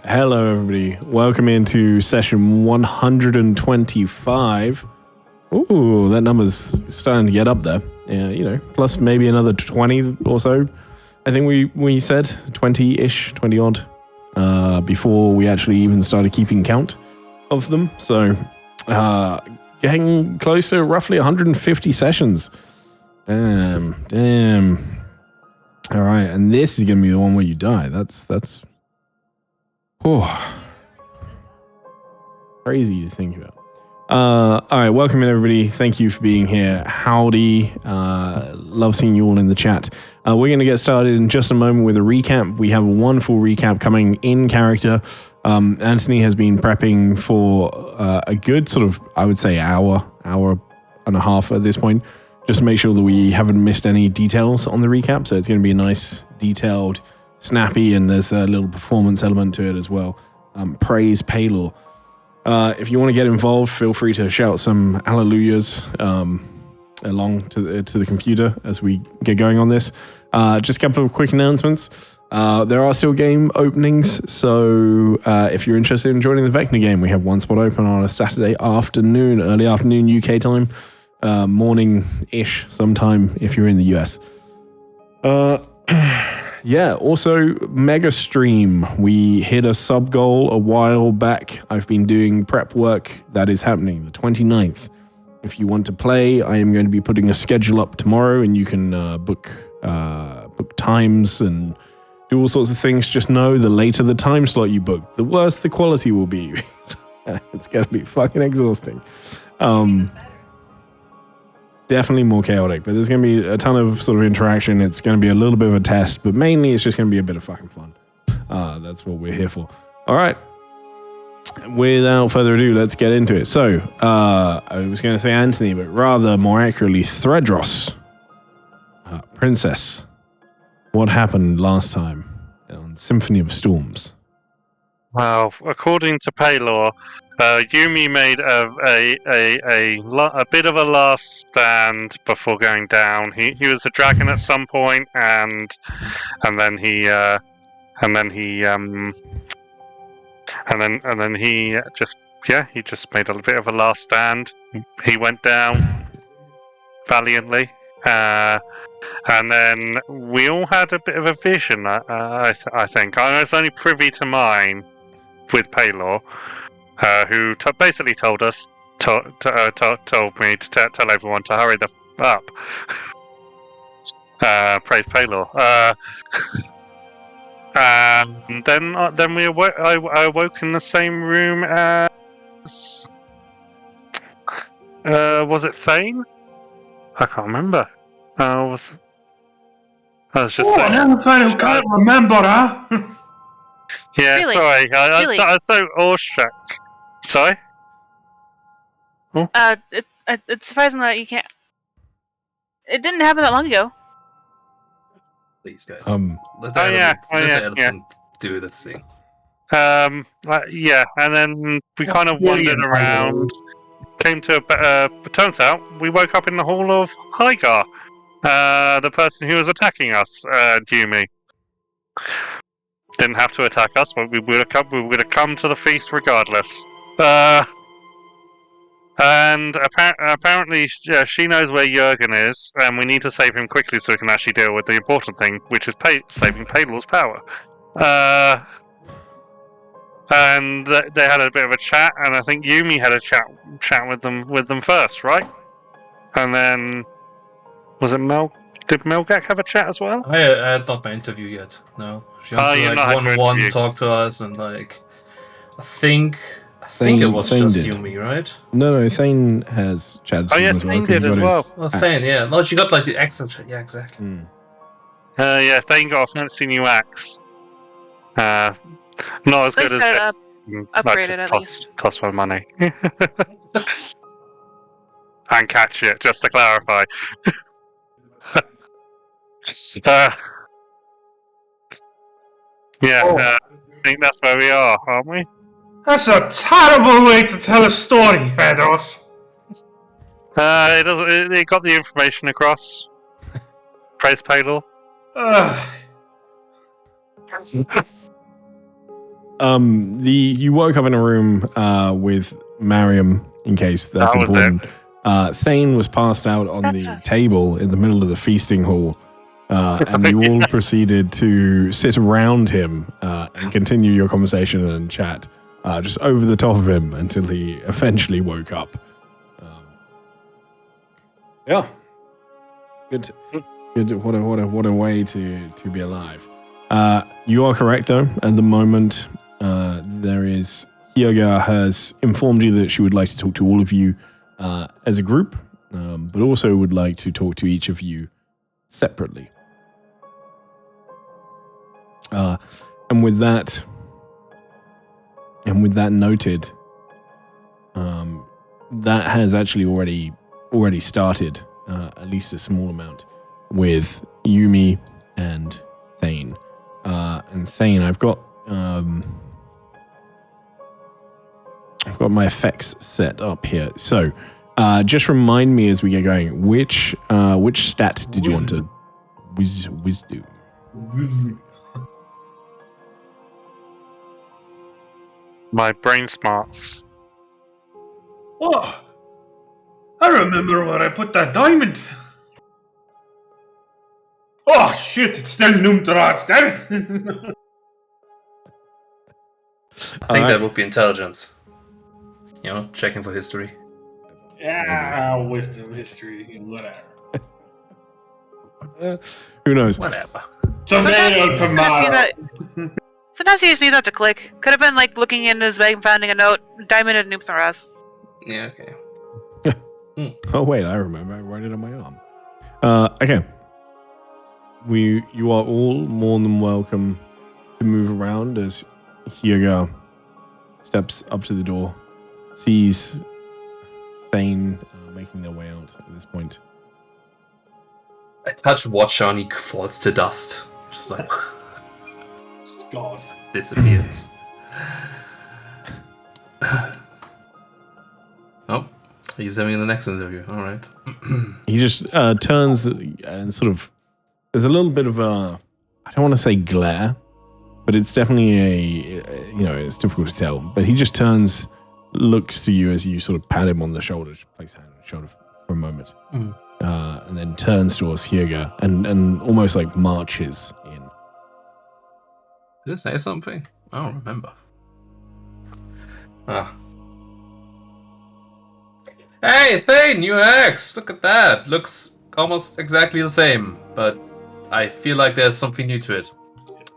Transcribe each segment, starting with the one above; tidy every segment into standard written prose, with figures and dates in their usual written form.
Hello, everybody. Welcome into session 125. Ooh, that number's starting to get up there. Yeah, plus maybe another 20 or so. I think we said 20-ish, 20 odd, before we actually even started keeping count of them. So, getting close to roughly 150 sessions. Damn. All right, and this is going to be the one where you die. That's crazy to think about. All right, welcome in, everybody. Thank you for being here. Howdy. Love seeing you all in the chat. We're going to get started in just a moment with a recap. We have a wonderful recap coming in character. Anthony has been prepping for a good sort of, I would say, hour and a half at this point, just to make sure that we haven't missed any details on the recap. So it's going to be a nice, detailed, snappy, and there's a little performance element to it as well. Praise Paylor. If you want to get involved, feel free to shout some hallelujahs along to the computer as we get going on this. Just a couple of quick announcements. There are still game openings, so if you're interested in joining the Vecna game, we have one spot open on a Saturday afternoon, early afternoon UK time, morning-ish sometime if you're in the US. Yeah, also Mega Stream. We hit a sub goal a while back. I've been doing prep work. That is happening the 29th. If you want to play, I am going to be putting a schedule up tomorrow, and you can book times and do all sorts of things. Just know the later the time slot you book, the worse the quality will be. It's going to be fucking exhausting. Definitely more chaotic, but there's going to be a ton of sort of interaction. It's going to be a little bit of a test, but mainly it's just going to be a bit of fucking fun. That's what we're here for. All right. Without further ado, let's get into it. So, I was going to say Anthony, but rather more accurately, Thredros. Princess. What happened last time on Symphony of Storms? Well, according to Paylor, Yumi made a bit of a last stand before going down. He was a dragon at some point, and then he just made a bit of a last stand. He went down valiantly, and then we all had a bit of a vision. I think I was only privy to mine with Paylor, who basically told me to tell everyone to hurry the up. Praise Paylor. Then I awoke in the same room as was it Thane? I can't remember. I was just saying. I'm trying to can't remember, huh? Yeah, Really? sorry. I Really? was so awestruck. Sorry? It's surprising that you can't. It didn't happen that long ago. Please, guys. Let the elephant do the thing. Yeah, and then we kind of wandered around, came to it turns out we woke up in the hall of Hygar, the person who was attacking us, Yumi. Didn't have to attack us, but we would have come to the feast regardless. And apparently she knows where Jurgen is, and we need to save him quickly so we can actually deal with the important thing, which is saving Paylor's power. And they had a bit of a chat, and I think Yumi had a chat with them first, right? And then was it Mel? Did Melgak have a chat as well? I had not my interview yet. No, she wants to one-on-one talk to us, and I think it was Thane just did. Yumi, right? No, Thane has chatted to Oh, him yes, as well. Thane 'cause he did as got well. his Oh, Thane, axe. yeah. No, she got like the accent. Yeah, exactly. Yeah, Thane got a fancy new axe. Not as good as got it upgraded at least. Toss my money. And catch it, just to clarify. I think that's where we are, aren't we? That's a terrible way to tell a story, Pedros. It got the information across. Praise Paylor. You woke up in a room with Mariam, in case that's important. Thane was passed out on the table in the middle of the feasting hall, and you all proceeded to sit around him and continue your conversation and chat just over the top of him until he eventually woke up. Yeah, good. What a way to be alive. You are correct, though. At the moment, Hyoga has informed you that she would like to talk to all of you as a group, but also would like to talk to each of you separately. And with that noted, that has actually already started, at least a small amount, with Yumi and Thane. And Thane, I've got my effects set up here. So, just remind me as we get going, which stat did you want to wisdom? My brain smarts. Oh, I remember where I put that diamond. Oh shit! It's still Numtarats, damn it! I think that would be intelligence. Checking for history. Yeah, wisdom, history, whatever. Who knows? Whatever. Tomato. Sometimes you just need that to click. Could have been like looking in his bag and finding a note. Diamond and Nooptharas. Yeah, okay. Oh wait, I remember. I wrote it on my arm. Okay. You are all more than welcome to move around as Hyoga steps up to the door, sees Thane making their way out at this point. I touch watch on, he falls to dust. Just like God. Disappears. Oh, he's having the next interview. All right. He just turns and sort of. There's a little bit of a. I don't want to say glare, but it's definitely it's difficult to tell. But he just turns, looks to you as you sort of pat him on the shoulder, just place a hand on the shoulder for a moment, and then turns towards Hyoga and almost like marches in. Did I say something? I don't remember. Hey, Thane, new axe! Look at that. Looks almost exactly the same, but I feel like there's something new to it.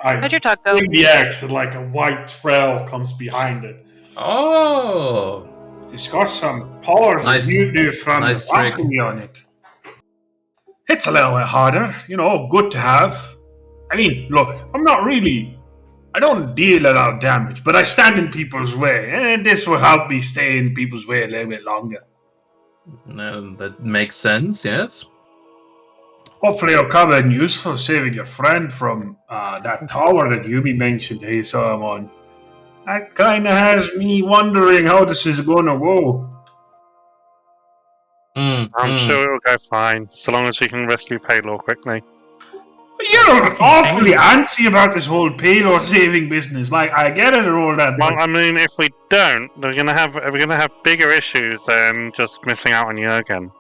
How'd your talk go? The axe and like a white trail comes behind it. Oh! It's got some powers you do from the alchemy on it. It's a little bit harder, good to have. I mean, look, I don't deal a lot of damage, but I stand in people's way, and this will help me stay in people's way a little bit longer. That makes sense, yes. Hopefully it'll come in useful saving your friend from that tower that Yumi mentioned he saw him on. That kind of has me wondering how this is going to go. I'm sure it'll go fine, so long as we can rescue Paylor quickly. You're awfully antsy about this whole Paylor saving business. Like, I get it and all that. Well, I mean, if we don't, we're gonna have bigger issues than just missing out on Jurgen.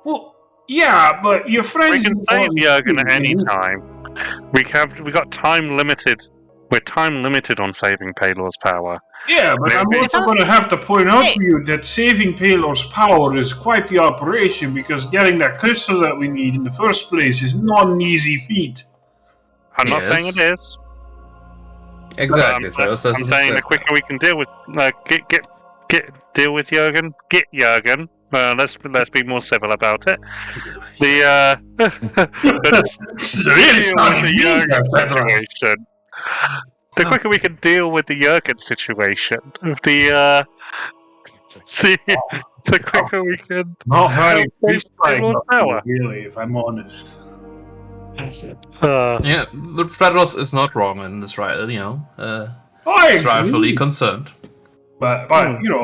Well, yeah, but your friends. We can save Jurgen at any time. We got time limited. We're time limited on saving Paylor's power. Yeah, but I'm also going to have to point out to you that saving Paylor's power is quite the operation, because getting that crystal that we need in the first place is not an easy feat. I'm not saying it is. Exactly. I'm saying the quicker we can deal with deal with Jurgen, get Jurgen. Let's be more civil about it. It's really situation. The quicker we can deal with the Jurgen situation, the quicker we can. Not very power. Really, if I'm honest. Yeah, Lord Fredros is not wrong in this, right? I rightfully concerned. But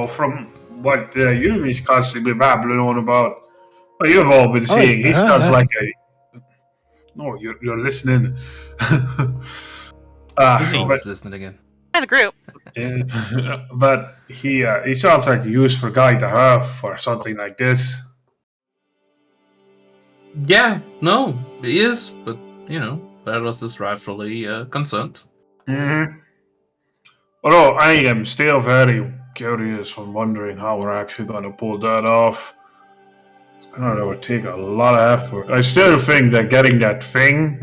from what Yumi's constantly babbling on about, what you've all been seeing, he sounds like a. No, you're listening. He's always listening again. the group. But he sounds like a useful guy to have for something like this. Yeah, no, he is, but Barros is rightfully concerned. Mm-hmm. Although I am still very curious and wondering how we're actually going to pull that off. It's going to take a lot of effort. I still think that getting that thing,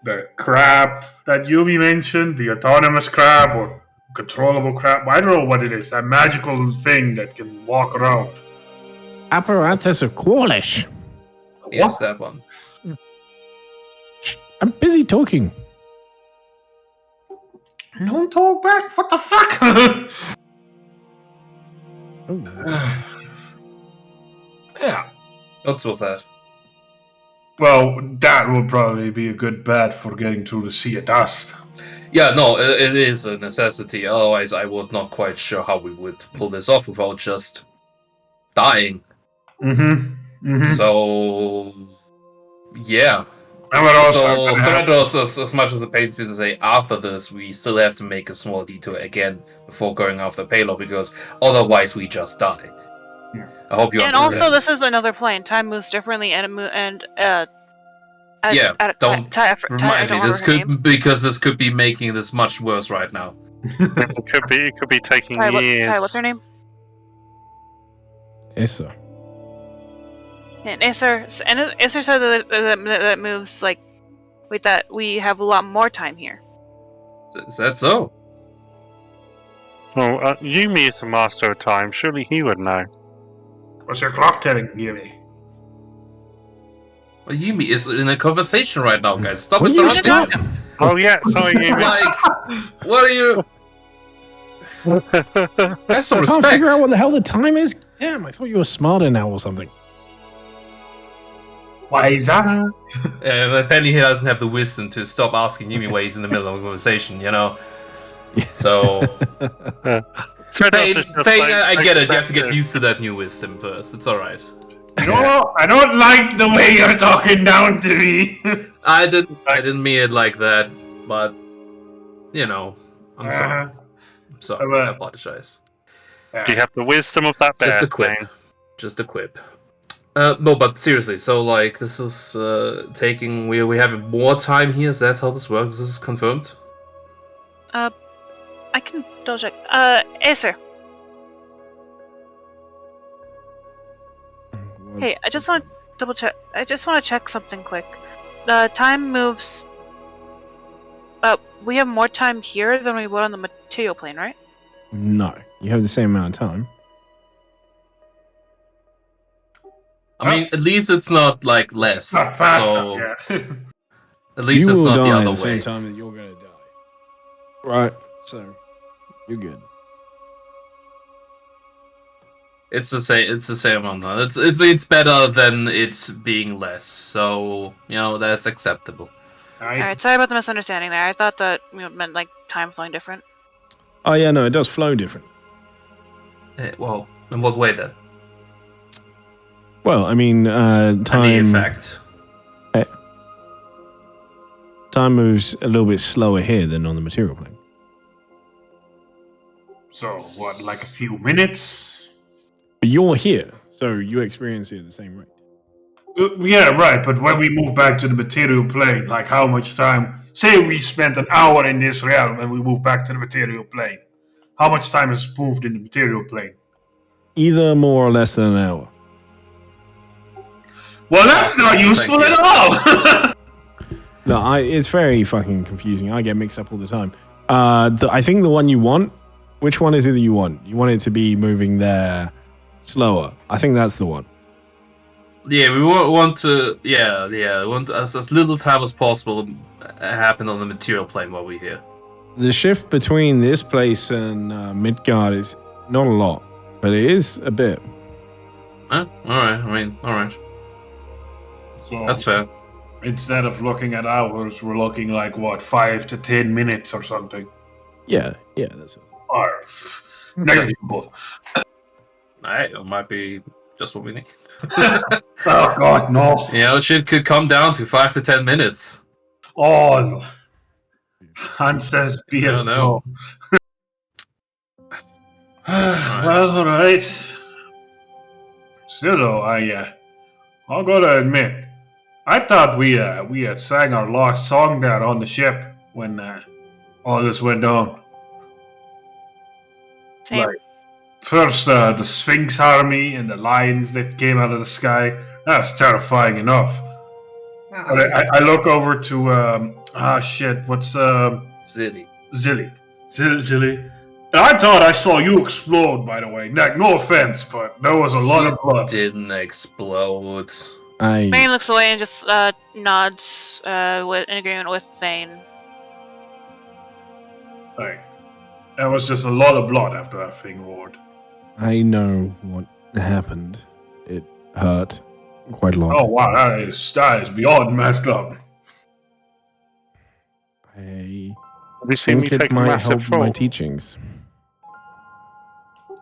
the crab that Yumi mentioned, the autonomous crab or controllable crab, I don't know what it is, that magical thing that can walk around. Apparatus of Qualish. Yes, that one. I'm busy talking. Don't talk back. What the fuck? Yeah. What's with that? Well, that would probably be a good bet for getting through the sea of dust. Yeah, no, it is a necessity. Otherwise, I would not quite sure how we would pull this off without just dying. So, yeah. So, Threados, as much as it pains me to say, after this, we still have to make a small detour again before going after Palo, because otherwise we just die. Yeah. I hope you understand. And also, this is another plane. Time moves differently, don't remind me. This could be making this much worse right now. It could be taking years. Ty, what's her name? Issa. And Isser said that it moves like, wait, that we have a lot more time here. Is that so? Well, Yumi is the master of time. Surely he would know. What's your clock telling, Yumi? Well, Yumi is in a conversation right now, guys. Stop Will it! you stop? Oh yeah, sorry, Yumi. Like, what are you? Have some I respect. can't figure out what the hell the time is. Damn, I thought you were smarter now or something. Why is that? Apparently he doesn't have the wisdom to stop asking Yumi why he's in the middle of a conversation, So... I get it, you have to get used to that new wisdom first, it's alright. No, I don't like the way you're talking down to me. I didn't mean it like that, but, I'm sorry. I'm sorry, I apologize. You have the wisdom of that bear thing. Just a quip. No, but seriously, so this is taking. We have more time here. Is that how this works? This is confirmed. I can double check. Acer. Hey, I just want to double check. I just want to check something quick. Time moves. We have more time here than we would on the material plane, right? No, you have the same amount of time. I mean, at least it's not less. Not faster, so yeah. At least it's not the other way. You will die at the same time that you're going to die. Right, so you're good. It's the same. It's the same amount. It's better than it being less. So that's acceptable. Alright, sorry about the misunderstanding there. I thought that meant time flowing different. Oh yeah, no, it does flow different. Well, in what way then? Well, I mean, time. Any effect. Time moves a little bit slower here than on the material plane. So what, like a few minutes? But you're here, so you experience it at the same rate. Yeah, right. But when we move back to the material plane, how much time? Say we spent an hour in this realm and we move back to the material plane. How much time has moved in the material plane? Either more or less than an hour. Well, that's not useful at all. No, it's very fucking confusing. I get mixed up all the time. I think the one you want, which one is it that you want? You want it to be moving there slower. I think that's the one. Yeah, we want to. Yeah. We want as little time as possible happen on the material plane while we're here. The shift between this place and Midgard is not a lot, but it is a bit. All right. So that's fair. Instead of looking at hours, we're looking 5 to 10 minutes or something. Yeah, that's it. Negligible. Alright, it might be just what we need. Oh God, no! Shit could come down to 5 to 10 minutes. Oh, Han says, "Be No, no. Well, all right. Still, though, I'll gotta admit, I thought we had sang our last song there on the ship when all this went down. Same. Like, first, the Sphinx army and the lions that came out of the sky. That's terrifying enough. But I look over to what's Zilly. Zilly. And I thought I saw you explode. By the way, no offense, but there was a lot of blood. Didn't explode. Thane looks away and just nods in agreement with Thane. Like, there was just a lot of blood after that thing roared. I know what happened. It hurt quite a lot. Oh wow, that is beyond messed up. I Have you seen me think take it a might massive help fall? my teachings.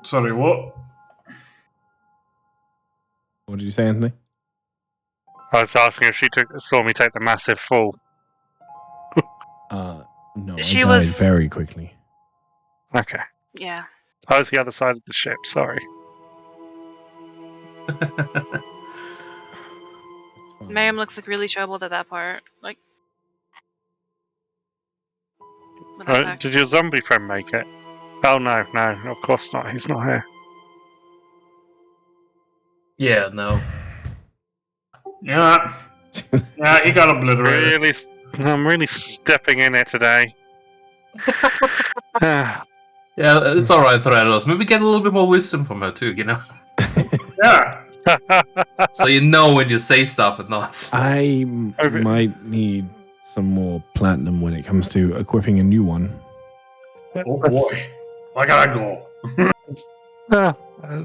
Sorry, what? What did you say, Anthony? I was asking if she saw me take the massive fall. No, She I died was- very quickly. Okay. Yeah. I was the other side of the ship, sorry. It's fine. Miriam looks like really troubled at that part. Like. With that fact. Did your zombie friend make it? Oh no, of course not. He's not here. Yeah, no. Yeah, he got obliterated. I'm really stepping in it today. Yeah, it's alright, Theranos. Maybe get a little bit more wisdom from her too, you know? Yeah. So you know when you say stuff and not. I might need some more platinum when it comes to equipping a new one. Oh boy, I gotta go.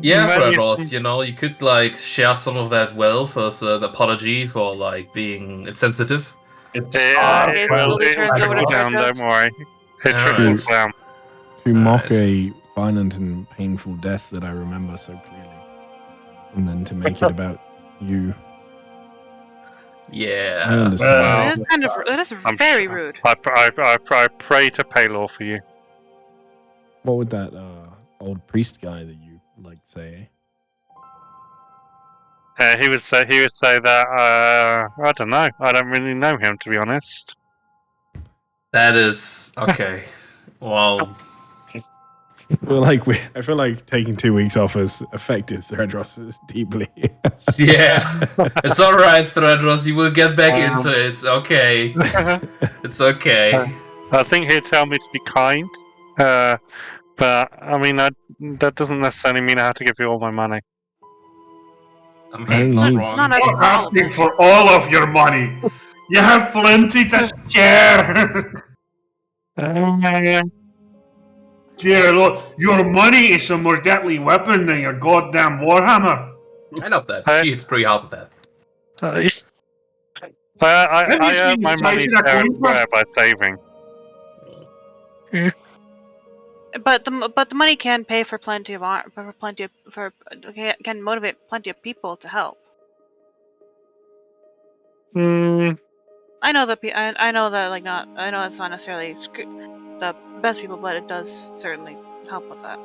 Yeah, Theranos, you know, you could like share some of that wealth as an apology for like being insensitive. It slowly will turns over to trickle down, Theranos. don't worry. It Alright. trickles down. To mock Nice. a violent and painful death that I remember so clearly. And then to make it about you. I Yeah. understand. Well, That is I'm very sure. rude. I pray to Palor for you. What would that old priest guy that you like say? He would say that I don't know. I don't really know him, to be honest. That is okay. Well, I feel like taking 2 weeks off has affected Threadross deeply. yeah. It's alright, Threadross. You will get back into it. It's okay. It's okay. I think he'd tell me to be kind. But I mean, that doesn't necessarily mean I have to give you all my money. I mean, not wrong. Not I'm asking for all of asking it. for all of your money. You have plenty to share. Dear Lord, your money is a more deadly weapon than your goddamn warhammer. I know that. She hits pretty hard with that. I Have you earned seen my the money size of that fair and coin square by saving. But the money can pay for can motivate plenty of people to help. I know that I know that I know it's not necessarily the best people, but it does certainly help with that.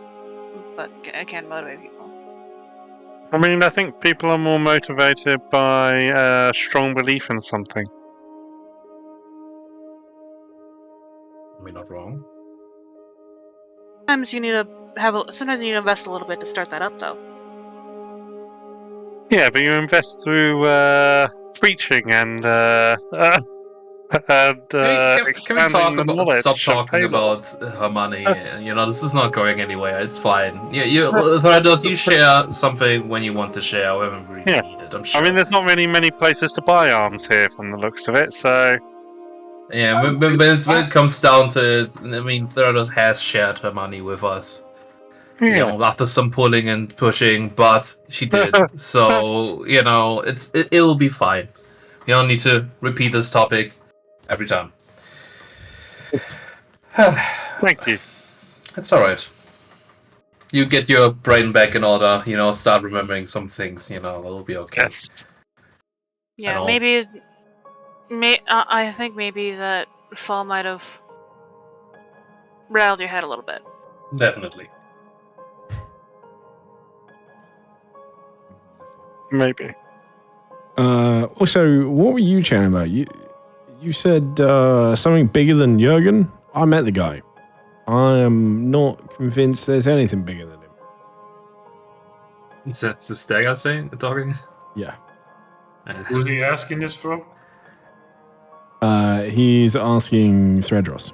But it can motivate people. I mean, I think people are more motivated by strong belief in something. I mean, not wrong. Sometimes you need to invest a little bit to start that up, though. Yeah, but you invest through preaching and Can we expanding talk the about knowledge. stop of talking Palor. about her money? You know, this is not going anywhere. It's fine. Threadross, you share something when you want to share, however you really Yeah. need it. I'm sure. I mean, there's not really many places to buy arms here, from the looks of it. So Yeah, when it comes down to it, I mean, Theranos has shared her money with us. You know, after some pulling and pushing, but she did. So, you know, it'll be fine. You don't need to repeat this topic every time. Thank you. It's alright. You get your brain back in order, you know, start remembering some things, you know, it'll be okay. Yes. Yeah, all. maybe. I think maybe that Fall might have rattled your head a little bit. Definitely. Maybe. Also, what were you chatting about? You said something bigger than Jurgen? I met the guy. I am not convinced there's anything bigger than him. Is that the Stagger saying, talking? Yeah. Who's he asking this from? He's asking Threadross.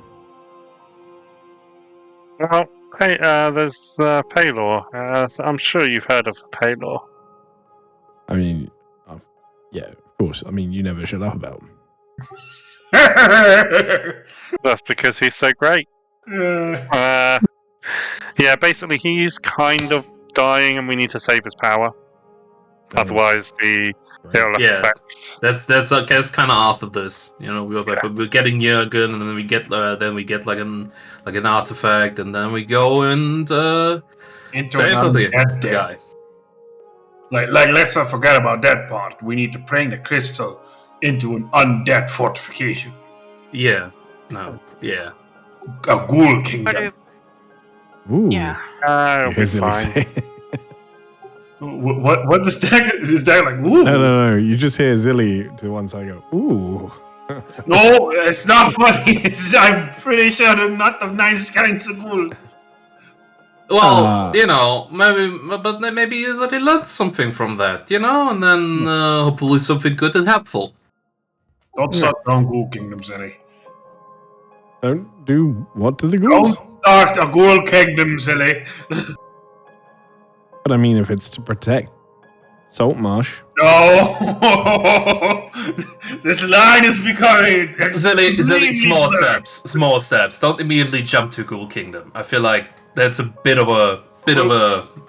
Well, hey, there's Paylor. I'm sure you've heard of Paylor. I mean, yeah, of course. I mean, you never shut up about him. That's because he's so great. Yeah, basically, he's kind of dying, and we need to save his power. Otherwise, it'll affect. That's kind of after this. You know, we're getting Jurgen, and then we get like an artifact, and then we go and into save the guy. Like, let's not forget about that part. We need to bring the crystal into an undead fortification. Yeah. No. Yeah. A ghoul kingdom. Ooh. Yeah. It'll be fine. What is that like? Ooh. No. You just hear Zilly to one side go, ooh. No, it's not funny. I'm pretty sure they're not the nice kinds of ghouls. Well, you know, maybe they learned something from that, you know, and then hopefully something good and helpful. Don't start down ghoul kingdoms, Zilly. Don't do what to the ghouls? Don't start a ghoul kingdom, Zilly. But I mean, if it's to protect Saltmarsh. No! This line is becoming Zilly, small steps. Don't immediately jump to Ghoul Kingdom. I feel like that's a bit of a,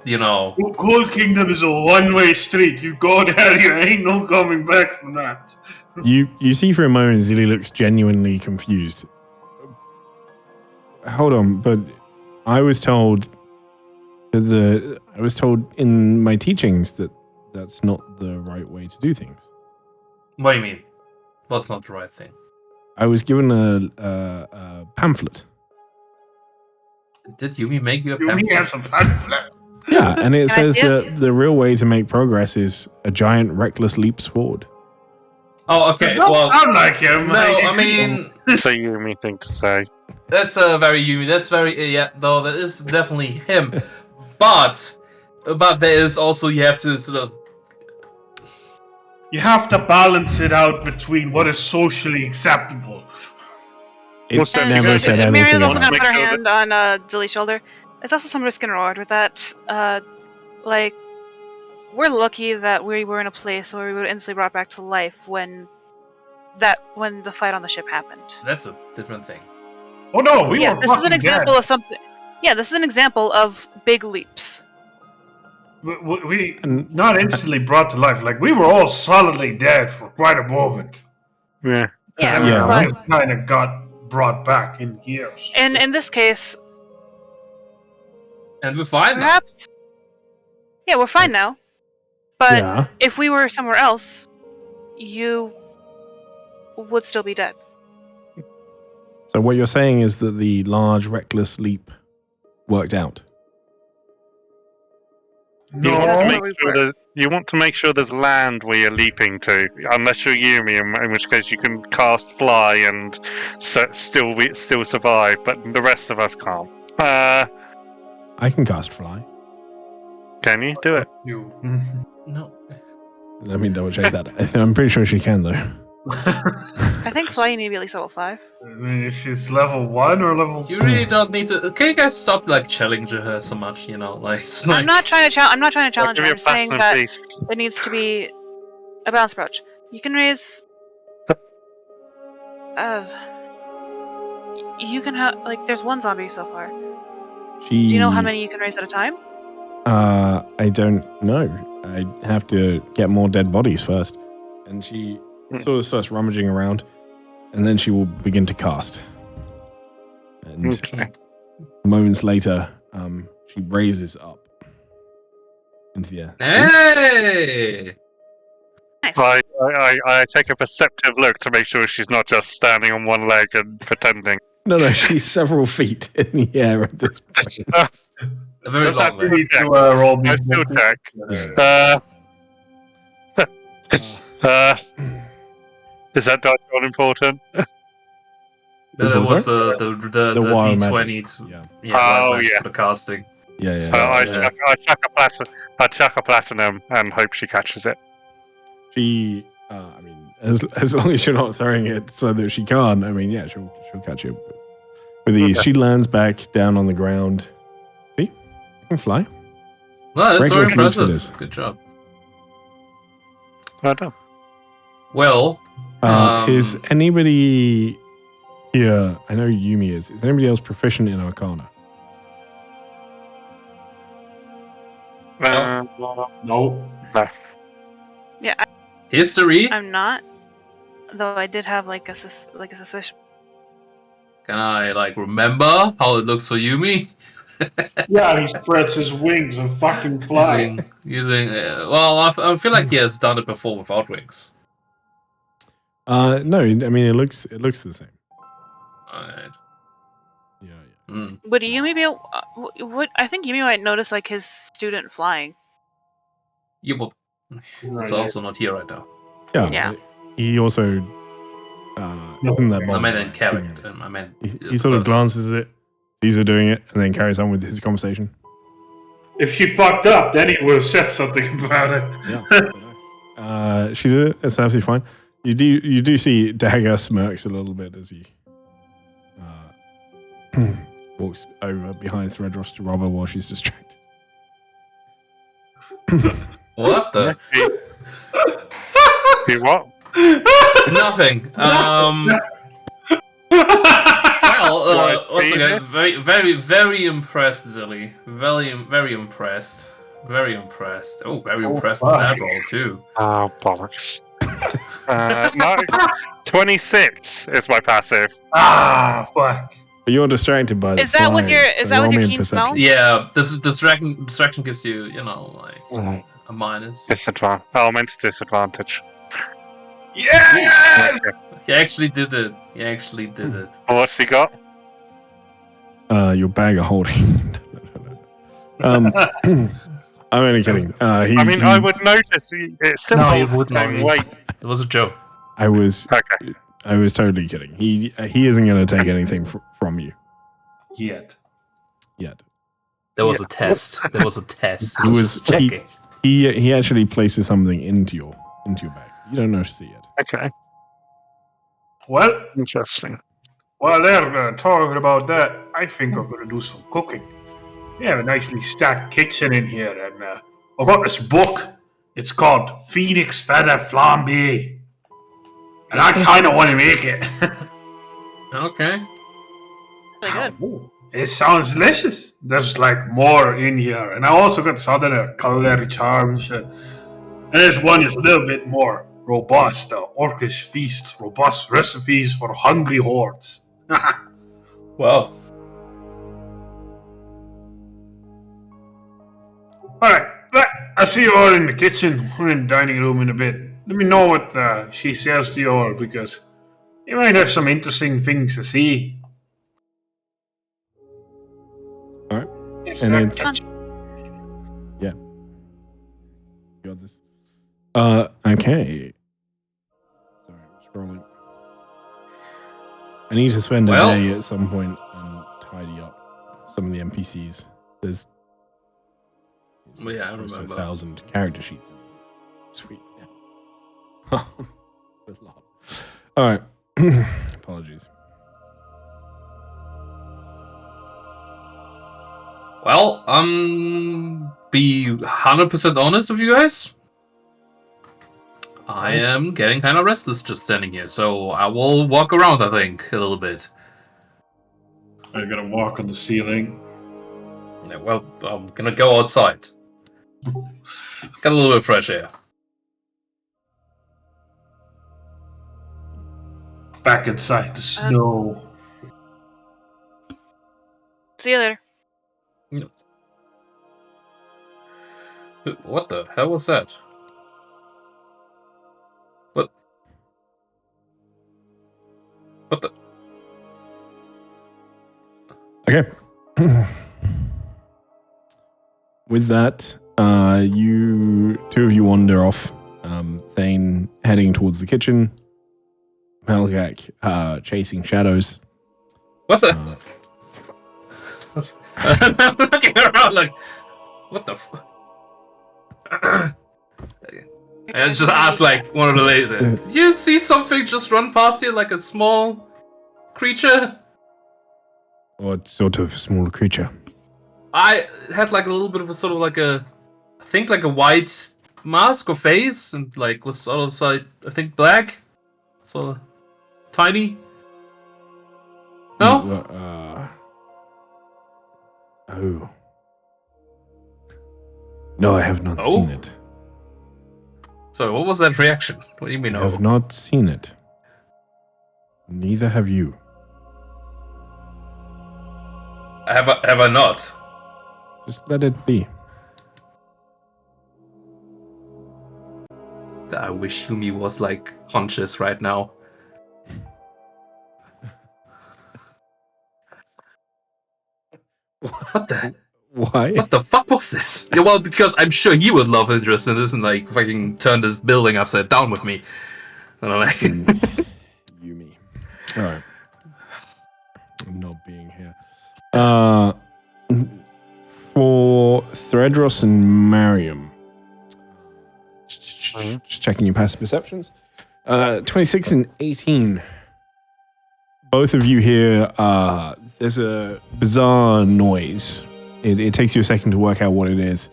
you know. Ghoul Kingdom is a one-way street. You go there, you ain't no coming back from that. You see for a moment Zilly looks genuinely confused. Hold on, but I was told in my teachings that that's not the right way to do things. What do you mean? What's not the right thing? I was given a pamphlet. Did Yumi make you a pamphlet? Yumi has a pamphlet. Yeah, and it says that the real way to make progress is a giant reckless leaps forward. Oh, okay. Well, sound like him. No, I mean, it's a Yumi thing to say. That's a very Yumi. That's very though that is definitely him. But there is also you have to sort of. You have to balance it out between what is socially acceptable. It never said anything. Miriam's also going to put her hand on Zilly's shoulder. There's also some risk and reward with that. Like, we're lucky that we were in a place where we were instantly brought back to life when the fight on the ship happened. That's a different thing. Oh no, we were this is an example of something. Yeah, this is an example of big leaps. We not instantly brought to life. Like, we were all solidly dead for quite a moment. Yeah. Yeah. But kind of got brought back in years. And in this case, and we're fine perhaps. Yeah, we're fine now. But if we were somewhere else, you would still be dead. So what you're saying is that the large reckless leap worked out. No. You want to make sure there's land where you're leaping to, unless you're Yumi, in which case you can cast fly and still survive. But the rest of us can't. I can cast fly. Can you do it? No. Let me double check that. I'm pretty sure she can though. I think fly you need to be at least level 5. I mean, if she's level 1 or level 2. You really don't need to. Can you guys stop challenging her so much? You know, I'm not trying to challenge her. I'm saying that it needs to be a balanced approach. You can raise. You can have there's one zombie so far. Do you know how many you can raise at a time? I don't know. I have to get more dead bodies first, and she sort of starts rummaging around, and then she will begin to cast. And moments later, she raises up into the air. Hey! Nice. I take a perceptive look to make sure she's not just standing on one leg and pretending. No, she's several feet in the air at this point. A very long way. Need to roll me. I still check. Is that dice roll important? That was the wild D20 magic. for the casting. Yeah. I chuck a platinum and hope she catches it. She, as long as you're not throwing it so that she can't, she'll catch it with ease. Okay. She lands back down on the ground. See? You can fly. No, that's very impressive. Good job. Well done. Well, is anybody here? I know Yumi is. Is anybody else proficient in Arcana? No. Yeah. History. I'm not, though. I did have like a suspicion. Can I remember how it looks for Yumi? Yeah, he spreads his wings and fucking flies. Well, I feel like he has done it before without wings. No, it looks the same. Alright. Yeah. Mm. Would Yumi be? I think Yumi might notice his student flying. Yeah, but it's also not here right now. Yeah. He also isn't that bothered. I meant in character. He sort of glances at it, sees her doing it, and then carries on with his conversation. If she fucked up, then he would have said something about it. Yeah. It's absolutely fine. You do see Dagger smirks a little bit as he walks over behind Threadross to rob her while she's distracted. What the? What? Nothing. Well, once again, very, very impressed, Zilly. Very impressed. Very impressed. Oh, very impressed with that roll too. Oh, bollocks. No, 26 is my passive. Ah, fuck. But you're distracted by the Is that with your keen smell? Yeah, this distraction gives you, a minus. Disadvantage. Elemental disadvantage. Yeah! He actually did it. What's he got? Your bag of holding. I'm only kidding. I would notice. It's still the same weight. It was a joke. I was totally kidding. He isn't going to take anything from you yet. There was a test. He was checking. He actually places something into your bag. You don't notice it yet. Okay. Well, interesting. While they're talking about that, I think I'm going to do some cooking. We have a nicely stacked kitchen in here, and I've got this book. It's called Phoenix Feather Flambe. And I kind of want to make it. Okay. Really good. It sounds delicious. There's more in here. And I also got some other culinary charms. And there's one that's a little bit more robust. Orcish Feast. Robust recipes for hungry hordes. Wow. Alright. I'll see you all in the kitchen or in the dining room in a bit. Let me know what she says to you all, because you might have some interesting things to see. Alright. And it's... Yeah. You got this. Okay. Sorry, I'm scrolling. I need to spend a day at some point and tidy up some of the NPCs. There's I remember 1,000 character sheets in this. Sweet. Yeah. That's a lot. All right. Apologies. Well, be 100% honest with you guys. I am getting kind of restless just standing here, so I will walk around, I think, a little bit. Are you gonna walk on the ceiling? Yeah, well, I'm gonna go outside. Get a little bit of fresh air. Back inside the snow. See you later. What the hell was that? What the? with that, two of you wander off. Thane heading towards the kitchen. Melgak chasing shadows. What the? I'm looking around like, what the fuck? I just asked like one of the ladies, did you see something just run past you like a small creature? What sort of small creature? I had like a little bit of a sort of like a, I think like a white mask or face, and like was sort of like, I think black, sort of tiny. No? Oh. No, I have not seen it. So what was that reaction? What do you mean? I have not seen it. Neither have you. Have I not? Just let it be. I wish Yumi was like conscious right now. What the? Why? What the fuck was this? Yeah, well, because I'm sure he would love interest in this and like fucking turn this building upside down with me. And I'm like, Yumi. All right. I'm not being here. For Thredros and Mariam, just checking your passive perceptions. 26 and 18. Both of you hear there's a bizarre noise. It takes you a second to work out what it is.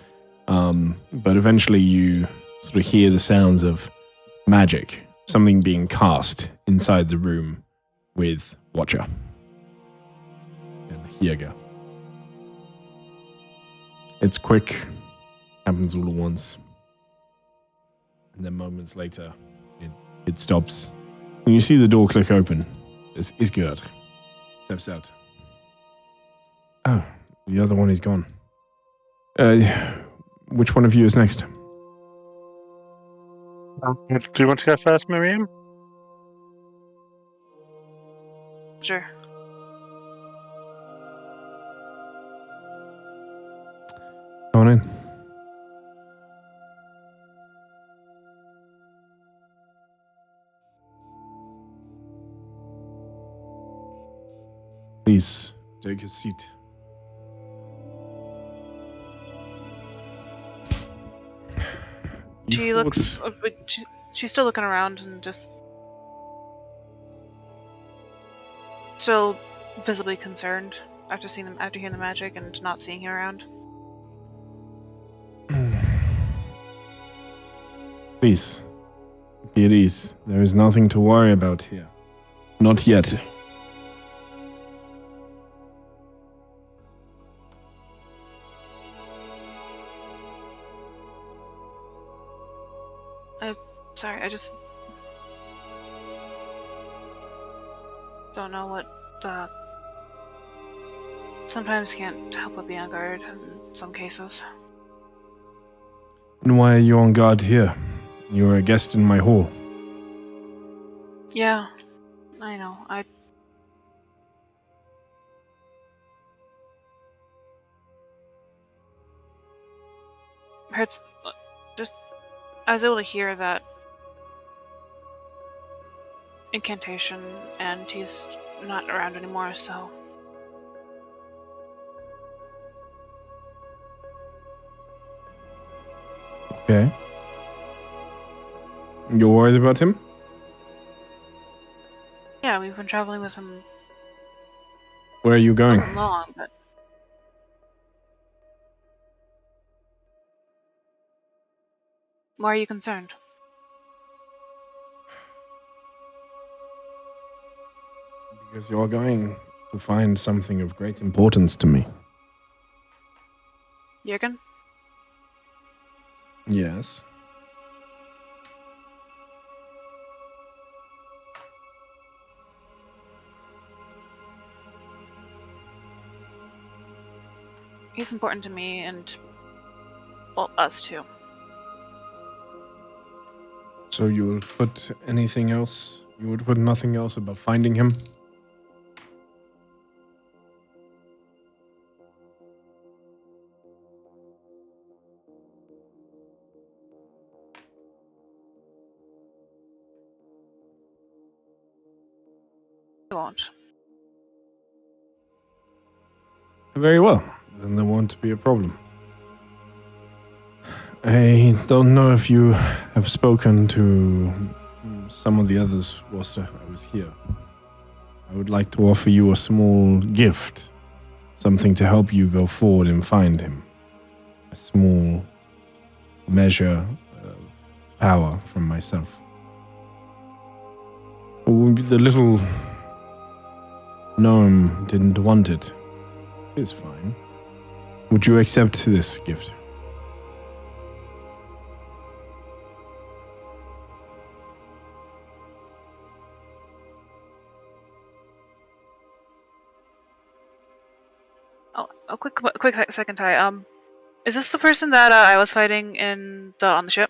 But eventually you sort of hear the sounds of magic, something being cast inside the room with Watcher and Hyaga. It's quick, happens all at once. And then moments later, it stops. When you see the door click open, it's Isgard. Steps out. Oh, the other one is gone. Which one of you is next? Do you want to go first, Miriam? Sure. Go on in. Please take a seat. She looks. She's still looking around and just still visibly concerned after hearing the magic and not seeing him around. Please, be at ease. There is nothing to worry about here. Not yet. Sorry, I just don't know what. Sometimes can't help but be on guard in some cases. And why are you on guard here? You are a guest in my hall. Yeah, I know. Hurts. Just, I was able to hear that incantation, and he's not around anymore, so. Okay. You're worried about him? Yeah, we've been traveling with him. Where are you going? Wasn't long, but. Why are you concerned? Because you're going to find something of great importance to me. Jürgen? Yes. He's important to me and, well, us too. So you would put anything else? You would put nothing else about finding him? won't. Very well. Then there won't be a problem. I don't know if you have spoken to some of the others whilst I was here. I would like to offer you a small gift. Something to help you go forward and find him. A small measure of power from myself. The little gnome didn't want it. It's fine. Would you accept this gift? Oh, a quick second, Ty. Is this the person that I was fighting on the ship?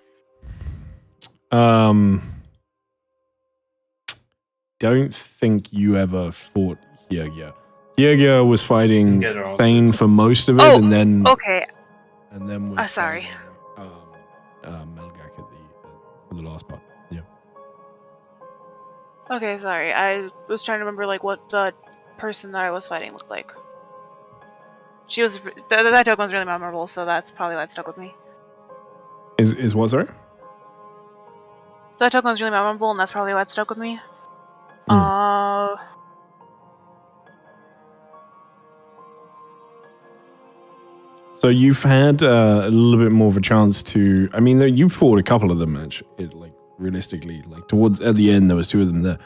Don't think you ever fought Hiergia. Hiergia was fighting Thane for most of it, and then okay. And then was sorry. Melgak for the last part. Yeah. Okay, sorry. I was trying to remember what the person that I was fighting looked like. She was that token was really memorable, so that's probably why it stuck with me. Is what, sorry? That token was really memorable, and that's probably why it stuck with me. So you've had a little bit more of a chance to. I mean, you fought a couple of them, actually. Realistically, towards at the end, there was two of them there.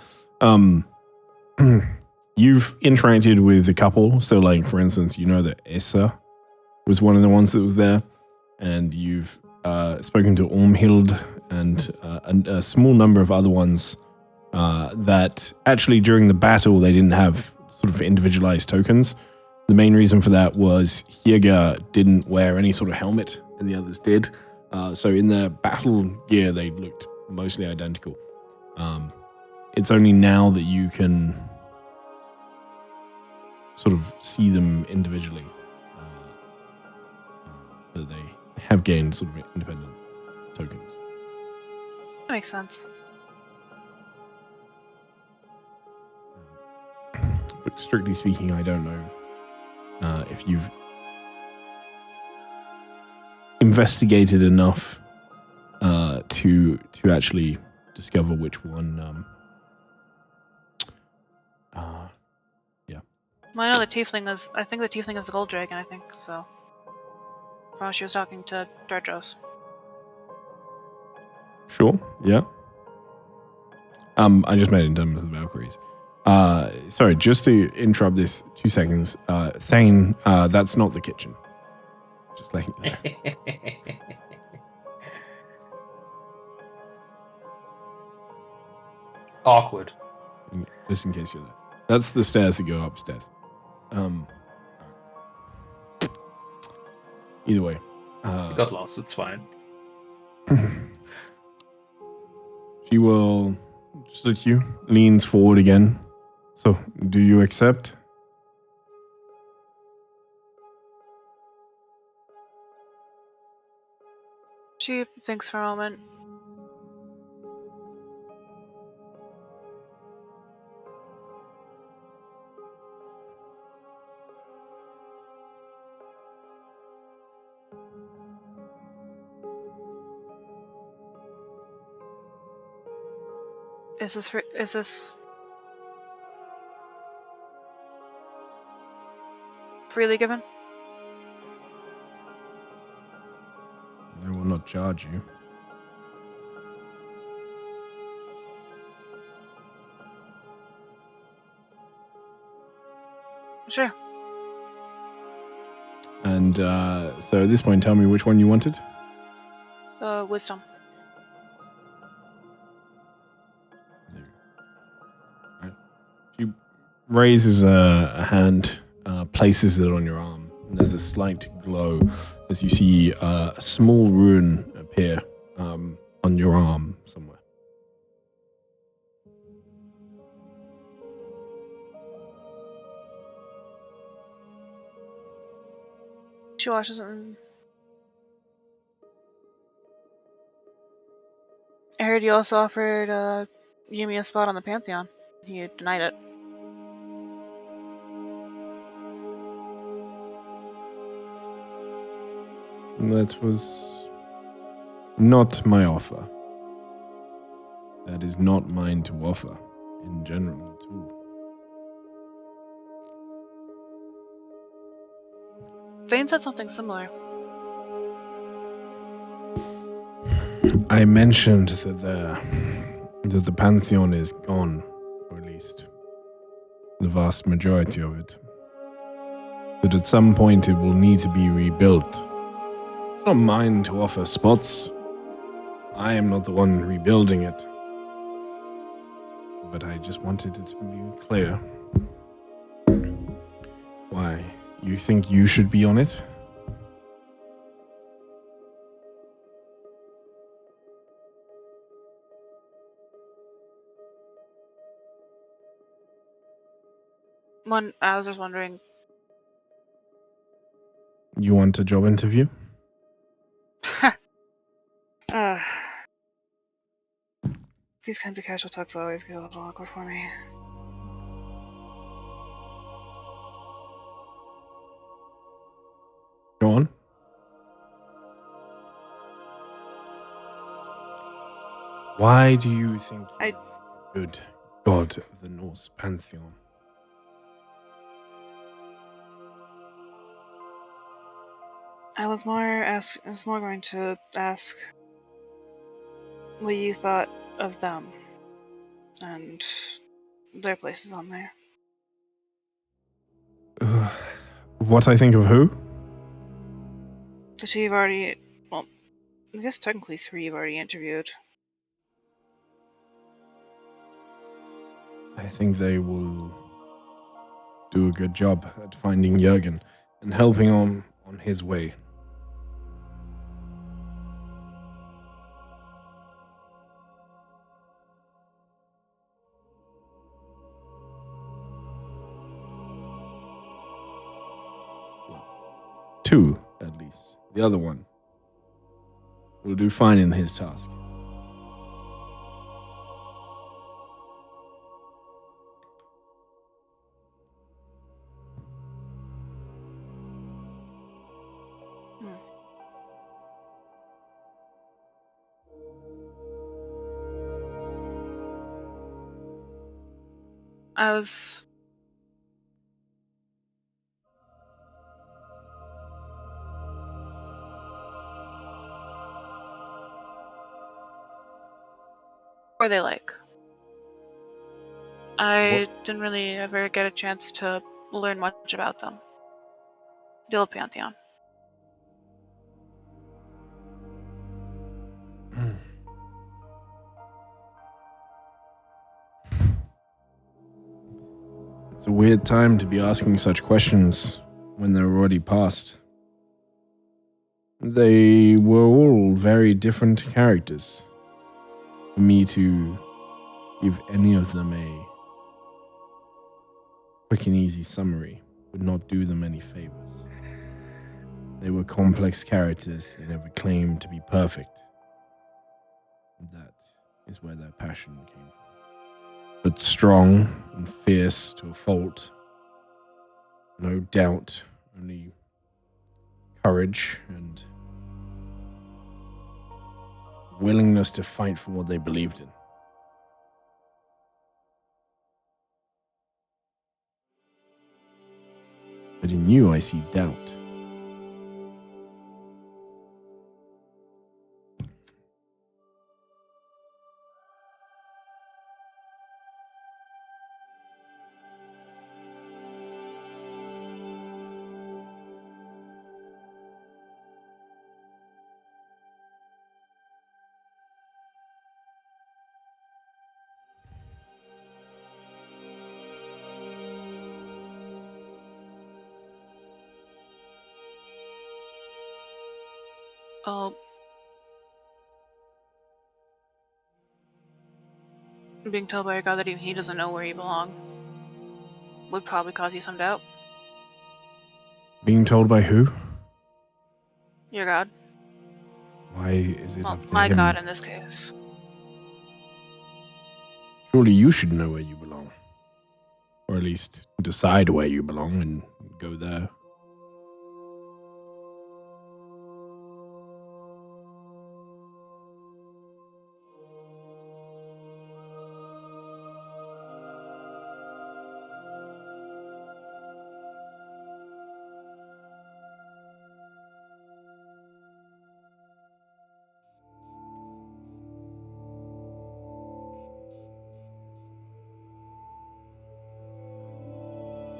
You've interacted with a couple. So, for instance, you know that Essa was one of the ones that was there, and you've spoken to Ormhild and a small number of other ones that actually during the battle they didn't have sort of individualized tokens. The main reason for that was Hierga didn't wear any sort of helmet, and the others did. So in their battle gear, they looked mostly identical. It's only now that you can sort of see them individually that they have gained sort of independent tokens. That makes sense. But strictly speaking, I don't know if you've investigated enough to actually discover which one. Yeah. Well, I know the tiefling is. I think the tiefling is the gold dragon. I think so. From when she was talking to Dredros. Sure. Yeah. I just made it in terms of the Valkyries. Sorry, just to interrupt this 2 seconds. Thane, that's not the kitchen. Just like Awkward. Just in case you're there. That's the stairs that go upstairs. Either way. You got lost, it's fine. She will just look at you, leans forward again. So, do you accept? She thinks for a moment. Is this freely given? I will not charge you. Sure. And so at this point, tell me which one you wanted. Wisdom. She raises a hand, places it on your arm. And there's a slight glow as you see a small rune appear on your arm somewhere. She washes it. And I heard you also offered Yumi a spot on the Pantheon. He denied it. That was not my offer. That is not mine to offer in general at all. Thane said something similar. I mentioned that the Pantheon is gone, or at least the vast majority of it. That at some point it will need to be rebuilt. It's not mine to offer spots. I am not the one rebuilding it. But I just wanted it to be clear. Why? You think you should be on it? I was just wondering. You want a job interview? These kinds of casual talks always get a little awkward for me. Go on. Why do you think you're a good god of the Norse pantheon? I was more going to ask what you thought of them and their places on there. What I think of who? The two you've already, well, I guess technically 3 you've already interviewed. I think they will do a good job at finding Jürgen and helping on his way. Well, 2 at least. The other one will do fine in his task. What are they like? I didn't really ever get a chance to learn much about them. The old Pantheon. It's a weird time to be asking such questions when they're already past. They were all very different characters. For me to give any of them a quick and easy summary would not do them any favors. They were complex characters. They never claimed to be perfect. That is where their passion came from. But strong and fierce to a fault. No doubt, only courage and willingness to fight for what they believed in. But in you, I see doubt. Being told by your god that he doesn't know where you belong would probably cause you some doubt. Being told by who? Your god. Why is it up to him? My god in this case. Surely you should know where you belong. Or at least decide where you belong and go there.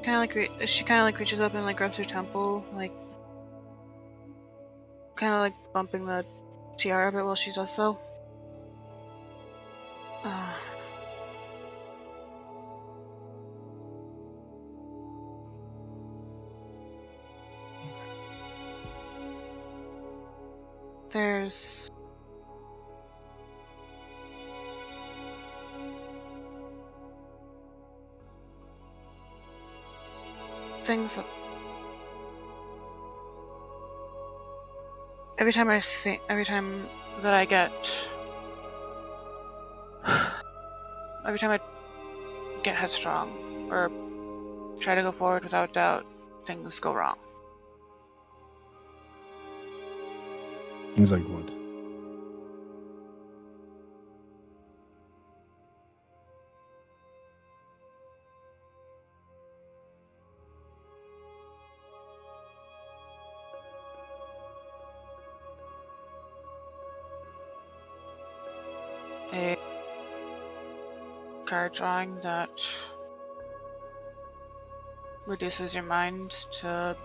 She kind of like reaches up and like grabs her temple, like kind of like bumping the tiara a bit while she does so. There's things that every time that I get headstrong or try to go forward without doubt, things go wrong. Things like what? A card drawing that reduces your mind to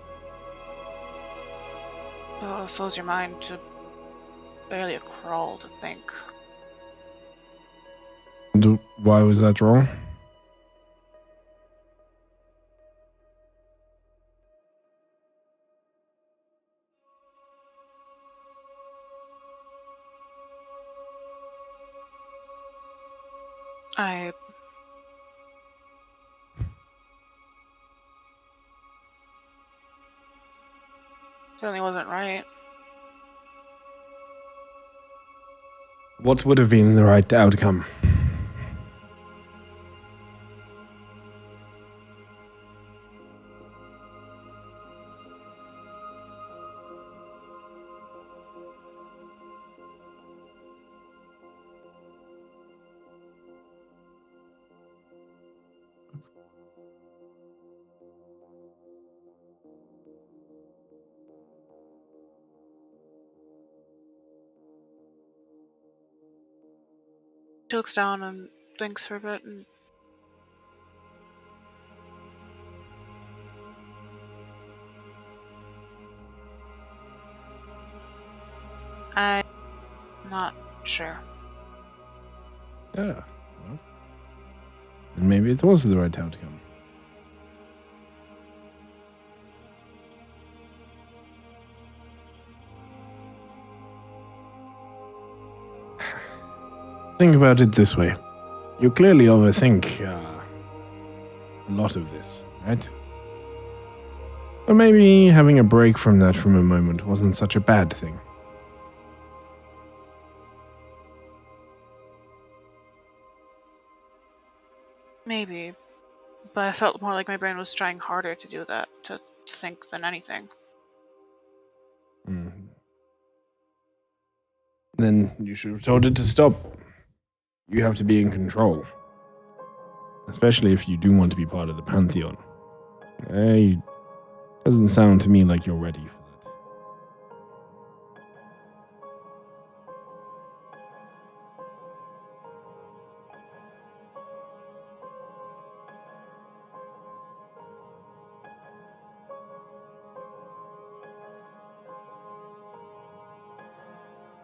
slows your mind to barely a crawl to think. Why was that wrong? Certainly wasn't right. What would have been the right outcome? She looks down and thinks for a bit and I'm not sure. Yeah. Well, and maybe it was the right outcome. Think about it this way. You clearly overthink a lot of this, right? But maybe having a break from that from a moment wasn't such a bad thing. Maybe. But I felt more like my brain was trying harder to do that, to think than anything. Then you should have told it to stop. You have to be in control. Especially if you do want to be part of the Pantheon. Doesn't sound to me like you're ready for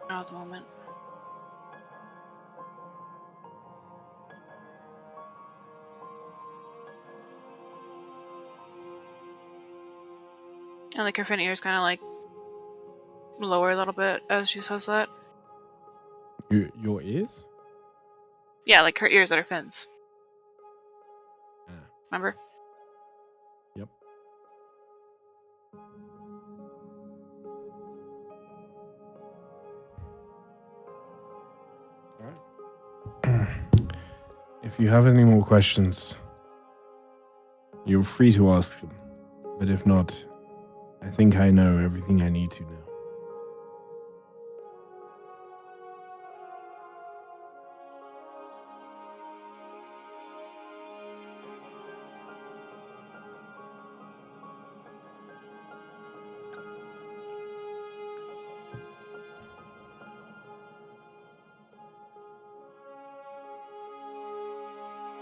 that. Not at the moment. And like her fin ears kind of like lower a little bit as she says that. Your ears? Yeah, like her ears at her fins. Remember? Yep. Alright. If you have any more questions, you're free to ask them. But if not, I think I know everything I need to know.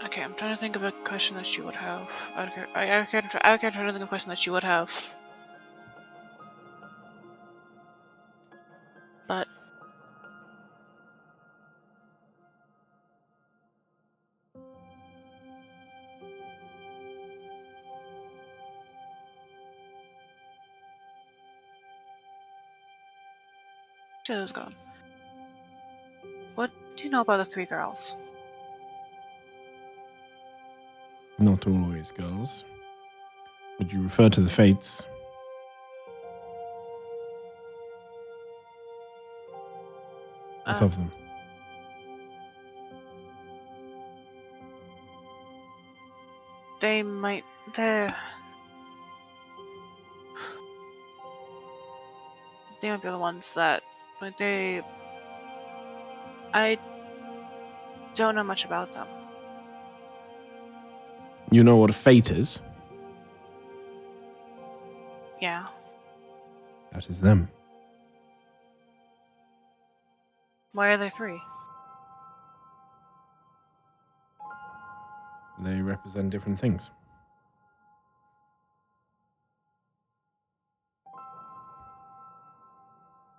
Okay, I'm trying to think of a question that she would have. I can't try to think of a question that she would have. But she is gone. What do you know about the 3 girls? Not always girls. Would you refer to the fates? What of them? They might be the ones that I don't know much about them. You know what a fate is? Yeah. That is them. Why are there 3? They represent different things.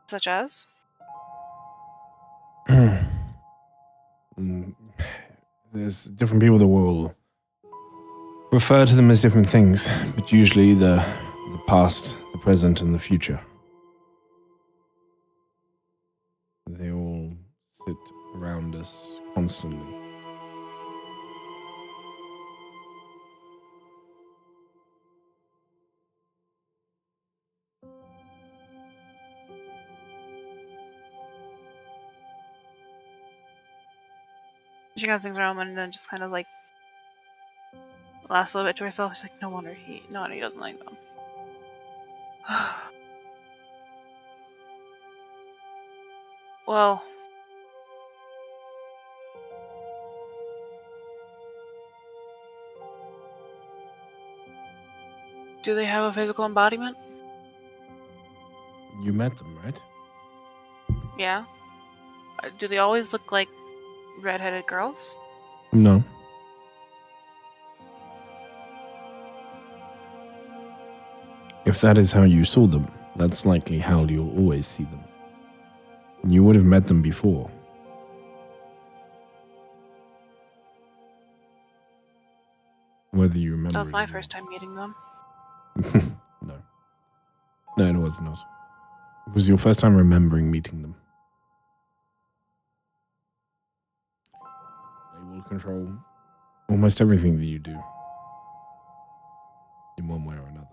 Such as? There's different people that will refer to them as different things, but usually the past, the present, and the future. They all sit around us constantly. She kind of thinks around and then just kind of like laughs a little bit to herself. She's like, no wonder he doesn't like them. Well, do they have a physical embodiment? You met them, right? Yeah. Do they always look like redheaded girls? No. If that is how you saw them, that's likely how you'll always see them. You would have met them before. Whether you remember. That was my first time meeting them. No. No, it was not. It was your first time remembering meeting them. They will control almost everything that you do. In one way or another.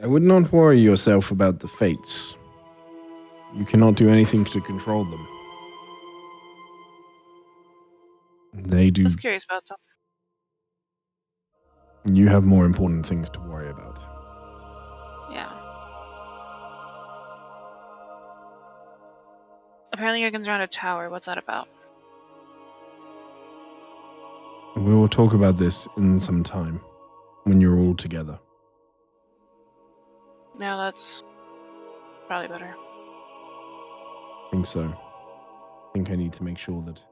I would not worry yourself about the fates. You cannot do anything to control them. They do. I was curious about them. You have more important things to worry about. Yeah. Apparently Jurgen's around a tower. What's that about? We will talk about this in some time, when you're all together. No, that's probably better. I think so. I think I need to make sure that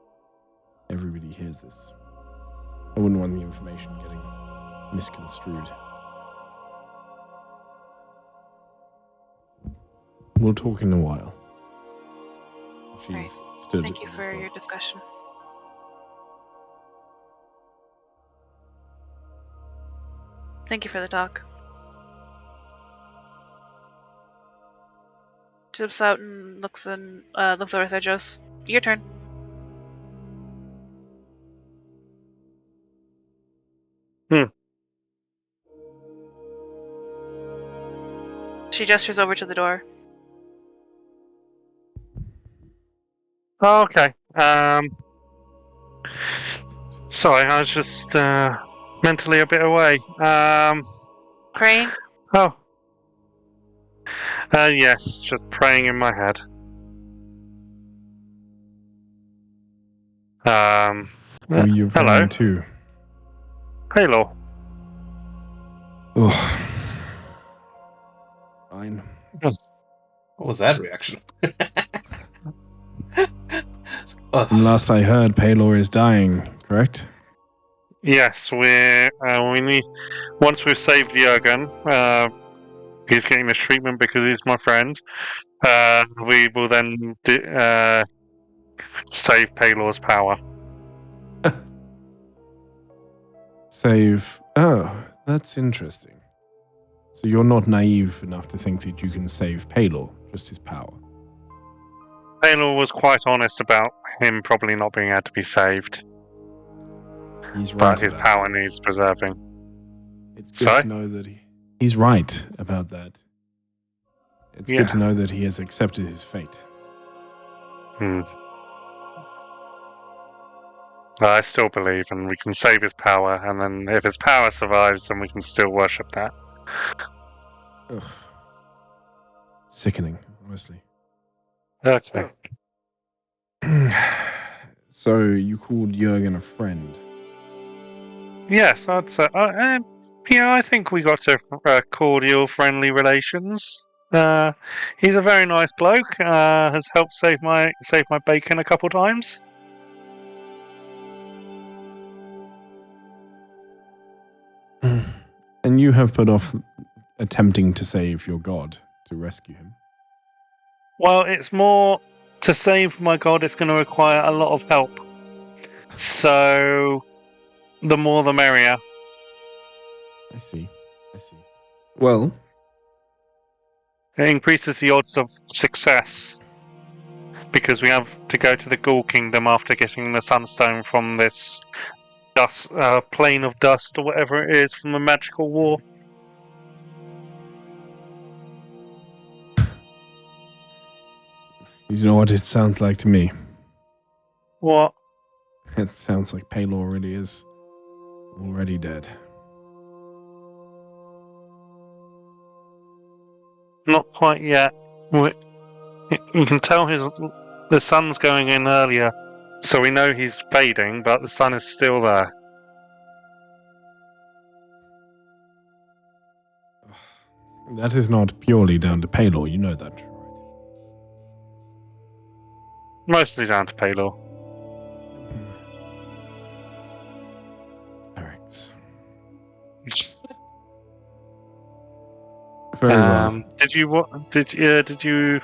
everybody hears this. I wouldn't want the information getting misconstrued. We'll talk in a while. She's right. stood. Thank you for your discussion. Thank you for the talk. Tips out and looks over at Thedros. Your turn. She gestures over to the door. Oh, okay. Sorry, I was just mentally a bit away. Praying? Oh. Yes, just praying in my head. Who are you hello. praying to? Halo. Oh. Fine. What was that reaction? From last I heard, Paylor is dying, correct? Yes, we need. Once we've saved Jurgen, he's getting this treatment because he's my friend. We will then save Paylor's power. Save. Oh, that's interesting. So you're not naive enough to think that you can save Paylor, just his power. Paylor was quite honest about him probably not being able to be saved. He's right. But his power needs preserving. It's good to know that he's right about that. It's good to know that he has accepted his fate. I still believe, and we can save his power, and then if his power survives, then we can still worship that. Ugh. Sickening, honestly. Okay. So you called Jurgen a friend? Yes, I'd say. I think we got cordial, friendly relations. He's a very nice bloke. Has helped save my bacon a couple times. And you have put off attempting to save your god to rescue him? Well, it's more to save my god. It's going to require a lot of help. So, the more the merrier. I see. Well, it increases the odds of success because we have to go to the Ghoul Kingdom after getting the Sunstone from this dust, plane of dust or whatever it is from the magical war. You know what it sounds like to me? What? It sounds like Paylor really is already dead. Not quite yet. You can tell the sun's going in earlier, so we know he's fading, but the sun is still there. That is not purely down to Paylor, you know that, right? Mostly down to Paylor. Eric's. Very well. Did you do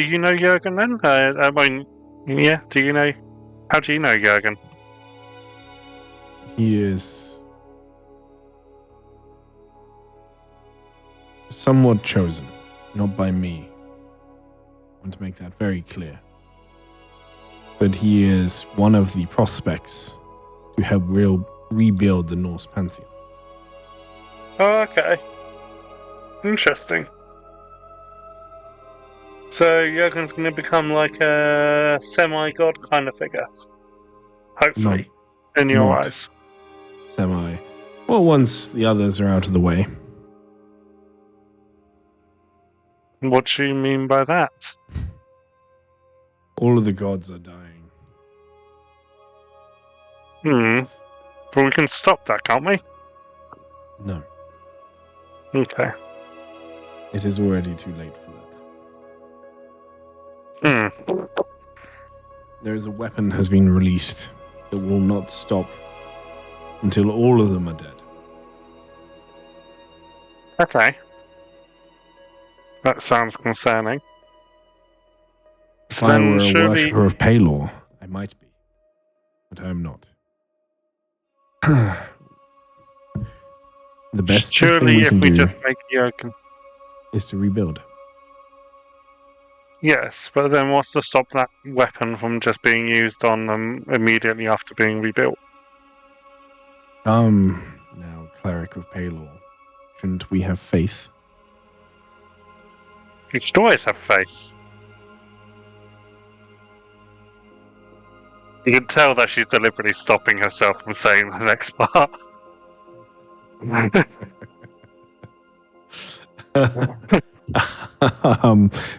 you know Jurgen then? I mean, yeah. Do you know? How do you know Jurgen? He is somewhat chosen, not by me. I want to make that very clear. But he is one of the prospects to help rebuild the Norse pantheon. Oh, okay. Interesting. So Jurgen's going to become like a semi-god kind of figure. Hopefully. In your eyes. Semi. Well, once the others are out of the way. What do you mean by that? All of the gods are dying. But we can stop that, can't we? No. Okay. It is already too late for that. There is a weapon has been released that will not stop until all of them are dead. Okay. That sounds concerning. If I were a worshipper of Paylor, I might be. But I am not. The best surely thing we if can we do just make Jurgen is to rebuild. Yes, but then what's to stop that weapon from just being used on them immediately after being rebuilt? Now, cleric of Paylor, shouldn't we have faith? You should always have faith. You can tell that she's deliberately stopping herself from saying the next part.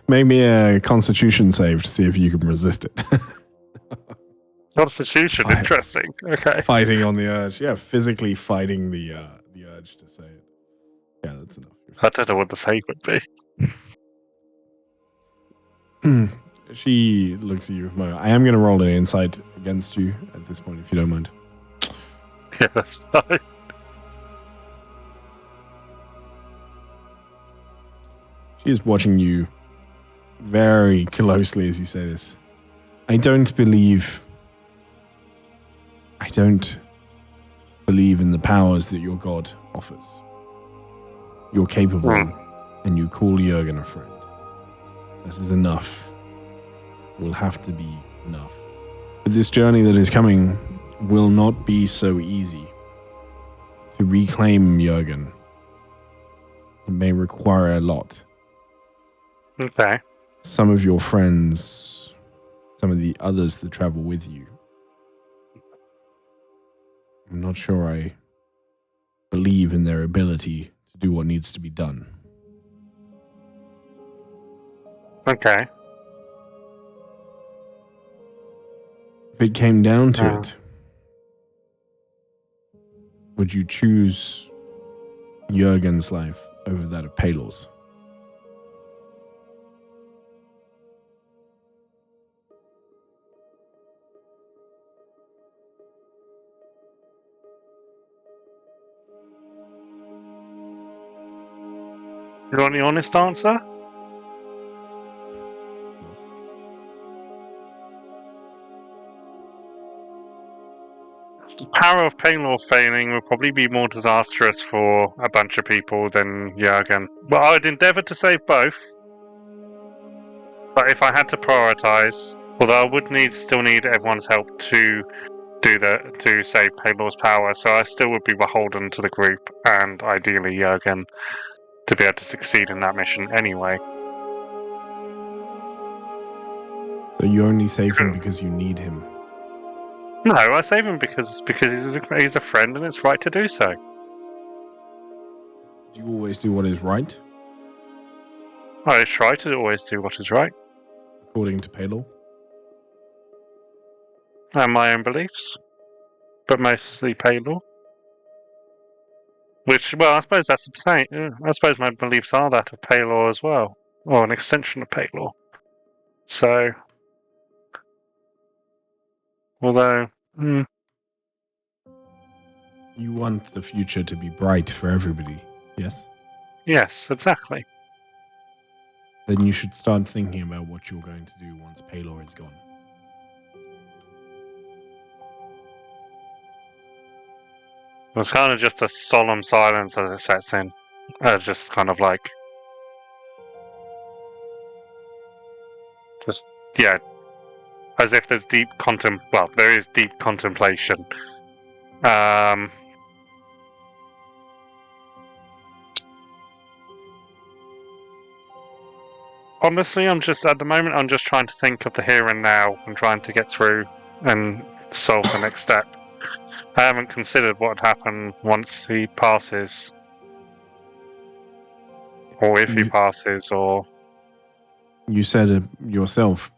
Make me a constitution save to see if you can resist it. Constitution, interesting. Okay. Fighting on the urge. Yeah, physically fighting the urge to say it. Yeah, that's enough. I don't know what the save would be. She looks at you with I am going to roll an insight against you at this point, if you don't mind. Yeah, that's fine. She is watching you very closely as you say this. I don't believe in the powers that your god offers. You're capable, and you call Jurgen a friend. That is enough. Will have to be enough. But this journey that is coming will not be so easy. To reclaim Jurgen, it may require a lot. Okay. Some of your friends, some of the others that travel with you, I'm not sure I believe in their ability to do what needs to be done. Okay. If it came down to it, would you choose Jurgen's life over that of Palor's? You want the honest answer? The power of Painlaw failing would probably be more disastrous for a bunch of people than Jurgen. Well, I would endeavour to save both. But if I had to prioritise, although I would still need everyone's help to save Painlaw's power, so I still would be beholden to the group and ideally Jurgen to be able to succeed in that mission anyway. So you only save him because you need him? No, I save him because he's a friend and it's right to do so. Do you always do what is right? I try to always do what is right. According to Palor? And my own beliefs. But mostly Palor. Which, well, I suppose that's the same. I suppose my beliefs are that of Palor as well. Or an extension of Palor. So... Although... You want the future to be bright for everybody, yes? Yes, exactly. Then you should start thinking about what you're going to do once Palor is gone. It's kind of just a solemn silence as it sets in. Just kind of like... Just, yeah. As if there's there is deep contemplation. Honestly, I'm just trying to think of the here and now and trying to get through and solve the next step. I haven't considered what would happen once he passes. Or if he passes, or... You said it yourself.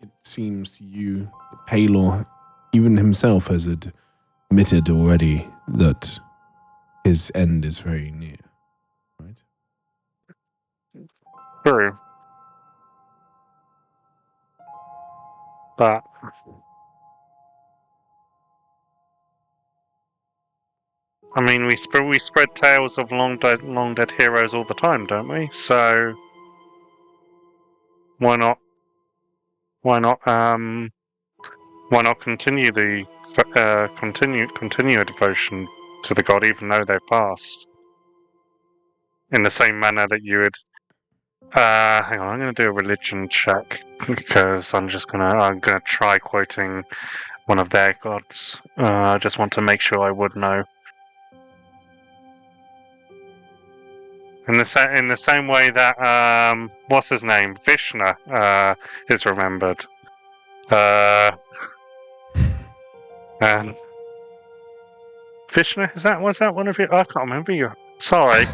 It seems to you that Palor, even himself, has admitted already that his end is very near. Right? True. But... I mean, we spread tales of long dead heroes all the time, don't we? So why not continue the continue a devotion to the god, even though they've passed, in the same manner that you would. Hang on, I'm going to do a religion check because I'm gonna try quoting one of their gods. I just want to make sure I would know. In the same way that what's his name, Vishnu, is remembered. And Vishnu, was that one of you? I can't remember you. Sorry.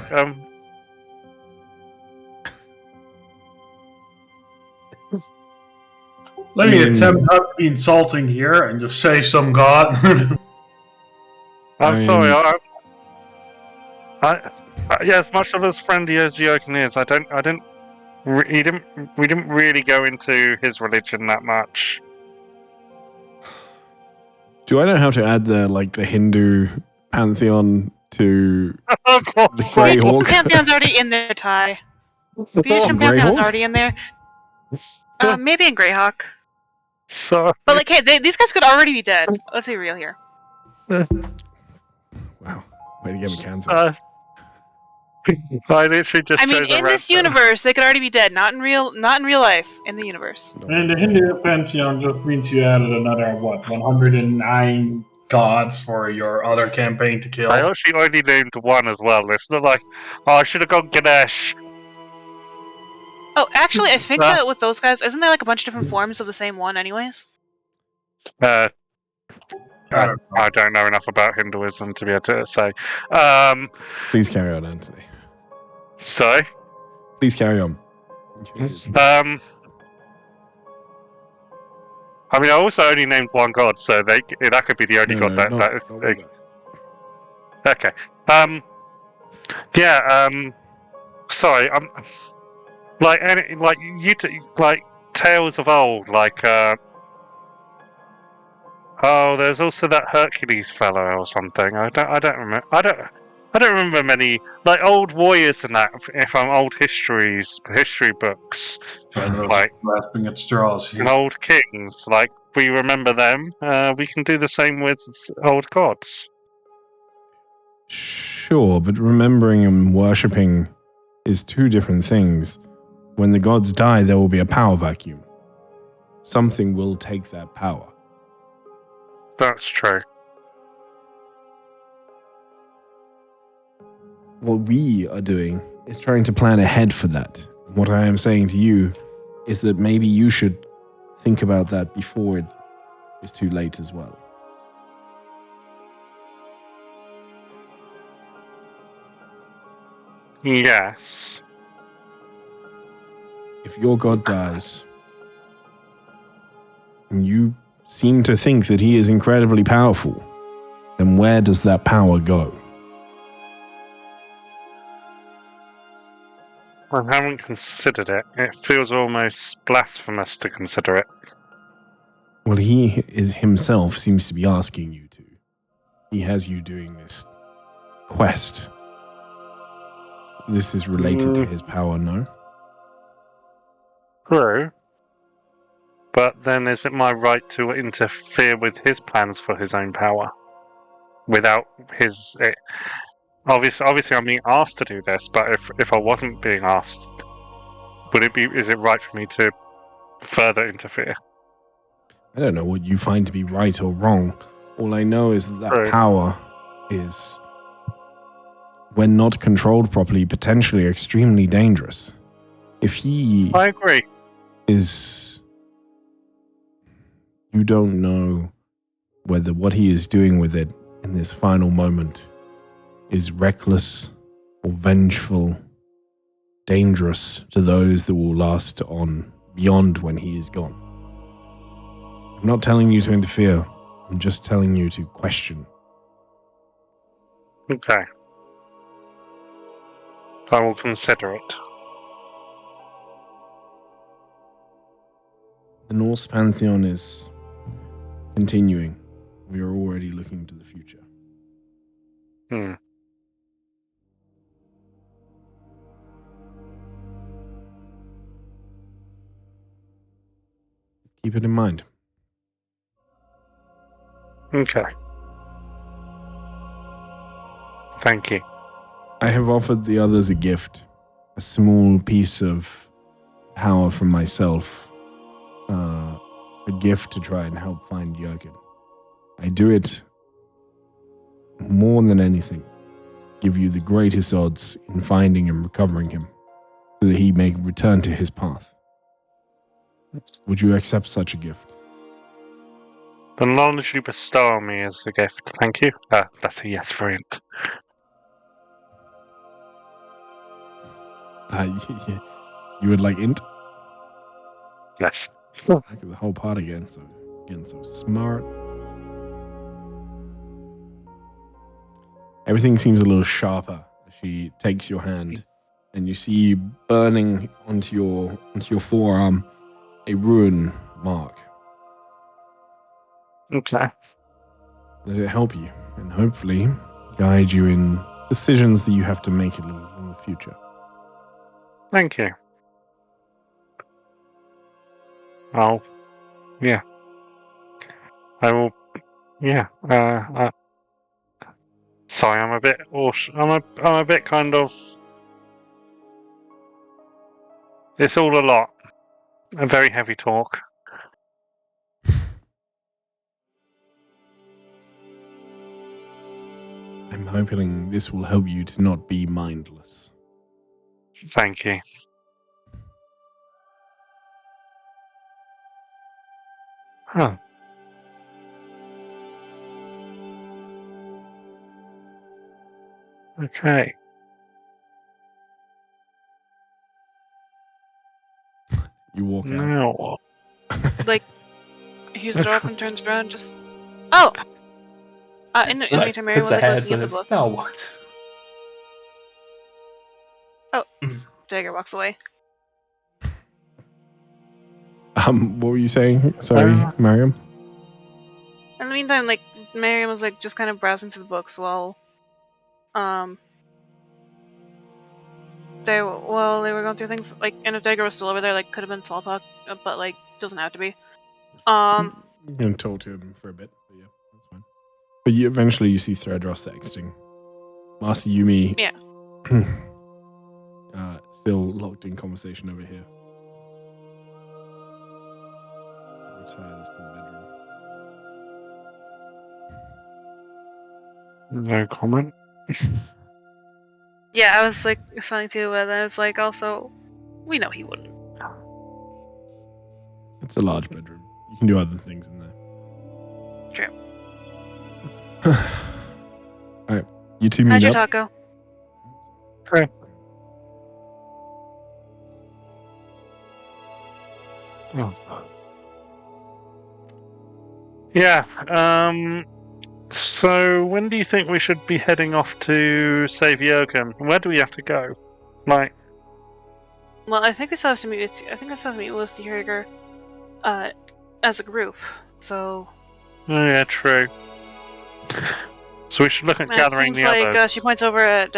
Let me attempt not to be insulting here and just say some god. I'm sorry. Yeah, as much of as friendly as Jochen is, we didn't really go into his religion that much. Do I know how to add the Hindu pantheon to Oh, God, the Greyhawk? The Pantheon's already in there, Ty. The Asian Pantheon is already in there. Maybe in Greyhawk. So, but hey, these guys could already be dead. Let's be real here. Wow, way to get me cancer. I literally just. I mean, in this universe, they could already be dead. Not in real life. In the universe. And the Hindu pantheon just means you added another 109 gods for your other campaign to kill. I actually only named one as well. It's not like, I should have gone Ganesh. Oh, actually, I think that with those guys, isn't there a bunch of different forms of the same one, anyways? I don't know enough about Hinduism to be able to say. Please carry on, Anthony. Sorry? Please carry on. I mean, I also only named one god, so that could be the only god that. Okay. Yeah. Sorry. Tales of old, there's also that Hercules fellow or something. I don't remember. I don't remember many old warriors and that from old history books. Grasping at straws here. And old kings, we remember them. We can do the same with old gods. Sure, but remembering and worshipping is two different things. When the gods die, there will be a power vacuum. Something will take that power. That's true. What we are doing is trying to plan ahead for that. What I am saying to you is that maybe you should think about that before it is too late as well. Yes. If your god dies, and you seem to think that he is incredibly powerful, then where does that power go? I haven't considered it. It feels almost blasphemous to consider it. Well, he himself seems to be asking you to. He has you doing this quest. This is related to his power, no? True. But then is it my right to interfere with his plans for his own power? Without his... Obviously I'm being asked to do this, but if I wasn't being asked, is it right for me to further interfere? I don't know what you find to be right or wrong. All I know is that power is, when not controlled properly, potentially extremely dangerous. If he... I agree. You don't know whether what he is doing with it in this final moment is reckless or vengeful, dangerous to those that will last on beyond when he is gone. I'm not telling you to interfere. I'm just telling you to question. Okay. I will consider it. The Norse pantheon is continuing. We are already looking to the future. Keep it in mind. Okay. Thank you. I have offered the others a gift. A small piece of power from myself. A gift to try and help find Jürgen. I do it more than anything. Give you the greatest odds in finding and recovering him, so that he may return to his path. Would you accept such a gift? The knowledge you bestow on me is a gift. Thank you. That's a yes for it. You would like int? Yes. Back at the whole part again, so getting so smart. Everything seems a little sharper as she takes your hand, and you see burning onto your forearm a rune mark. Okay. Let it help you, and hopefully guide you in decisions that you have to make in the future. Thank you. Oh, yeah. I will. Yeah. Sorry, I'm a bit. I'm a bit kind of. It's all a lot. A very heavy talk. I'm hoping this will help you to not be mindless. Thank you. Huh. Okay. You walk out. Now what? Like, he's the door and turns around, just. Oh! In the meantime, Mary was like looking at the books. Now what? Oh, Dagger walks away. What were you saying? Sorry, Mariam? In the meantime, like, Miriam was like just kind of browsing through the books while they were going through things. Like, and if Dagger was still over there, like, could have been small talk, but like doesn't have to be. You can talk to him for a bit, but yeah, that's fine. But eventually you see Threadross texting. Master Yumi. Yeah. Still locked in conversation over here. Retire this to the bedroom. No comment. Yeah, I was like something too, but then it's like also, we know he wouldn't. It's a large bedroom. You can do other things in there. True. Alright, you two meet How's your up. taco? Okay. Oh. Yeah. So when do you think we should be heading off to save Jurgen? Where do we have to go? Like. Well, I think I still have to meet with. I think I still have to meet with Jaeger, as a group. So. Oh yeah, true. So we should look at gathering the others. others. She points over at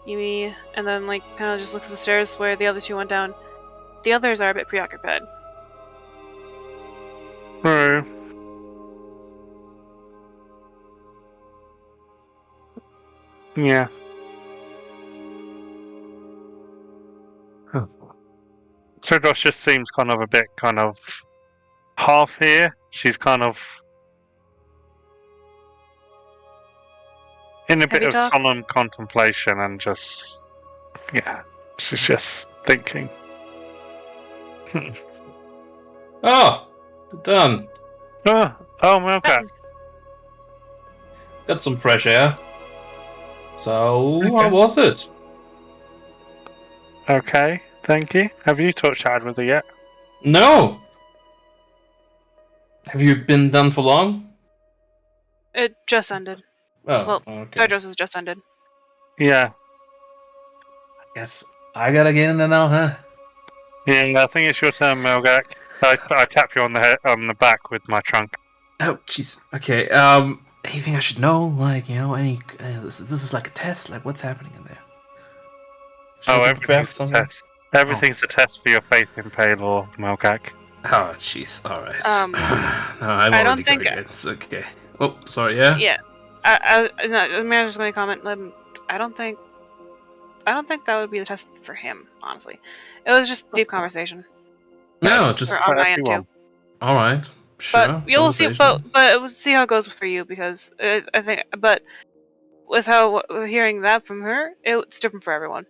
Yumi, and then like kind of just looks at the stairs where the other two went down. The others are a bit preoccupied. True. Yeah. Tedros just seems kind of a bit half here. She's kind of in a bit of solemn contemplation and just, yeah, she's just thinking. Oh, done. Oh, okay. Got some fresh air. So, how was it? Okay, thank you. Have you chatted with her yet? No. Have you been done for long? It just ended. Oh, well, okay. Tedros has just ended. Yeah. I guess I gotta get in there now, huh? Yeah, I think it's your turn, Melgak. I tap you on the back with my trunk. Oh, jeez. Okay. Anything I should know? Like, any? This is like a test. Like, what's happening in there? Everything's a test. Everything's a test for your faith in Paylor, Melgak. Oh, jeez. All right. No, I don't think it's okay. Oh, sorry. Yeah. Yeah. I was just going to comment. I don't think that would be the test for him. Honestly, it was just deep conversation. No, just on my end too. All right. Sure. But you'll see. But we'll see how it goes for you because I think. But with how hearing that from her, it's different for everyone.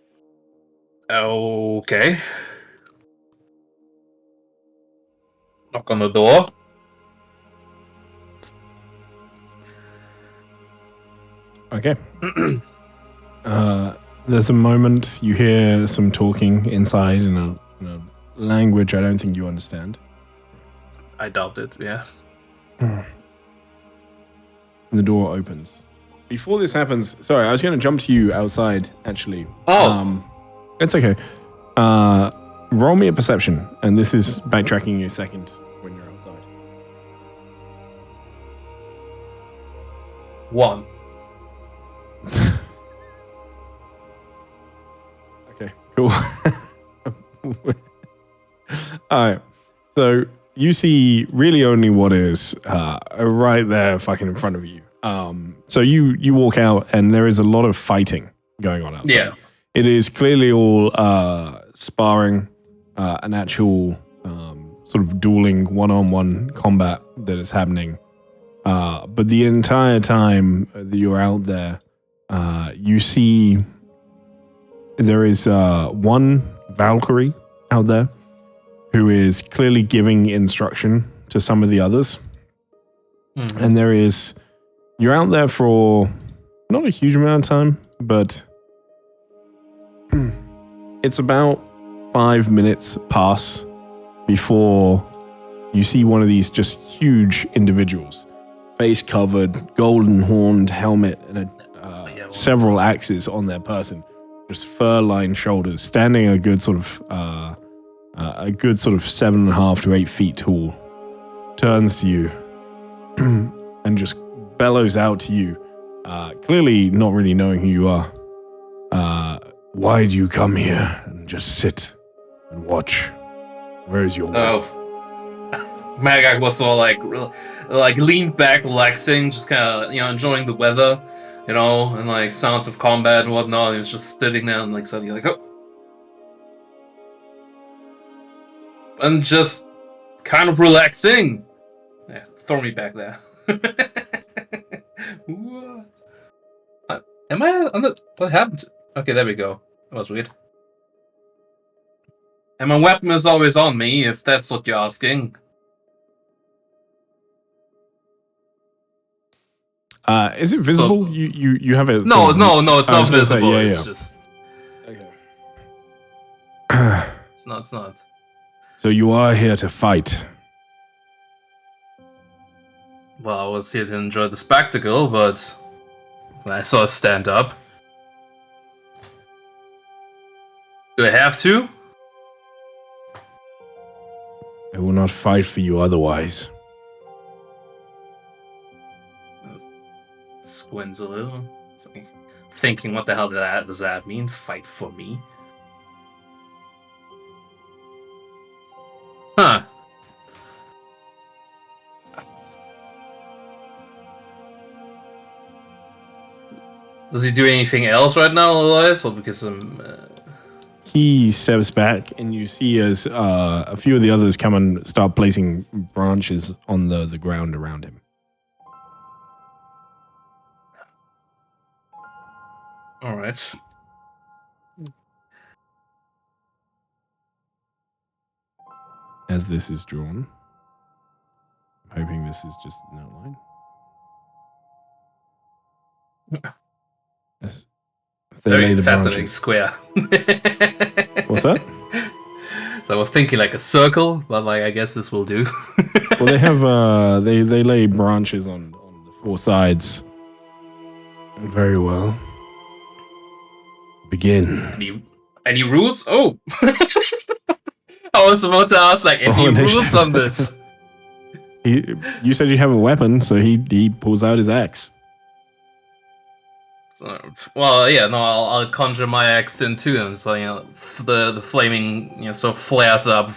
Okay. Knock on the door. Okay. There's a moment you hear some talking inside in a language I don't think you understand. I doubt it. Yeah. And the door opens. Before this happens, sorry, I was going to jump to you outside. Actually, it's okay. Roll me a perception, and this is backtracking a second when you're outside. 1. Okay, cool. All right. So you see really only what is right there fucking in front of you. So you walk out and there is a lot of fighting going on outside. Yeah. It is clearly all sparring, an actual sort of dueling one-on-one combat that is happening. But the entire time that you're out there, you see there is one Valkyrie out there who is clearly giving instruction to some of the others. Mm-hmm. And you're out there for not a huge amount of time, but it's about 5 minutes pass before you see one of these just huge individuals, face covered, golden horned helmet, and several axes on their person, just fur-lined shoulders, standing a good sort of 7.5 to 8 feet tall, turns to you and just bellows out to you, clearly not really knowing who you are. Why do you come here and just sit and watch? Where is your wife? Magak was all like leaned back, relaxing, just kind of enjoying the weather, and like sounds of combat and whatnot. He was just sitting there and like suddenly like and just kind of relaxing. Yeah, throw me back there. Am I on the? What happened? Okay, there we go. That was weird. And my weapon is always on me, if that's what you're asking. Is it visible? So, you have it? No, it's not visible. Say, it's just. Okay. It's not. So you are here to fight. Well, I was here to enjoy the spectacle, but when I saw us stand up. Do I have to? I will not fight for you otherwise. Squints a little. Like, thinking, what the hell does that mean? Fight for me? Huh. Does he do anything else right now, Elias? Or because I'm... He steps back, and you see as a few of the others come and start placing branches on the ground around him. All right. As this is drawn, I'm hoping this is just an outline. Yes. They very lay the fascinating branches. Square. What's that? So I was thinking like a circle, but like I guess this will do. Well, they have they lay branches on the four sides. Very well. Begin. Any rules? Oh, I was about to ask like any rules on this. You said you have a weapon, so he pulls out his axe. Well, yeah, no, I'll conjure my axe in too, and so the flaming so flares up.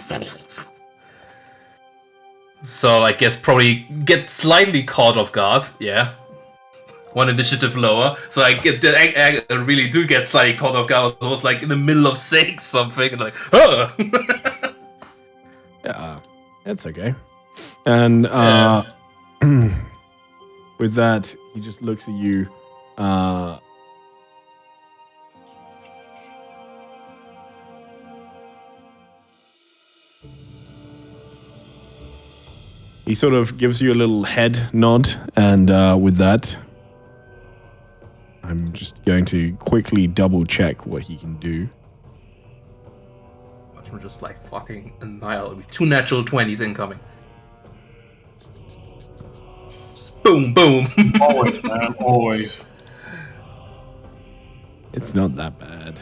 So I guess probably get slightly caught off guard. Yeah, one initiative lower. So I really do get slightly caught off guard. I was like in the middle of saying something, and like, oh. Yeah, that's okay. And with that, he just looks at you. He sort of gives you a little head nod, and with that, I'm just going to quickly double check what he can do. We're just like fucking annihilate. 2 natural 20s incoming. Just boom, boom. Always, man. Always. It's not that bad.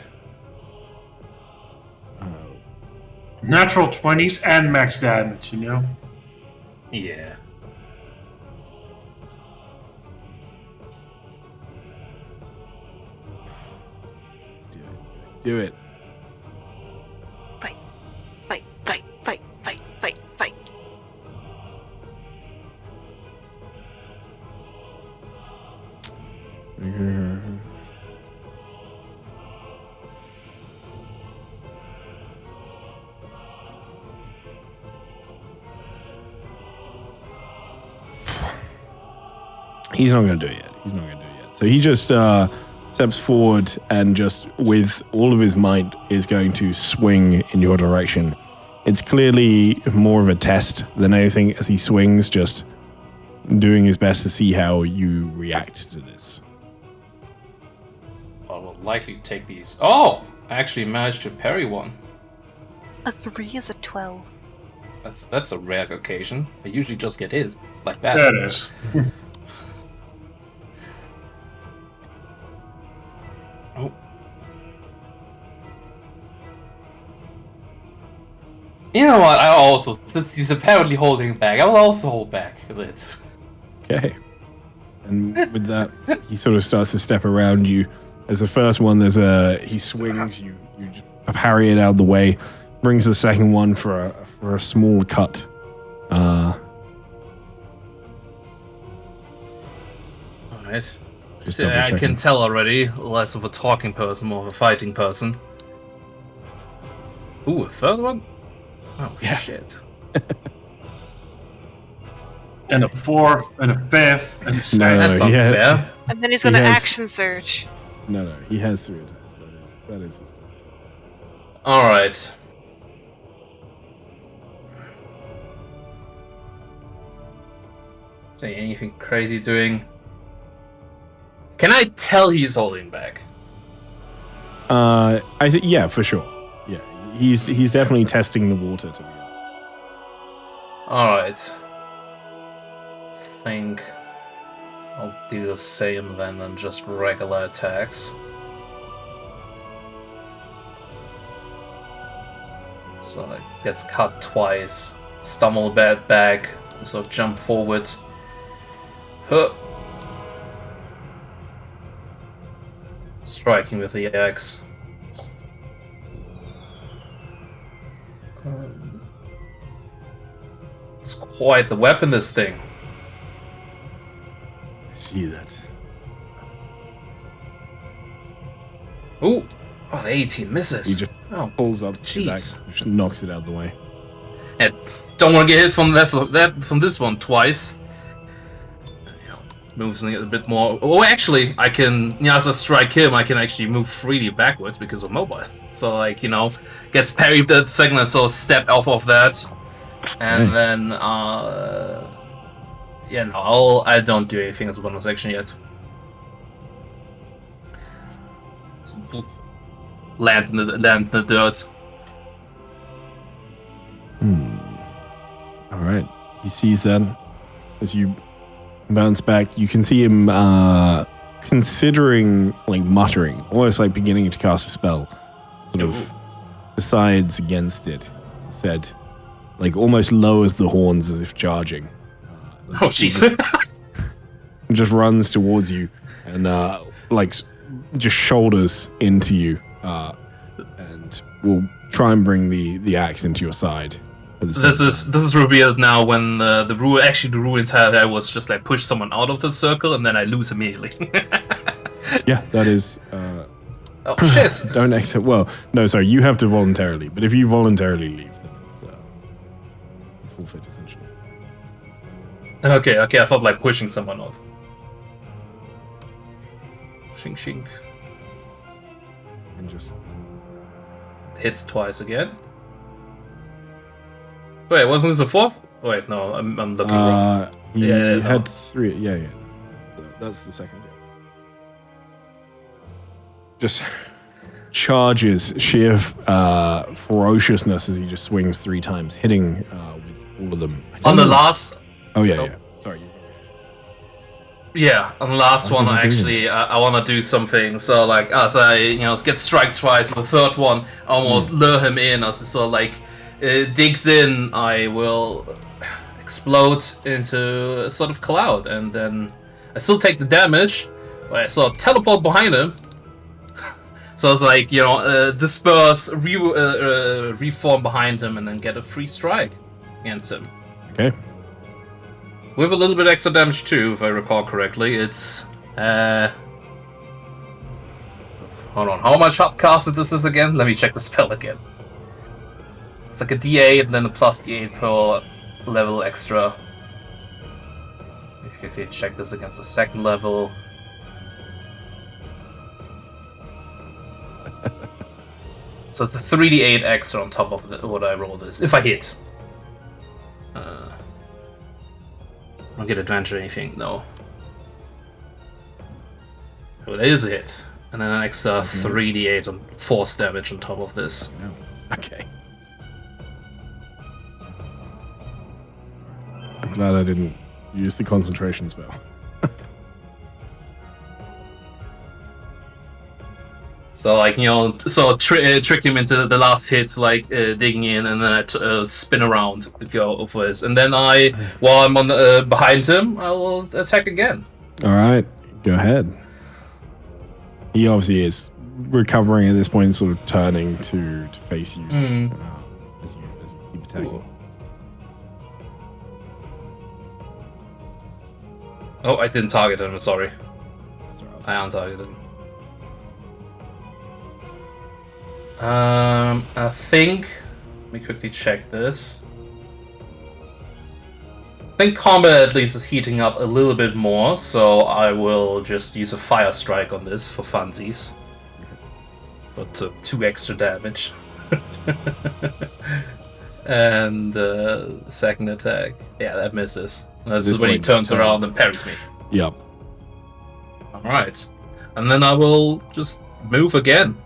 Natural 20s and max damage, you know? Yeah. Do it. Fight, fight, fight, fight, fight, fight, fight. He's not going to do it yet. So he just steps forward and just with all of his might is going to swing in your direction. It's clearly more of a test than anything as he swings, just doing his best to see how you react to this. I will likely take these. Oh! I actually managed to parry one. A 3 is a 12. That's a rare occasion. I usually just get hit like that. That is. Oh. You know what? I also, since he's apparently holding back, I will also hold back a bit. Okay. And with that, he sort of starts to step around you. As the first one, he swings, you just parry it out of the way, brings the second one for a small cut. Alright. So I can tell already, less of a talking person, more of a fighting person. Ooh, a third one? Oh, yeah. Shit. And a fourth, and a fifth, and a sixth. That's unfair. And then he's gonna action surge. No, he has 3 attacks. That is his turn. Alright. Say anything crazy doing? Can I tell he's holding back? I think yeah, for sure. Yeah, he's definitely testing the water to me. Alright. I think I'll do the same then and just regular attacks. So it gets cut twice. Stumble a bit back, so jump forward. Huh. Striking with the axe. It's quite the weapon, this thing. I see that. Ooh! Oh, the 18 misses. He just pulls up his axe, just knocks it out of the way. And don't want to get hit from this one twice. Moves a bit more. Oh, actually, I can, as I strike him, I can actually move freely backwards because we're mobile. So, like, gets parried the second and so step off of that. And then, I don't do anything as a bonus action yet. So, land in the dirt. Alright. He sees that as you bounce back. You can see him considering, like, muttering, almost like beginning to cast a spell. Sort of decides against it. Said, like, almost lowers the horns as if charging. Oh, jeez. Just runs towards you and, just shoulders into you and will try and bring the axe into your side. This is revealed now when the rule entire was just like push someone out of the circle and then I lose immediately. Yeah, that is. Oh shit! Don't exit. Well, no, sorry. You have to voluntarily, but if you voluntarily leave, then it's forfeit essentially. Okay. I thought like pushing someone out. Shink shink. And just hits twice again. Wait, wasn't this a fourth? Wait, no, I'm looking wrong. He had 3. Yeah. That's the second. Yeah. Just charges sheer ferociousness as he just swings 3 times, hitting with all of them. On the last Oh yeah, yeah. Sorry. Yeah, and the last one, actually, I want to do something. So, like, as I, get strike twice, and the third one, almost lure him in. As he sort of, like, digs in, I will explode into a sort of cloud. And then I still take the damage, but I sort of teleport behind him. So it's like, disperse, reform behind him, and then get a free strike against him. Okay. With a little bit extra damage too, if I recall correctly. It's hold on, how much upcasted this is again? Let me check the spell again. It's like a D8 and then a plus D8 per level extra. Okay, check this against the second level. So it's a 3d8 extra on top of what I roll this, if I hit. I don't get advantage or anything, no. Oh, there is a hit. And then an extra 3d8 on force damage on top of this. Okay. I'm glad I didn't use the concentration spell. So, like, trick him into the last hit, like, digging in, and then I spin around, go over this. And then while I'm on behind him, I will attack again. Alright, go ahead. He obviously is recovering at this point, sort of turning to face you, as you keep attacking. Ooh. Oh, I didn't target him, sorry. That's right, I untargeted him. I think, let me quickly check this. I think combat at least is heating up a little bit more, so I will just use a fire strike on this for funsies. But 2 extra damage. And second attack, yeah, that misses. This is when he turns around and parries me. Yep. Alright. And then I will just move again.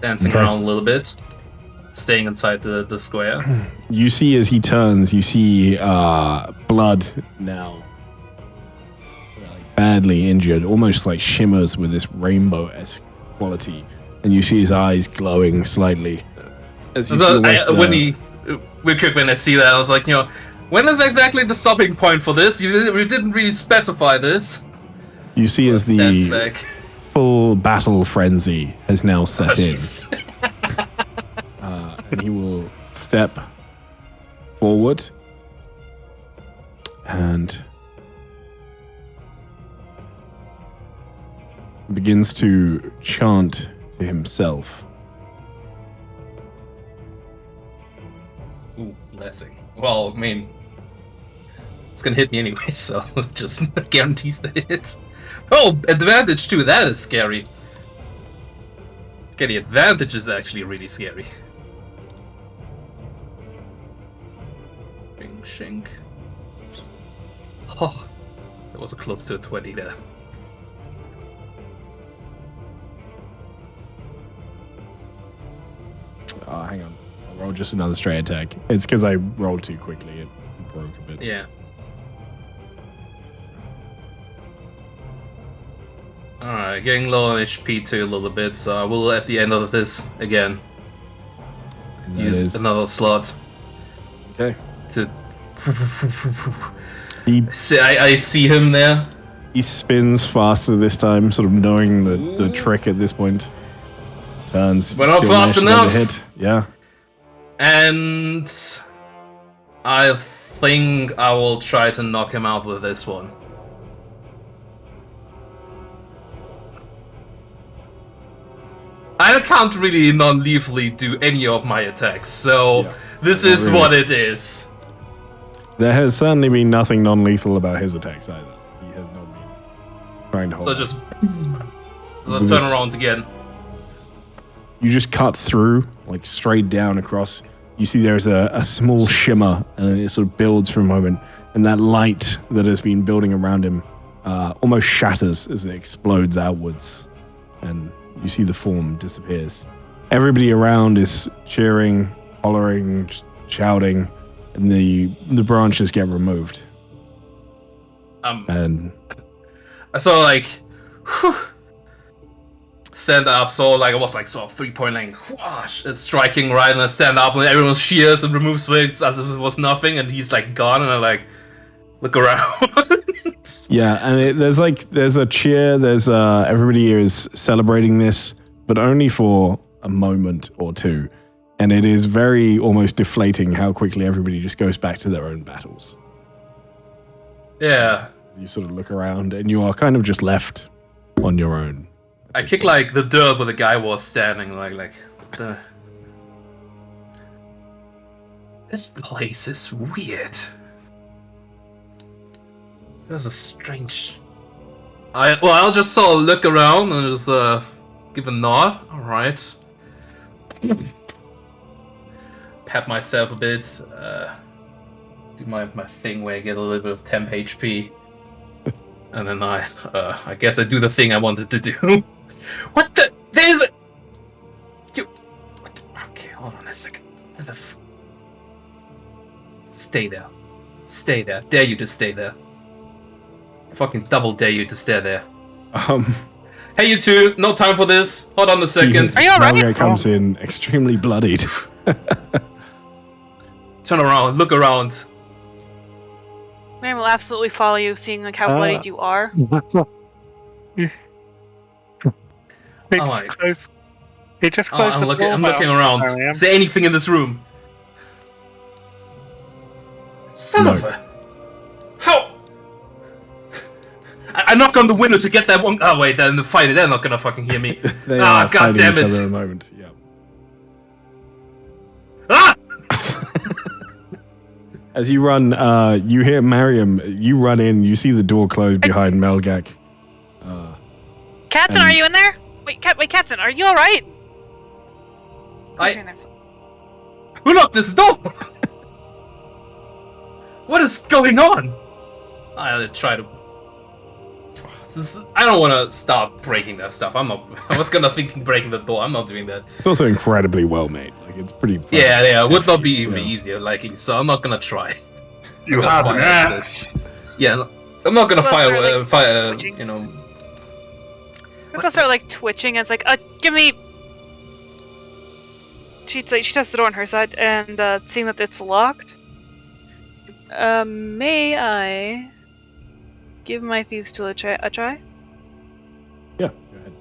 Dancing around a little bit, staying inside the square. You see as he turns, you see blood now, badly injured, almost like shimmers with this rainbow-esque quality, and you see his eyes glowing slightly. As you when I see that, I was like, when is exactly the stopping point for this? You didn't really specify this. You see as the full battle frenzy has now set in. And he will step forward and begins to chant to himself. Ooh, blessing. Well, I mean, it's gonna hit me anyway, so it just guarantees the hit. Oh, advantage too, that is scary. Okay, the advantage is actually really scary. Bing, shink. Oh, that was close to a 20 there. Oh, hang on. I'll roll just another straight attack. It's because I rolled too quickly. It broke a bit. Yeah. Alright, getting low on HP too a little bit, so I will at the end of this again use another slot. Okay. I see him there. He spins faster this time, sort of knowing the trick at this point. Turns. Went not fast enough. Hit. Yeah. And I think I will try to knock him out with this one. I can't really non-lethally do any of my attacks, so this is really what it is. There has certainly been nothing non-lethal about his attacks either. He has not been trying to hold. So just turn around again. You just cut through, like straight down across. You see there's a small shimmer, and it sort of builds for a moment, and that light that has been building around him almost shatters as it explodes outwards, and you see the form disappears. Everybody around is cheering, hollering, shouting. and the branches get removed. And so like, whew, stand up. So like it was like sort of 3-point like whoosh, it's striking right, and I stand up, and everyone shears and removes wigs as if it was nothing, and he's like gone, and I like look around. Yeah, and there's a cheer. There's everybody is celebrating this, but only for a moment or two, and it is very almost deflating how quickly everybody just goes back to their own battles. Yeah. You sort of look around, and you are kind of just left on your own. I kick like the dirt where the guy was standing, like the. This place is weird. There's a strange. I'll just sort of look around and just give a nod. All right. Pat myself a bit. Do my thing where I get a little bit of temp HP, and then I guess I do the thing I wanted to do. What the? There's a. You. What the, okay, hold on a second. Where the Stay there. Stay there. Dare you to stay there. Fucking double dare you to stay there. Hey, you two. No time for this. Hold on a second. Are you alright? Mario comes in extremely bloodied. Turn around. Look around. Man will absolutely follow you, seeing like how bloodied you are. He just closed the door. I'm looking around. Is there anything in this room? Son of a... How? I knock on the window to get that one... Oh, wait, they're in the fight. They're not gonna fucking hear me. They are God damn it. each other at the moment. Yeah. Ah! As you run, you hear Mariam. You run in. You see the door close behind Melgak. Captain, are you in there? Wait, Captain, are you all right? Who locked this door? What is going on? I try to. I don't want to start breaking that stuff. I'm not. I was gonna think breaking the door. I'm not doing that. It's also incredibly well made. Like it's pretty. Fun. Yeah. It would not be easier, likely. So I'm not gonna try. You have an axe. Yeah, I'm not gonna fire. You know. I'll start like twitching. And it's like, give me. She tests the door on her side, and seeing that it's locked. May I give my thieves tool a try? Yeah, go ahead.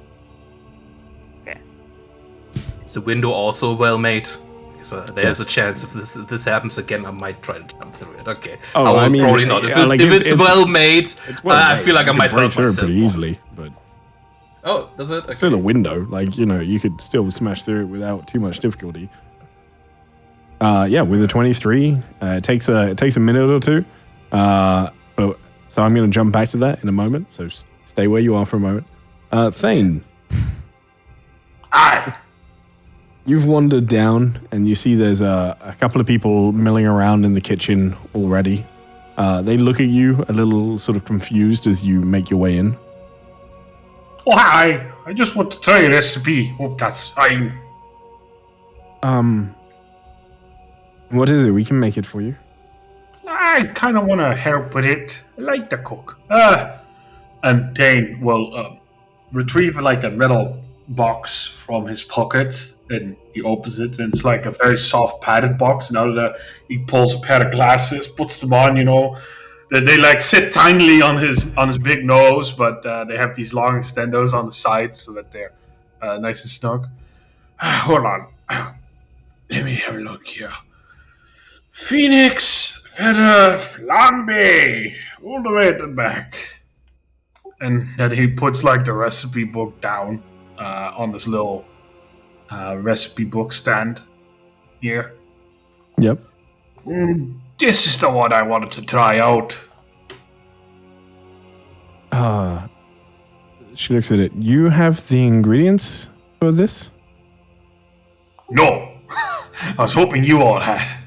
Okay. Is the window also well made? So there's a chance if this happens again, I might try to jump through it. Okay. Oh, I mean, probably not. If it's well made, I feel like I might break hurt through it myself pretty easily. But oh, does it? Okay. It's still a window. Like you could still smash through it without too much difficulty. Yeah, with a 23, it takes a minute or two. But so I'm going to jump back to that in a moment. So stay where you are for a moment. Thane. Aye. You've wandered down and you see there's a couple of people milling around in the kitchen already. They look at you a little sort of confused as you make your way in. Oh, hi. I just want to try a recipe. Hope that's fine. What is it? We can make it for you. I kind of want to help with it. I like to cook. And Dane will retrieve like a metal box from his pocket, and he opens it, and it's like a very soft padded box. And out of that, he pulls a pair of glasses, puts them on. You know, they like sit tinily on his big nose, but they have these long extendos on the sides so that they're nice and snug. Hold on, let me have a look here. Phoenix feather flambe, all the way at the back. And then he puts like the recipe book down on this little recipe book stand here. Yep. This is the one I wanted to try out. She looks at it. You have the ingredients for this? No. I was hoping you all had.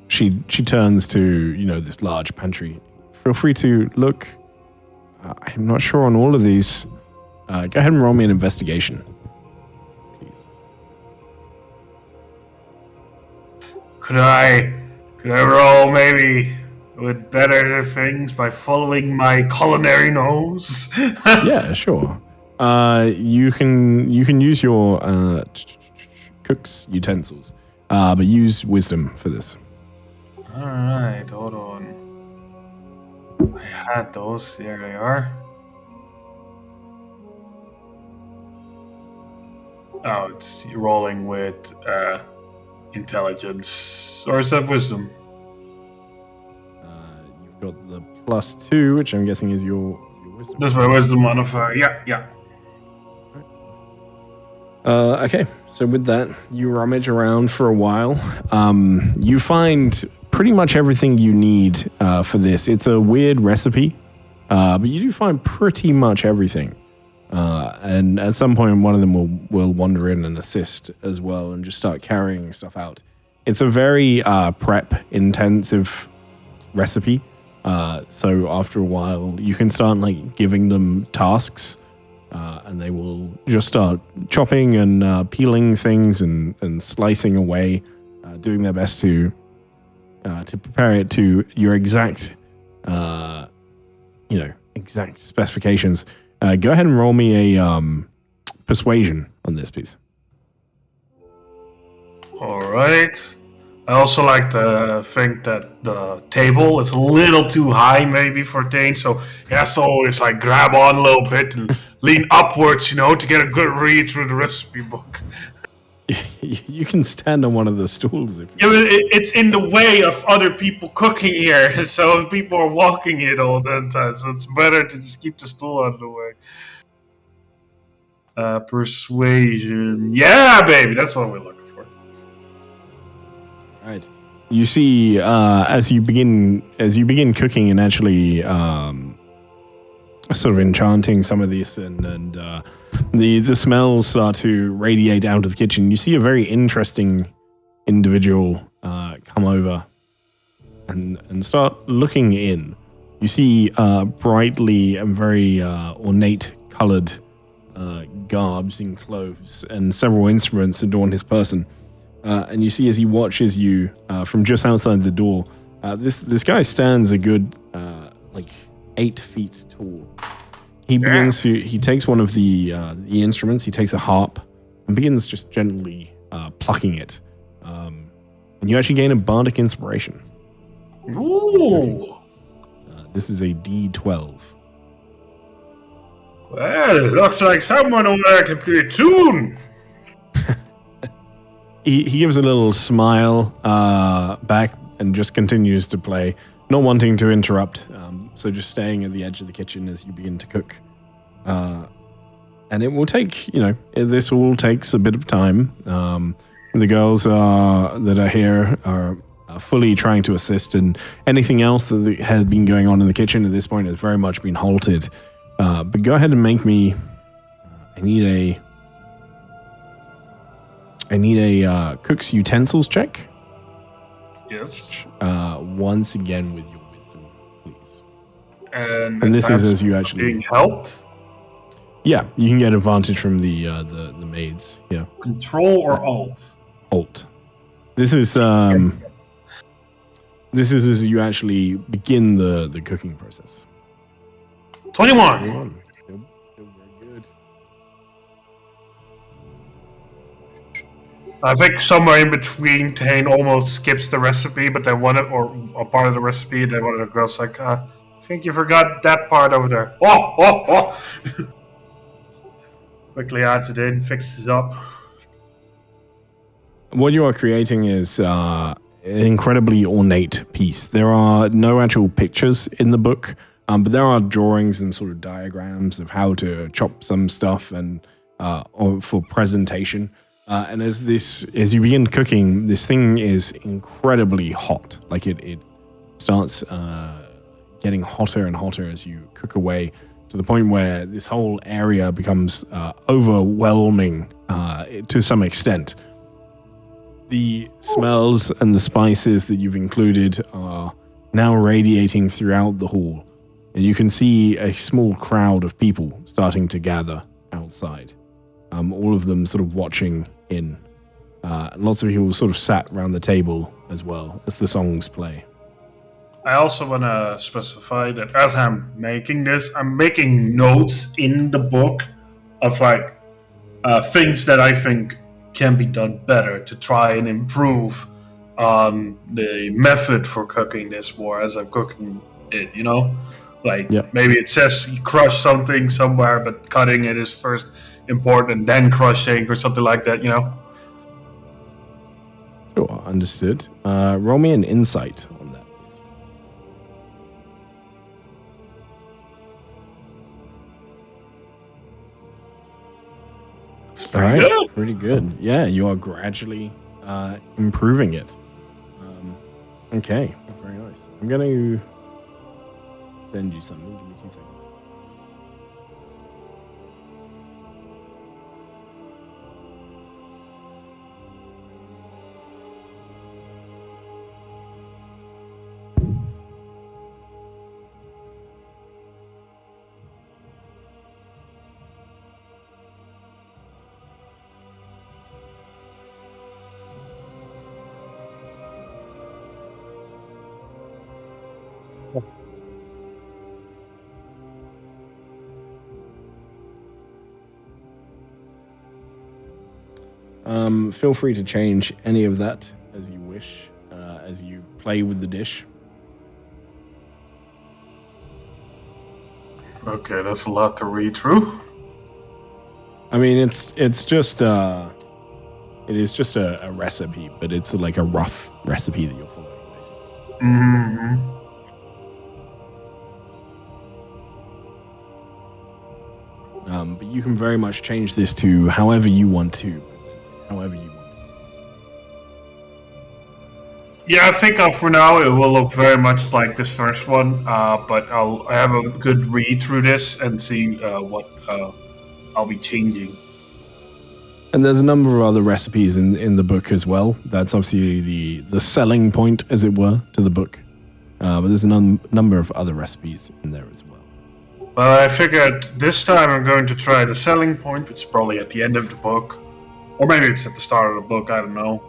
She turns to, this large pantry. Feel free to look. I'm not sure on all of these. Go ahead and roll me an investigation, please. Could I roll maybe with better things by following my culinary nose? Yeah, sure. You can use your cook's utensils, but use wisdom for this. All right, hold on. I had those. Here they are. Oh, it's rolling with intelligence, or is that wisdom? You've got the +2, which I'm guessing is your wisdom. That's my wisdom modifier. Yeah. Okay, so with that, you rummage around for a while. You find pretty much everything you need for this. It's a weird recipe, but you do find pretty much everything. And at some point, one of them will wander in and assist as well and just start carrying stuff out. It's a very prep-intensive recipe. So after a while, you can start giving them tasks. And they will just start chopping and peeling things and slicing away, doing their best to prepare it to your exact specifications. Go ahead and roll me a persuasion on this, please. All right. I also like to think that the table is a little too high maybe for Dane, so he has to always grab on a little bit and lean upwards, to get a good read through the recipe book. You can stand on one of the stools if you. Yeah, it's in the way of other people cooking here, so people are walking it all the time, so it's better to just keep the stool out of the way. Persuasion. Yeah, baby, that's what we're looking for. Right. You see, as you begin cooking and actually sort of enchanting some of this, and the smells start to radiate out of the kitchen. You see a very interesting individual come over and start looking in. You see brightly and very ornate colored garbs and clothes and several instruments adorn his person. And you see as he watches you from just outside the door, this guy stands a good 8 feet tall. He takes one of the instruments, he takes a harp, and begins just gently plucking it. And you actually gain a bardic inspiration. Ooh! This is a D12. Well, it looks like someone over there can play a tune. He gives a little smile back and just continues to play, not wanting to interrupt, so just staying at the edge of the kitchen as you begin to cook. And it will take, this all takes a bit of time. The girls that are here are fully trying to assist, and anything else that has been going on in the kitchen at this point has very much been halted. But go ahead and make me, I need a cook's utensils check. Yes. Once again with your wisdom, please. And this is as you actually being helped. Yeah, you can get advantage from the maids. Yeah. Control or Alt? Alt. This is as you actually begin the cooking process. 21. Still very good. I think somewhere in between, Tane almost skips the recipe, but then or a part of the recipe, then one of the girls I think you forgot that part over there. Oh! Quickly adds it in, fixes it up. What you are creating is an incredibly ornate piece. There are no actual pictures in the book, but there are drawings and sort of diagrams of how to chop some stuff and or for presentation. And as you begin cooking, this thing is incredibly hot. It starts getting hotter and hotter as you cook away, to the point where this whole area becomes overwhelming to some extent. The smells and the spices that you've included are now radiating throughout the hall, and you can see a small crowd of people starting to gather outside, all of them sort of watching in. Lots of people sort of sat around the table as well as the songs play. I also want to specify that as I'm making this, I'm making notes in the book of like things that I think can be done better to try and improve on the method for cooking this more as I'm cooking it, you know? Like, maybe it says you crush something somewhere, but cutting it is first important, then crushing or something like that, you know? Sure, understood. Roll me an insight on that, please. It's pretty good. Pretty good. Yeah, you are gradually improving it. Okay, very nice. I'm going to send you something. Give me 2 seconds. Feel free to change any of that as you wish, as you play with the dish. Okay, that's a lot to read through. I mean, it's just it is just a recipe, but it's like a rough recipe that you're following, basically. Mm-hmm. But you can very much change this to however you want to. However you want it. Yeah, I think for now it will look very much like this first one, but I have a good read through this and see what I'll be changing. And there's a number of other recipes in the book as well. That's obviously the selling point, as it were, to the book. But there's a number of other recipes in there as well. Well, I figured this time I'm going to try the selling point, which is probably at the end of the book. Or maybe it's at the start of the book, I don't know.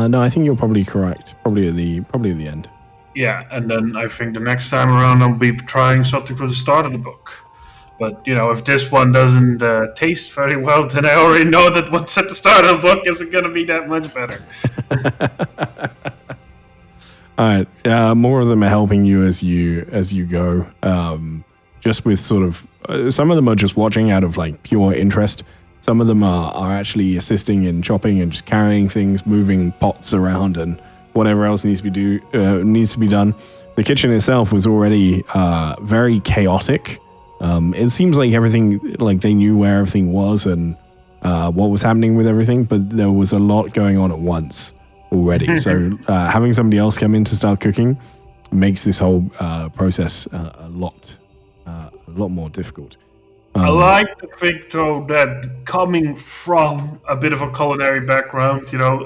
No, I think you're probably correct. Probably at the end. Yeah, and then I think the next time around I'll be trying something from the start of the book. But, you know, if this one doesn't taste very well, then I already know that what's at the start of the book isn't going to be that much better. All right. More of them are helping you as you go. Just with sort of some of them are just watching out of like pure interest. Some of them are actually assisting in chopping and just carrying things, moving pots around, and whatever else needs to be done. The kitchen itself was already very chaotic. It seems like everything, like they knew where everything was and what was happening with everything, but there was a lot going on at once already. So having somebody else come in to start cooking makes this whole process a lot more difficult. I like to think, though, that coming from a bit of a culinary background, you know,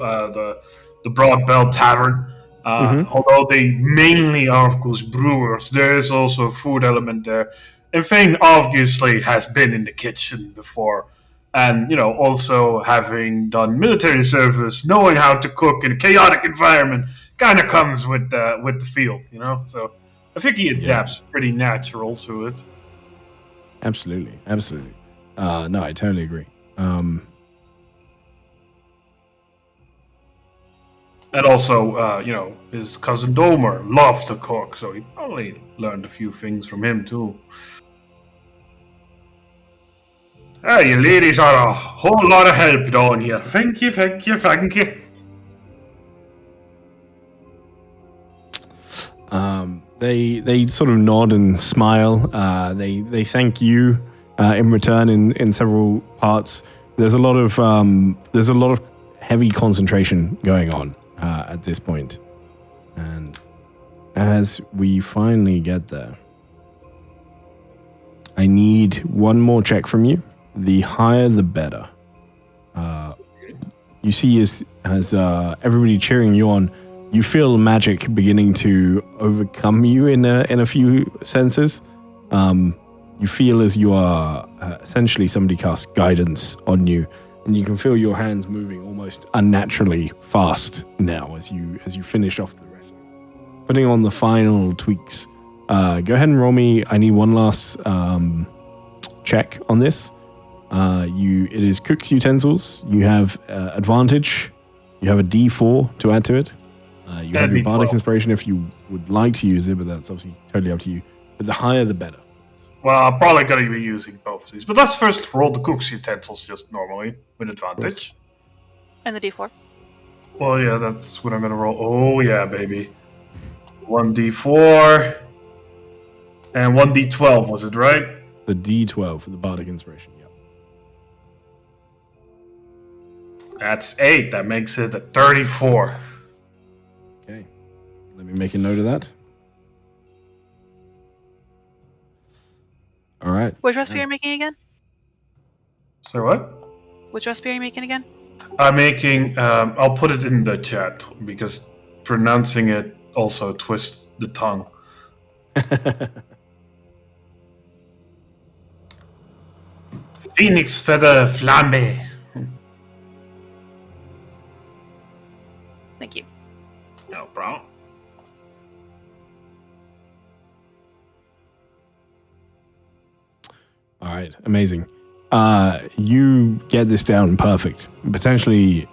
the Broad Bell Tavern, although they mainly are, of course, brewers, there is also a food element there. And Fane obviously has been in the kitchen before. And, you know, also having done military service, knowing how to cook in a chaotic environment kind of comes with the field, you know? So I think he adapts pretty natural to it. Absolutely. No, I totally agree. And also, you know, his cousin Domer loves to cook, so he probably learned a few things from him, too. Hey, you ladies are a whole lot of help down here. Thank you. They sort of nod and smile. They thank you in return in several parts. There's a lot of heavy concentration going on at this point. And as we finally get there, I need one more check from you. The higher, the better. You see, as everybody cheering you on, you feel magic beginning to overcome you in a few senses. You feel as you are essentially somebody casts guidance on you, and you can feel your hands moving almost unnaturally fast now as you finish off the rest. Putting on the final tweaks. Go ahead and roll me. I need one last check on this. It is cook's utensils. You have advantage. You have a D4 to add to it. You have your bardic inspiration if you would like to use it, but that's obviously totally up to you. But the higher, the better. Well, I'm probably going to be using both of these. But let's first roll the cook's utensils just normally with advantage. And the D4. Well, yeah, that's what I'm going to roll. Oh, yeah, baby. 1d4 and 1d12, was it right? The D12 for the bardic inspiration, yeah. That's 8. That makes it a 34. Okay. Let me make a note of that. All right. Which recipe are you making again? So what? Which recipe are you making again? I'm making... I'll put it in the chat, because pronouncing it also twists the tongue. Phoenix feather flambe. Thank you. No problem. All right, amazing. You get this down perfect, potentially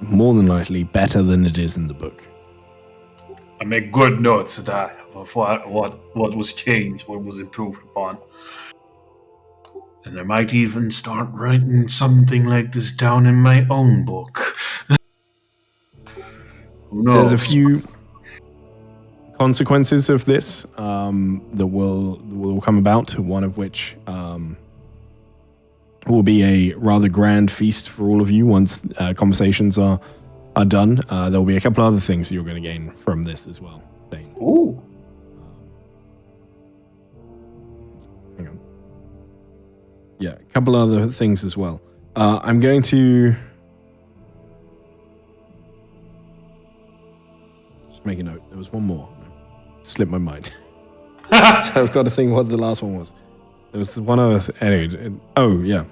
more than likely better than it is in the book. I make good notes of that, of what was changed, what was improved upon. And I might even start writing something like this down in my own book. Who knows? There's a few consequences of this that will come about, one of which will be a rather grand feast for all of you once conversations are done. There'll be a couple other things that you're going to gain from this as well. Dane. Ooh. Hang on. Yeah, a couple other things as well. I'm going to just make a note. There was one more. Slipped my mind. So I've got to think what the last one was. There was one other. Anyway. Oh yeah.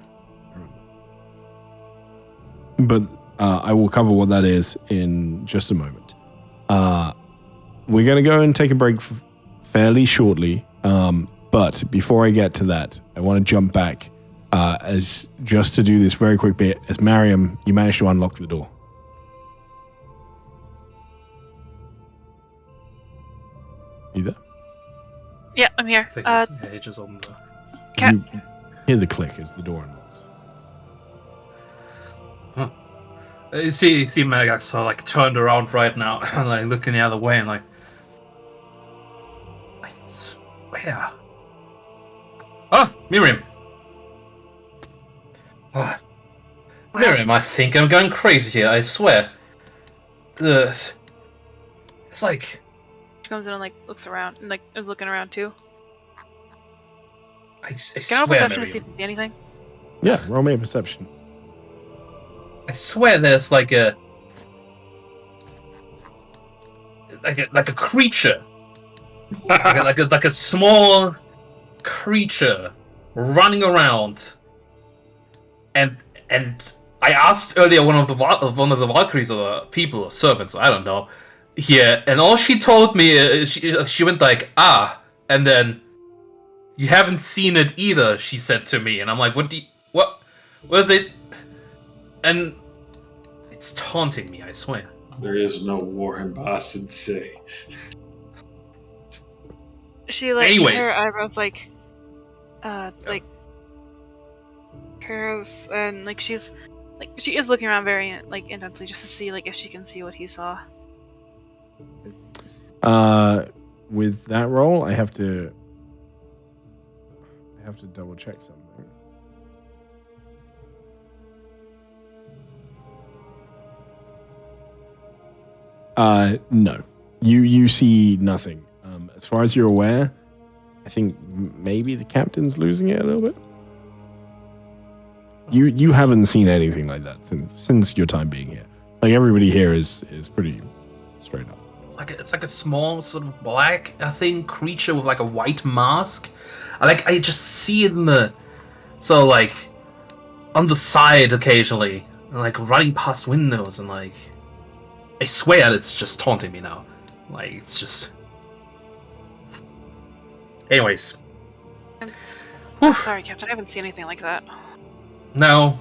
But I will cover what that is in just a moment. We're going to go and take a break fairly shortly. But before I get to that, I want to jump back as just to do this very quick bit. As Mariam, you managed to unlock the door. You there? Yeah, I'm here. I think it's just on the... You hear the click as the door unlocks. Huh. You see Magax so like turned around right now and like looking the other way and like, I swear. Oh, Miriam. Oh. Miriam, I think I'm going crazy here, I swear. It's like... She comes in and like looks around and like is looking around too. I Can I swear, roll perception Miriam. to see if you see anything? Yeah, roll me a perception. I swear there's like a creature. like a small creature running around. And I asked earlier one of the Valkyries or the people or servants, I don't know, here, and all she told me is she went like, and then you haven't seen it either, she said to me, and I'm like, what was it? And it's taunting me, I swear. There is no war in Boston City. She like Anyways. her eyebrows like curls and like she is looking around very like intensely just to see like if she can see what he saw. With that roll, I have to double check something. No. You see nothing. As far as you're aware, I think maybe the captain's losing it a little bit. You haven't seen anything like that since your time being here. Like everybody here is pretty straight up. It's like a small sort of black creature with like a white mask. I just see it in the on the side occasionally, and, like running past windows, and like I swear it's just taunting me now. Like it's just. Anyways. Sorry, Captain. I haven't seen anything like that. No,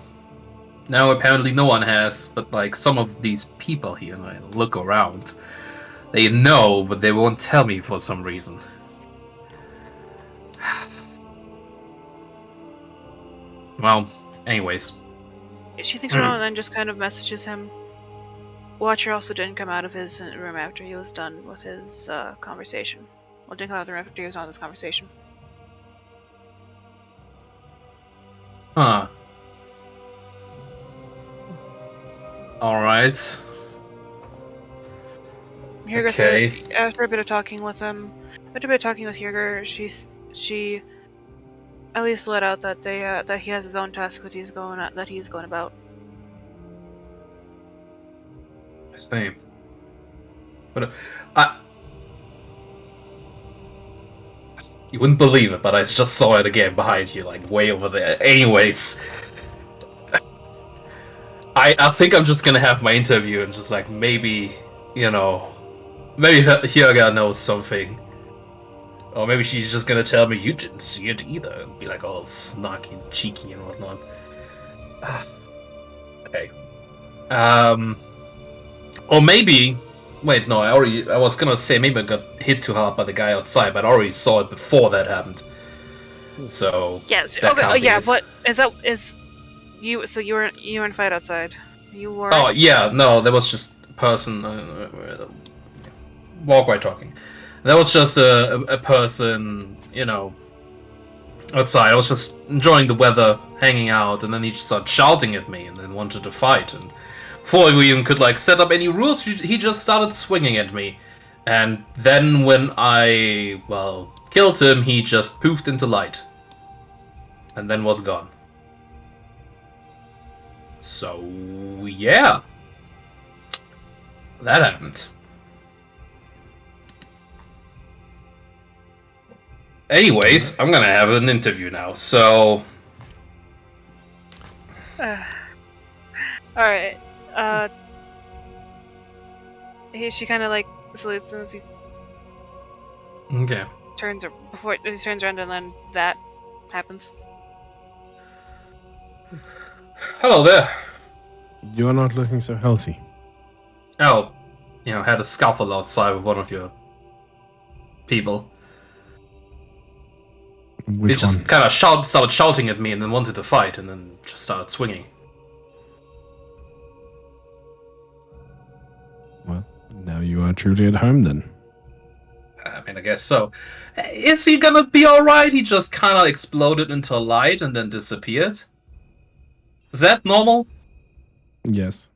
apparently no one has. But like some of these people here, and I look around, they know, but they won't tell me for some reason. Well, anyways. She thinks around and then just kind of messages him. Watcher also didn't come out of his room after he was done with his conversation. Well, didn't come out of the room after he was on this conversation. Huh. Alright. Hirger Okay. said after a bit of talking with him, Hirger, she at least let out that that he has his own task that he's going about. His name. But you wouldn't believe it, but I just saw it again behind you, like way over there. Anyways, I think I'm just gonna have my interview and just like maybe Hirga knows something, or maybe she's just gonna tell me you didn't see it either, and be like all snarky and cheeky and whatnot. Okay. Or maybe. Wait, no, I was gonna say maybe I got hit too hard by the guy outside, but I already saw it before that happened. So yes, that okay, can't be it. What is you? So you were in fight outside. You were. Oh yeah, no, there was just a person. Walk right talking. There was just a person, outside. I was just enjoying the weather, hanging out, and then he just started shouting at me, and then wanted to fight. And before we even could like set up any rules, he just started swinging at me. And then when I killed him, he just poofed into light, and then was gone. So yeah, that happened. Anyways, I'm gonna have an interview now, so. Alright. She kind of like salutes him as he Okay. turns around, and then that happens. Hello there. You're not looking so healthy. Oh, had a scuffle outside with one of your people. Which He just kind of started shouting at me and then wanted to fight and then just started swinging. Well, now you are truly at home then. I mean, I guess so. Is he gonna be alright? He just kind of exploded into light and then disappeared? Is that normal? Yes.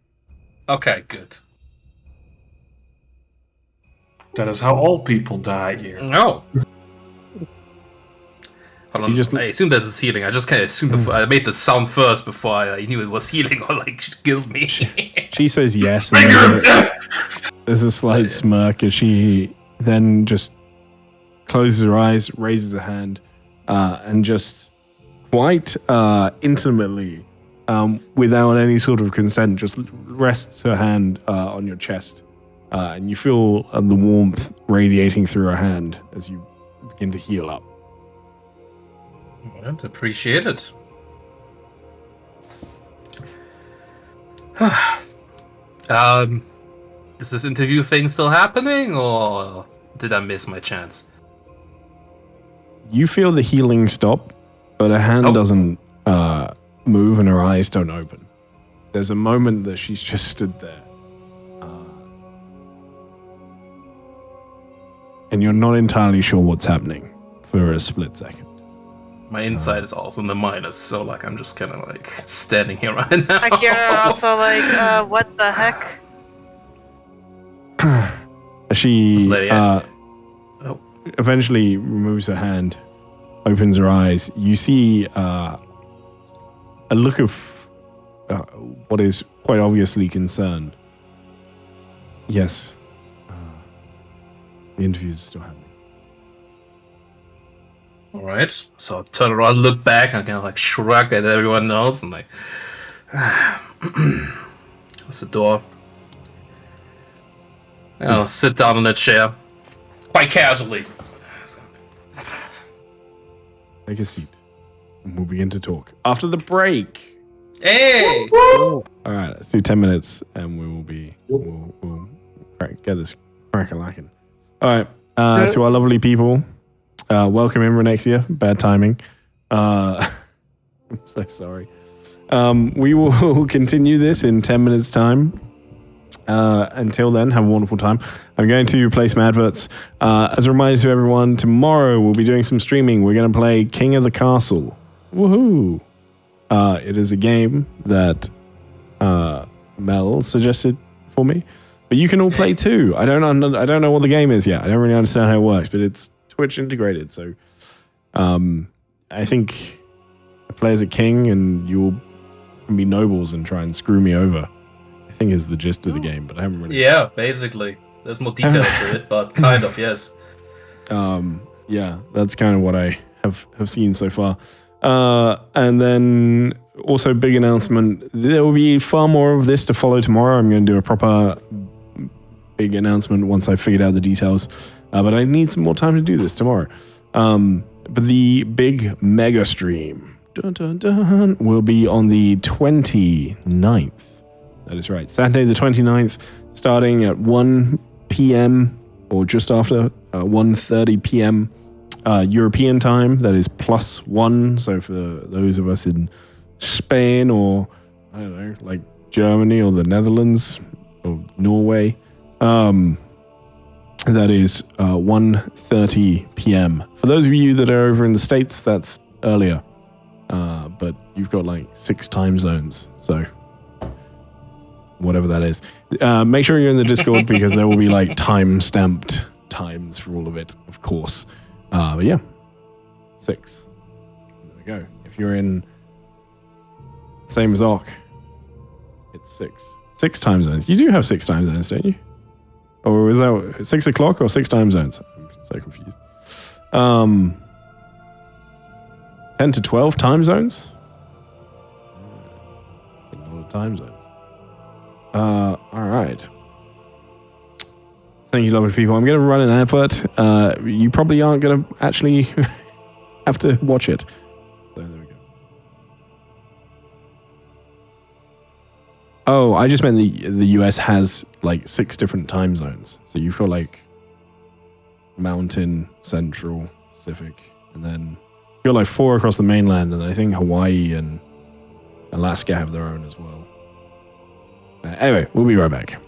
Okay, good. That is how all people die here. No. Hold on. I assume there's a healing. I just kind of assumed before I made the sound first before I knew it was healing or like she killed me. She says yes. And there's a slight smirk as she then just closes her eyes, raises her hand, and just quite intimately, without any sort of consent, just rests her hand on your chest. And you feel the warmth radiating through her hand as you begin to heal up. Well, appreciate it. Is this interview thing still happening, or did I miss my chance? You feel the healing stop, but her hand doesn't move and her eyes don't open. There's a moment that she's just stood there. And you're not entirely sure what's happening for a split second. My insight is also in the minus, so like I'm just kind of like standing here right now. Like you're also like, what the heck? She eventually removes her hand, opens her eyes. You see a look of what is quite obviously concern. Yes, the interview is still happening. All right. So I turn around, look back, and kind of like shrug at everyone else, and like, what's the door? I'll sit down in the chair, quite casually. Take a seat. And we'll begin to talk after the break. Hey! All right, let's do 10 minutes, and we will be we'll get this crack-a-lacking. All right, to our lovely people, welcome in Renexia. Bad timing. I'm so sorry. We will continue this in 10 minutes' time. Until then, have a wonderful time. I'm going to play some adverts. As a reminder to everyone, tomorrow we'll be doing some streaming. We're going to play King of the Castle. Woohoo! It is a game that Mel suggested for me, but you can all play too. I don't know what the game is yet. I don't really understand how it works, but it's Twitch integrated. So, I think I play as a king, and you'll be nobles and try and screw me over. I think is the gist of the game, but I haven't really. Yeah, basically. There's more detail to it, but kind of, yes. Yeah, that's kind of what I have seen so far. And then also big announcement. There will be far more of this to follow tomorrow. I'm going to do a proper big announcement once I've figured out the details. But I need some more time to do this tomorrow. But the big mega stream will be on the 29th. That is right. Saturday the 29th, starting at 1 p.m. or just after 1:30 p.m. European time. That is +1. So for those of us in Spain or, I don't know, like Germany or the Netherlands or Norway, that is 1:30 p.m. For those of you that are over in the States, that's earlier. But you've got like 6 time zones. So whatever that is. Make sure you're in the Discord because there will be like time-stamped times for all of it, of course. But yeah, 6. There we go. If you're in same as Ark, it's 6. 6 time zones. You do have 6 time zones, don't you? Or was that 6 o'clock or 6 time zones? I'm so confused. 10 to 12 time zones? A lot of time zones. All right. Thank you, lovely people. I'm going to run an advert. You probably aren't going to actually have to watch it. So there we go. Oh, I just meant the US has like 6 different time zones. So you've got like Mountain, Central, Pacific, and then you've got like 4 across the mainland, and I think Hawaii and Alaska have their own as well. Anyway, we'll be right back.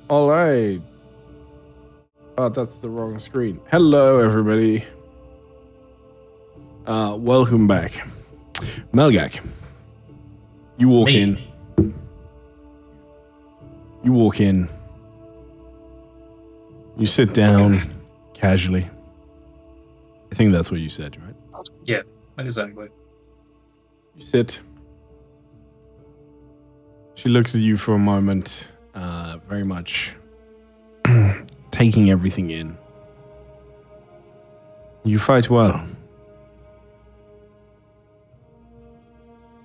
All right. Oh, that's the wrong screen. Hello, everybody. Welcome back. Melgak, you walk in. You walk in. You sit down casually. I think that's what you said, right? Yeah, exactly. You sit. She looks at you for a moment, very much taking everything in. You fight well.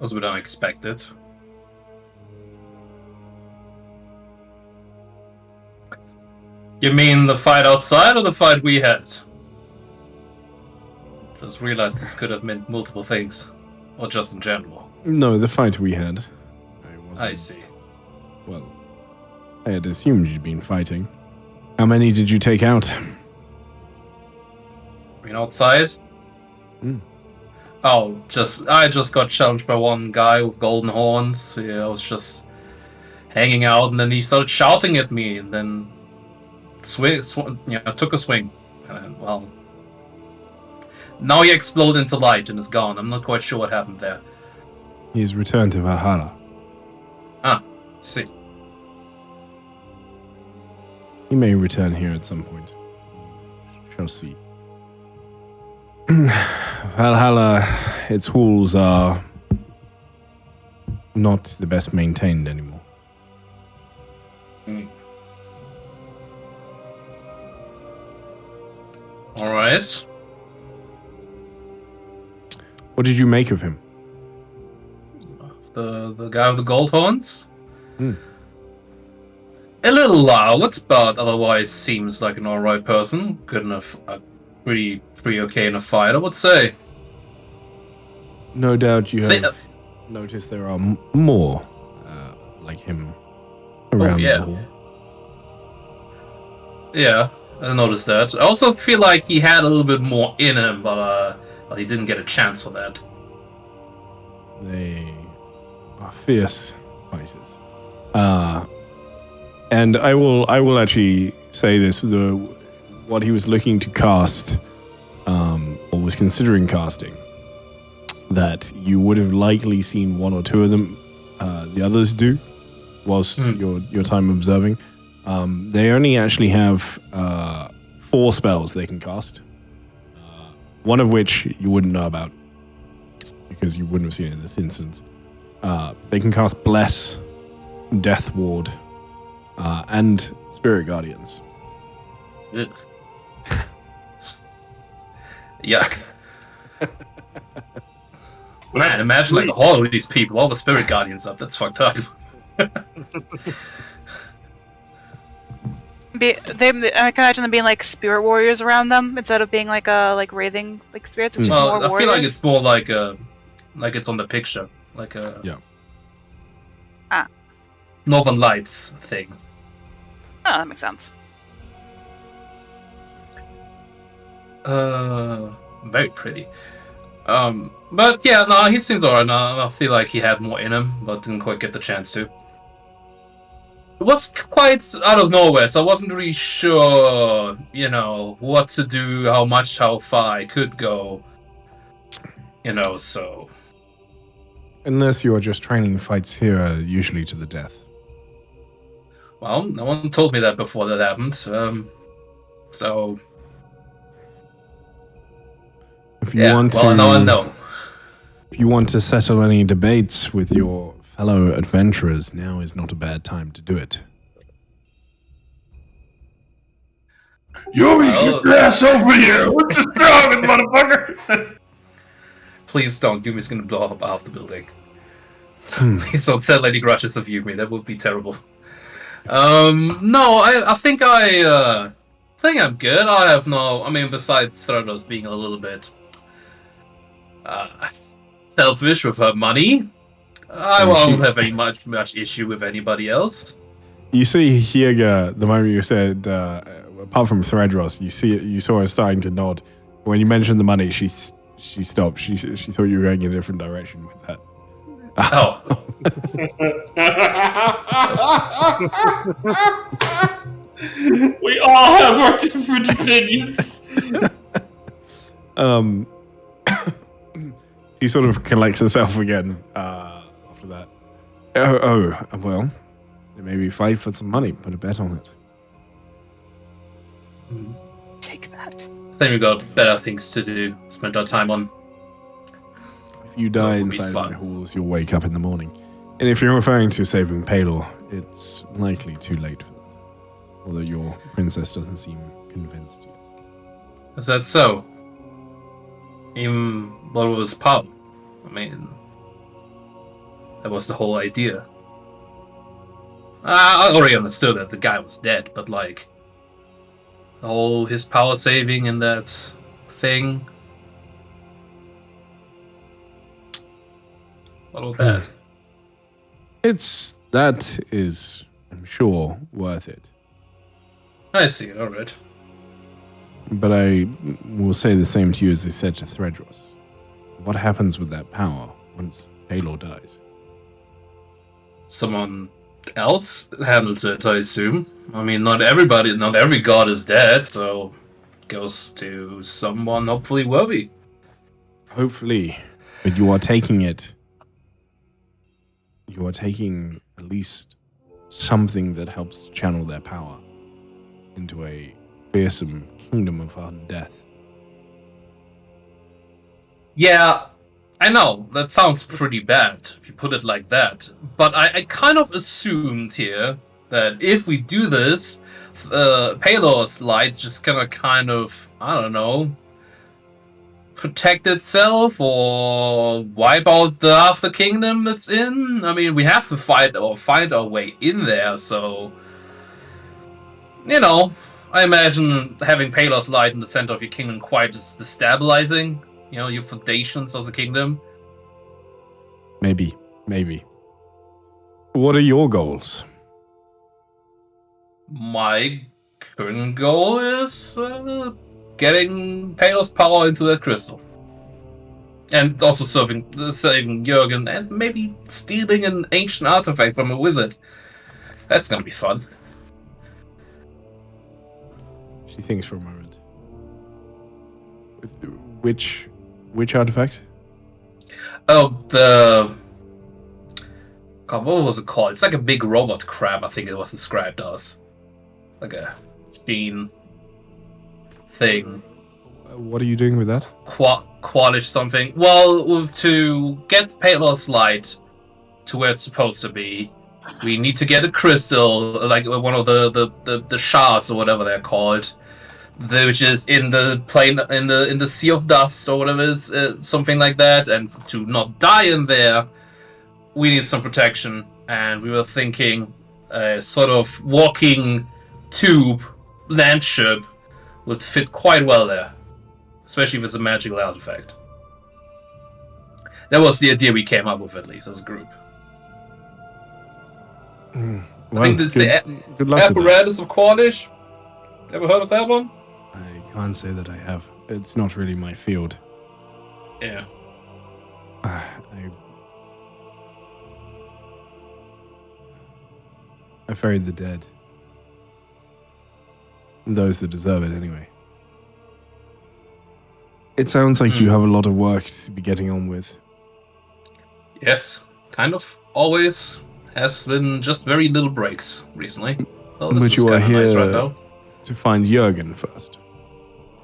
As we don't expect it. You mean the fight outside or the fight we had? Just realized this could have meant multiple things. Or just in general. No, the fight we had. I see. Well, I had assumed you'd been fighting. How many did you take out? I mean, outside? Oh, I just got challenged by one guy with golden horns. Yeah, I was just hanging out, and then he started shouting at me, and then took a swing. And, well, now he exploded into light and is gone. I'm not quite sure what happened there. He's returned to Valhalla. Ah, see. He may return here at some point. Shall see. Valhalla, its walls are not the best maintained anymore. All right. What did you make of him? The guy with the gold horns? A little loud, but otherwise seems like an alright person. Good enough, pretty okay in a fight, I would say. No doubt you have noticed there are more like him around the hall. Yeah, I noticed that. I also feel like he had a little bit more in him, but he didn't get a chance for that. They are fierce fighters. And I will actually say this: what he was looking to cast, or was considering casting, that you would have likely seen one or two of them. The others do, whilst your time observing. They only actually have 4 spells they can cast. One of which you wouldn't know about because you wouldn't have seen it in this instance. They can cast Bless, Death Ward, and Spirit Guardians. Yuck. Man, imagine like all of these people, all the Spirit Guardians up. That's fucked up. I can imagine them being like spirit warriors around them instead of being like wraithing like spirits. It's just more warriors. I feel like it's more like it's on the picture, like a Northern Lights thing. Oh, that makes sense. Very pretty. But yeah, no, he seems alright. I feel like he had more in him, but didn't quite get the chance to. It was quite out of nowhere, so I wasn't really sure, what to do, how far I could go, so... Unless you're just training fights here, usually to the death. Well, no one told me that before that happened, so... If you want to... now I know. If you want to settle any debates with your fellow adventurers, now is not a bad time to do it. Yumi, get your ass over here! What's the strongest, motherfucker? Please don't. Yumi's gonna blow up half the building. So please don't send any grudges of Yumi. That would be terrible. No, I think I'm good. I have no... I mean, besides Stratos being a little bit... selfish with her money, I won't have any much issue with anybody else. You see Hiega, the moment you said, apart from Threadross, you saw her starting to nod. When you mentioned the money, she stopped. She thought you were going in a different direction with that. Oh. We all have our different opinions. He sort of collects herself again after that. Well, maybe fight for some money. Put a bet on it. Take that. I think we got better things to do. Spend our time on. If you die inside my halls, you'll wake up in the morning. And if you're referring to saving Palor, it's likely too late for that. Although your princess doesn't seem convinced yet. Is that so? Even what was power? I mean, that was the whole idea. I already understood that the guy was dead, but like, his power saving and that thing. What was that? That is, I'm sure, worth it. I see, alright. But I will say the same to you as I said to Thredros. What happens with that power once Palor dies? Someone else handles it, I assume. I mean, not every god is dead, so it goes to someone hopefully worthy. Hopefully. But you are taking it. You are taking at least something that helps to channel their power into a fearsome kingdom of undeath. Yeah, I know, that sounds pretty bad if you put it like that. But I kind of assumed here that if we do this, Palor's light's just gonna kind of, I don't know, protect itself or wipe out the half the kingdom it's in. I mean, we have to fight or find our way in there, so you know, I imagine having Palor's light in the center of your kingdom quite is destabilizing. You know, your foundations as a kingdom. Maybe. What are your goals? My current goal is getting Palor's power into that crystal. And also saving Jurgen and maybe stealing an ancient artifact from a wizard. That's gonna be fun. She thinks for a moment. Which artifact? Oh, God, what was it called? It's like a big robot crab, I think it was described as. Like a machine thing. What are you doing with that? Qualish something. Well, to get Palor's light to where it's supposed to be, we need to get a crystal, like one of the shards or whatever they're called, which is in the plane in the sea of dust or whatever it's something like that. And to not die in there, we need some protection. And we were thinking a sort of walking tube land ship would fit quite well there, especially if it's a magical artifact. That was the idea we came up with, at least as a group. Well, I think it's good luck apparatus of Cornish. Ever heard of that one? I can't say that I have. It's not really my field. Yeah. I buried the dead. Those that deserve it, anyway. It sounds like you have a lot of work to be getting on with. Yes, kind of always has been just very little breaks recently. Well, but you are here nice right now. To find Jurgen first.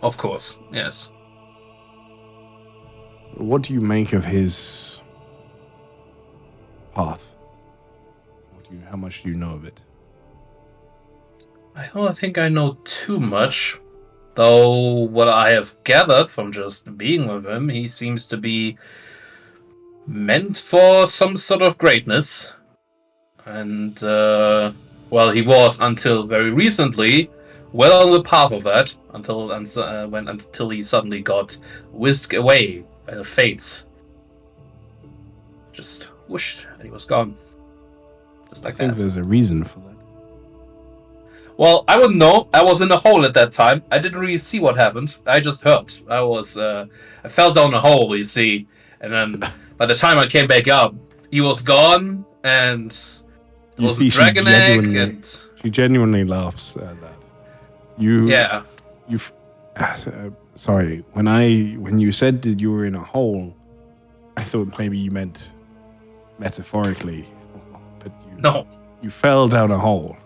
Of course, yes. What do you make of his path? How much do you know of it? I don't think I know too much. Though what I have gathered from just being with him, he seems to be meant for some sort of greatness. And, well, he was until very recently well on the path of that, until he suddenly got whisked away by the fates. Just whoosh, and he was gone. Just like that. I think there's a reason for that. Well, I wouldn't know. I was in a hole at that time. I didn't really see what happened. I just heard. I fell down a hole, you see. And then by the time I came back up, he was gone. and it You was see, a dragon egg, and she genuinely laughs at that. yeah. Sorry, when you said that you were in a hole, I thought maybe you meant metaphorically, but you fell down a hole.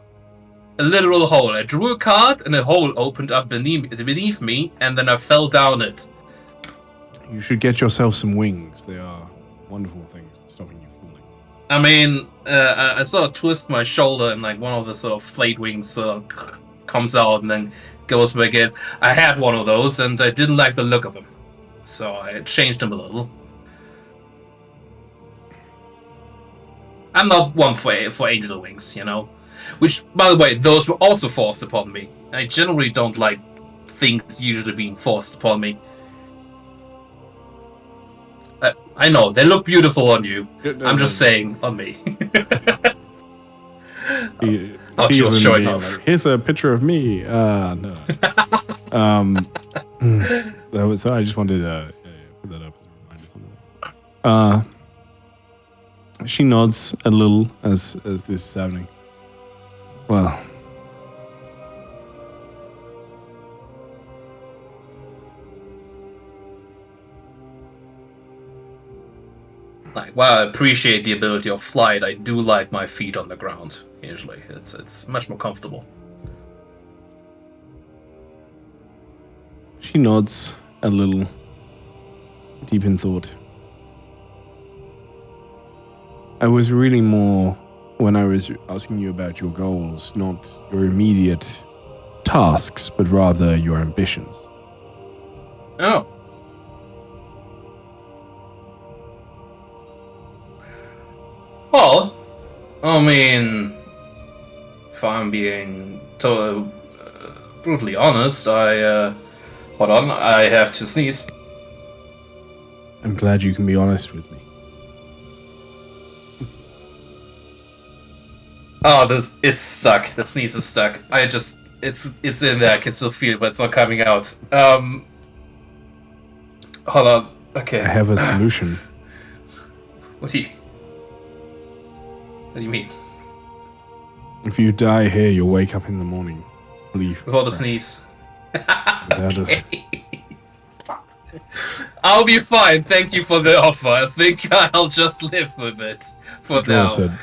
A literal hole. I drew a card, and a hole opened up beneath me, and then I fell down it. You should get yourself some wings. They are wonderful things for stopping you falling. I mean, I sort of twist my shoulder, and like one of the sort of flayed wings comes out, and then goes back in. I had one of those, and I didn't like the look of him, so I changed him a little. I'm not one for angel wings, you know. Which, by the way, those were also forced upon me. I generally don't like things usually being forced upon me. I know, they look beautiful on you. I'm just saying, on me. She was showing off. Like, here's a picture of me. No. That was. I just wanted to put that up as a reminder. She nods a little as this is happening. Well. Like, while I appreciate the ability of flight, I do like my feet on the ground. Usually, it's much more comfortable. She nods a little, deep in thought. I was really more when I was asking you about your goals, not your immediate tasks, but rather your ambitions. Oh. Well, I mean, if I'm being brutally honest, hold on, I have to sneeze. I'm glad you can be honest with me. Oh, it's stuck. The sneeze is stuck. It's in there. I can still feel it, but it's not coming out. Hold on. Okay. I have a solution. What do you mean? If you die here, you'll wake up in the morning. Before the sneeze. Okay. I'll be fine. Thank you for the offer. I think I'll just live with it for now. Sword.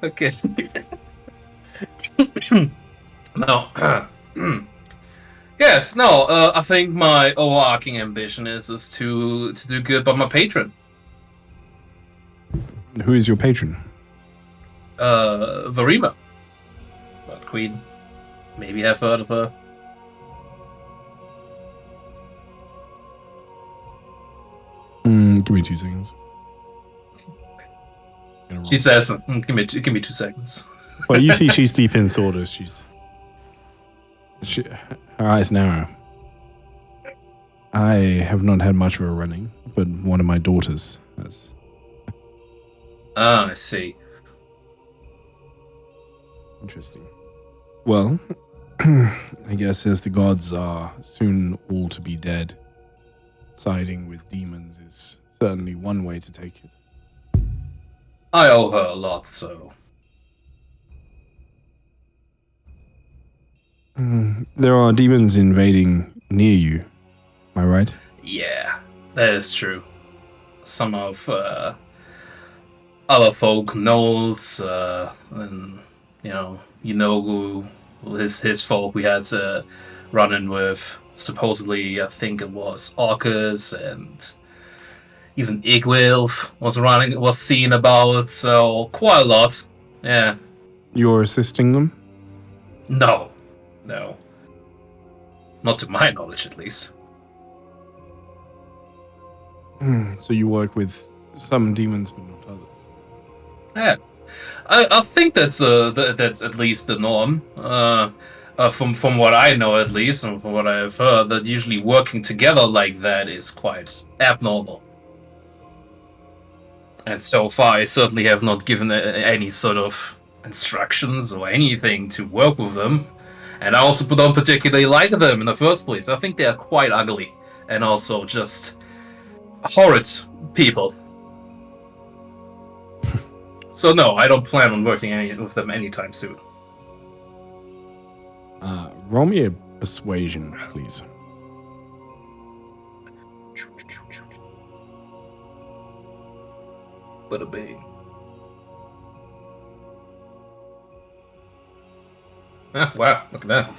Okay. No. Yes. No. I think my overarching ambition is to do good by my patron. Who is your patron? Varima. But Queen. Maybe have heard of her. Give me 2 seconds. She says, "Give me 2 seconds." Well, you see, she's deep in thought as her eyes narrow. I have not had much of a running, but one of my daughters has. Ah, I see. Interesting. Well, I guess as the gods are soon all to be dead, siding with demons is certainly one way to take it. I owe her a lot, so... There are demons invading near you, am I right? Yeah, that is true. Some of other folk, gnolls, and you know who his folk we had run-in with. Supposedly, I think it was Orcus, and even Igwilf was seen about, so quite a lot. Yeah. You're assisting them? No. Not to my knowledge, at least. So you work with some demons, but not others. Yeah, I think that's at least the norm. From what I know, at least, and from what I've heard, that usually working together like that is quite abnormal. And so far, I certainly have not given any sort of instructions or anything to work with them. And I also don't particularly like them in the first place. I think they are quite ugly, and also just horrid people. So no, I don't plan on working with them anytime soon. Roll me a persuasion, please. Bada bing. Ah, wow, look at that.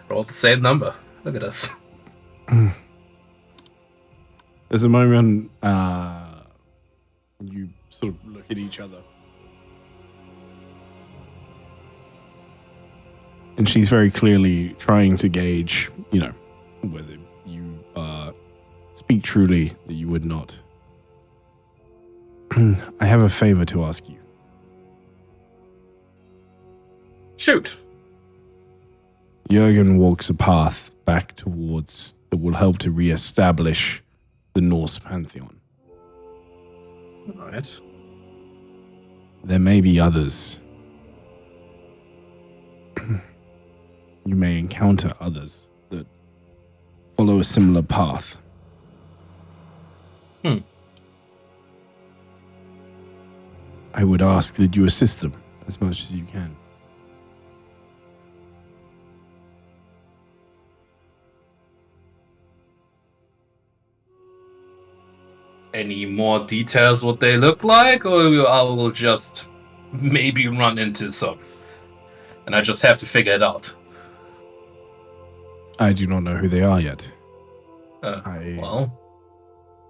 Roll the same number. Look at us. There's a moment you sort of look at each other. And she's very clearly trying to gauge, whether you speak truly that you would not. I have a favor to ask you. Shoot. Jurgen walks a path back towards that will help to re-establish the Norse pantheon. All right. There may be others. You may encounter others that follow a similar path. I would ask that you assist them as much as you can. Any more details what they look like, or I will just maybe run into some, and I just have to figure it out? I do not know who they are yet. I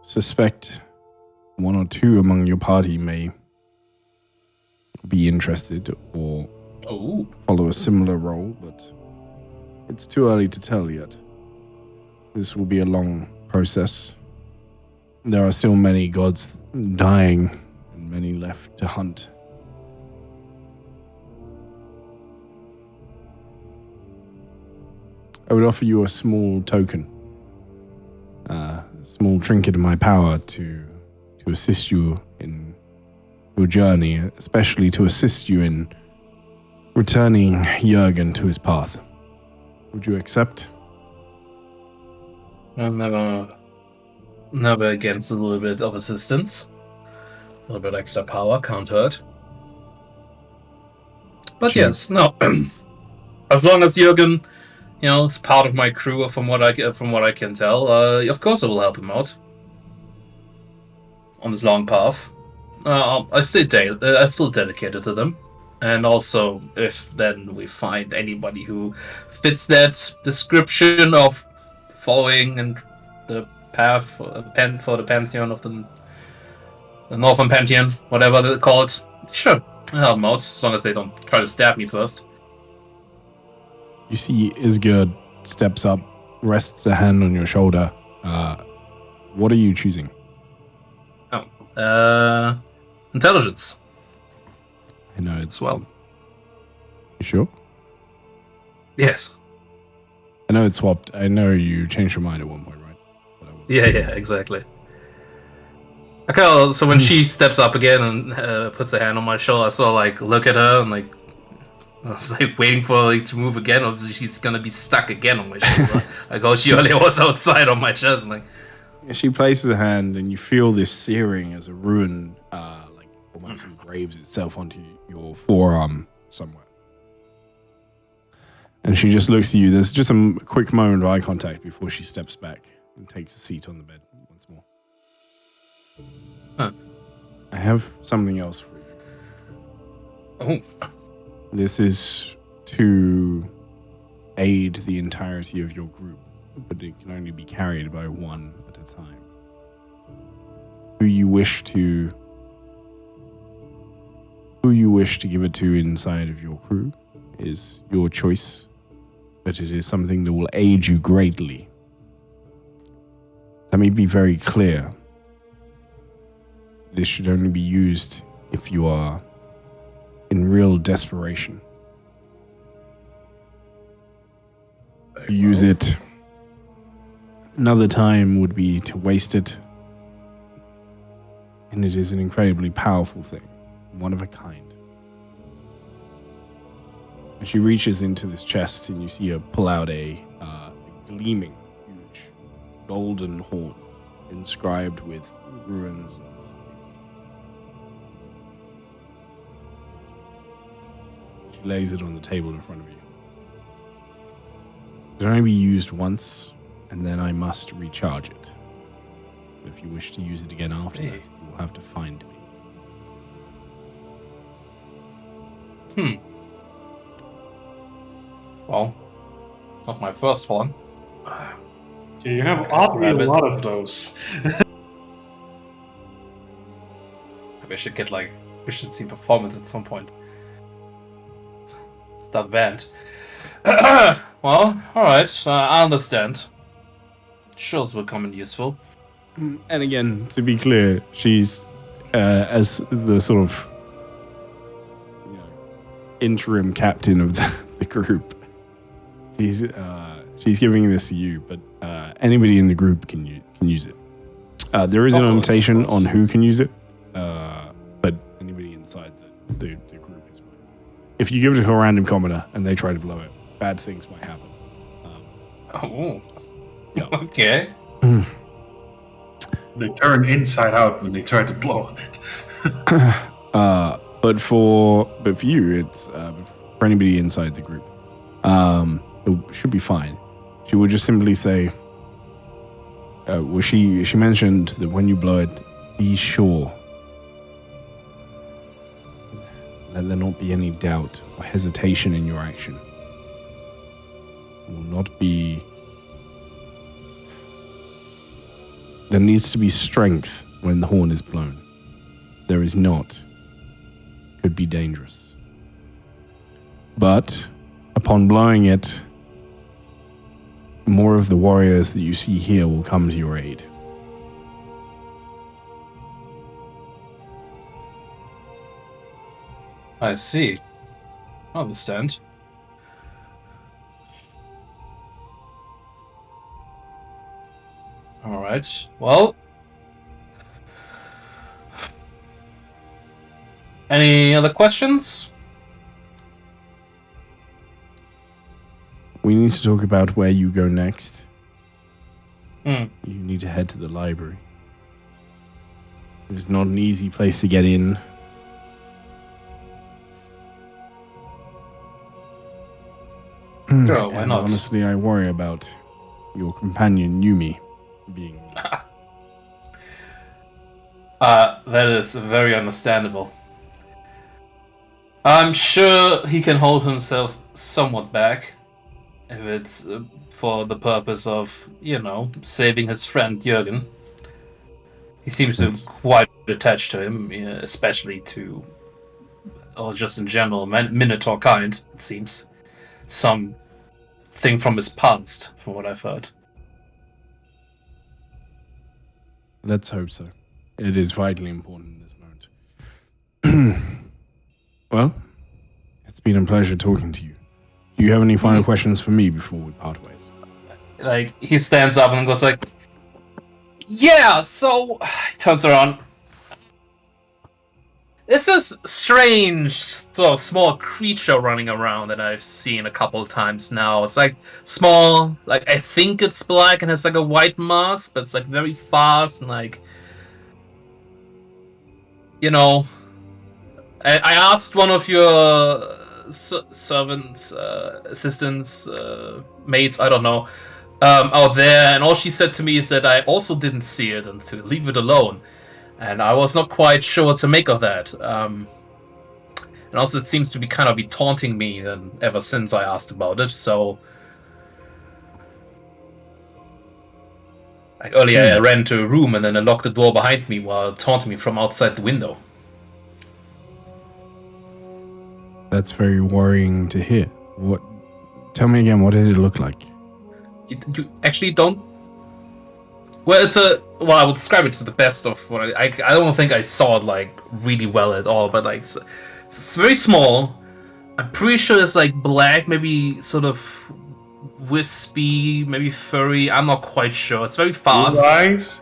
suspect one or two among your party may be interested or follow a similar role, but it's too early to tell yet. This will be a long process. There are still many gods dying and many left to hunt. I would offer you a small token, a small trinket in my power to assist you in your journey, especially to assist you in returning Jurgen to his path. Would you accept? I'm never against a little bit of assistance. A little bit extra power, can't hurt. But yes, no. As long as Jürgen, is part of my crew, from what I can tell, of course I will help him out on this long path. I still dedicated to them, and also if then we find anybody who fits that description of following and the path for the pantheon of the Northern Pantheon, whatever they call it, sure, I'll help them out as long as they don't try to stab me first. You see Isgerd steps up, rests a hand on your shoulder. What are you choosing? Intelligence. I know it's... Well. You sure? Yes. I know it's swapped. I know you changed your mind at one point, right? Yeah, exactly. Okay, so when she steps up again and puts a hand on my shoulder, I sort of look at her and I was waiting for her to move again, or she's gonna be stuck again on my shoulder. She only was outside on my chest. She places a hand, and you feel this searing as a ruin, almost engraves itself onto your forearm somewhere. And she just looks at you. There's just a quick moment of eye contact before she steps back and takes a seat on the bed once more. Huh. I have something else for you. Oh. This is to aid the entirety of your group, but it can only be carried by one at a time. Who you wish to give it to inside of your crew is your choice, but it is something that will aid you greatly. Let me be very clear. This should only be used if you are in real desperation. To use it another time would be to waste it. And it is an incredibly powerful thing, one of a kind. And she reaches into this chest and you see her pull out a gleaming, huge golden horn inscribed with runes and lays it on the table in front of you. It can only be used once, and then I must recharge it. If you wish to use it again after that, you will have to find me. Well, it's not my first one. Yeah, you have oddly a lot of those. We should get efficiency performance at some point. It's not bad. Well, alright, I understand. Shields will come in useful. And again, to be clear, she's as the sort of interim captain of the group. She's giving this to you, but anybody in the group can use it. There is a limitation on who can use it, but anybody inside the group is fine. If you give it to a random commoner and they try to blow it, bad things might happen. Yeah. Okay. They turn inside out when they try to blow on it. But for you, it's for anybody inside the group. It should be fine. She would just simply say, she mentioned that when you blow it, be sure. Let there not be any doubt or hesitation in your action. It will not be... There needs to be strength when the horn is blown. There is not. Could be dangerous. But upon blowing it, more of the warriors that you see here will come to your aid. I see. I understand. Alright, well... Any other questions? We need to talk about where you go next. You need to head to the library. It's not an easy place to get in. Sure, why not? Honestly, I worry about your companion Yumi being... That is very understandable. I'm sure he can hold himself somewhat back if it's for the purpose of, saving his friend Jürgen. He seems to be quite attached to him, especially to, or just in general, Minotaur kind, it seems. Some thing from his past, from what I've heard. Let's hope so. It is vitally important in this moment. Well, it's been a pleasure talking to you. Do you have any final questions for me before we part ways? He stands up and goes yeah, so... He turns around. This is strange sort of small creature running around that I've seen a couple of times now. It's small, I think it's black and has a white mask, but it's very fast and I asked one of your servants, assistants, maids, I don't know, out there, and all she said to me is that I also didn't see it and to leave it alone. And I was not quite sure what to make of that. And also it seems to be kind of taunting me ever since I asked about it, so... earlier I ran to a room and then I locked the door behind me while taunting me from outside the window. That's very worrying to hear. Tell me again, what did it look like? You actually don't... Well, I would describe it to the best of what I don't think I saw it really well at all, but it's very small. I'm pretty sure it's black, maybe sort of wispy, maybe furry. I'm not quite sure. It's very fast. Blue eyes?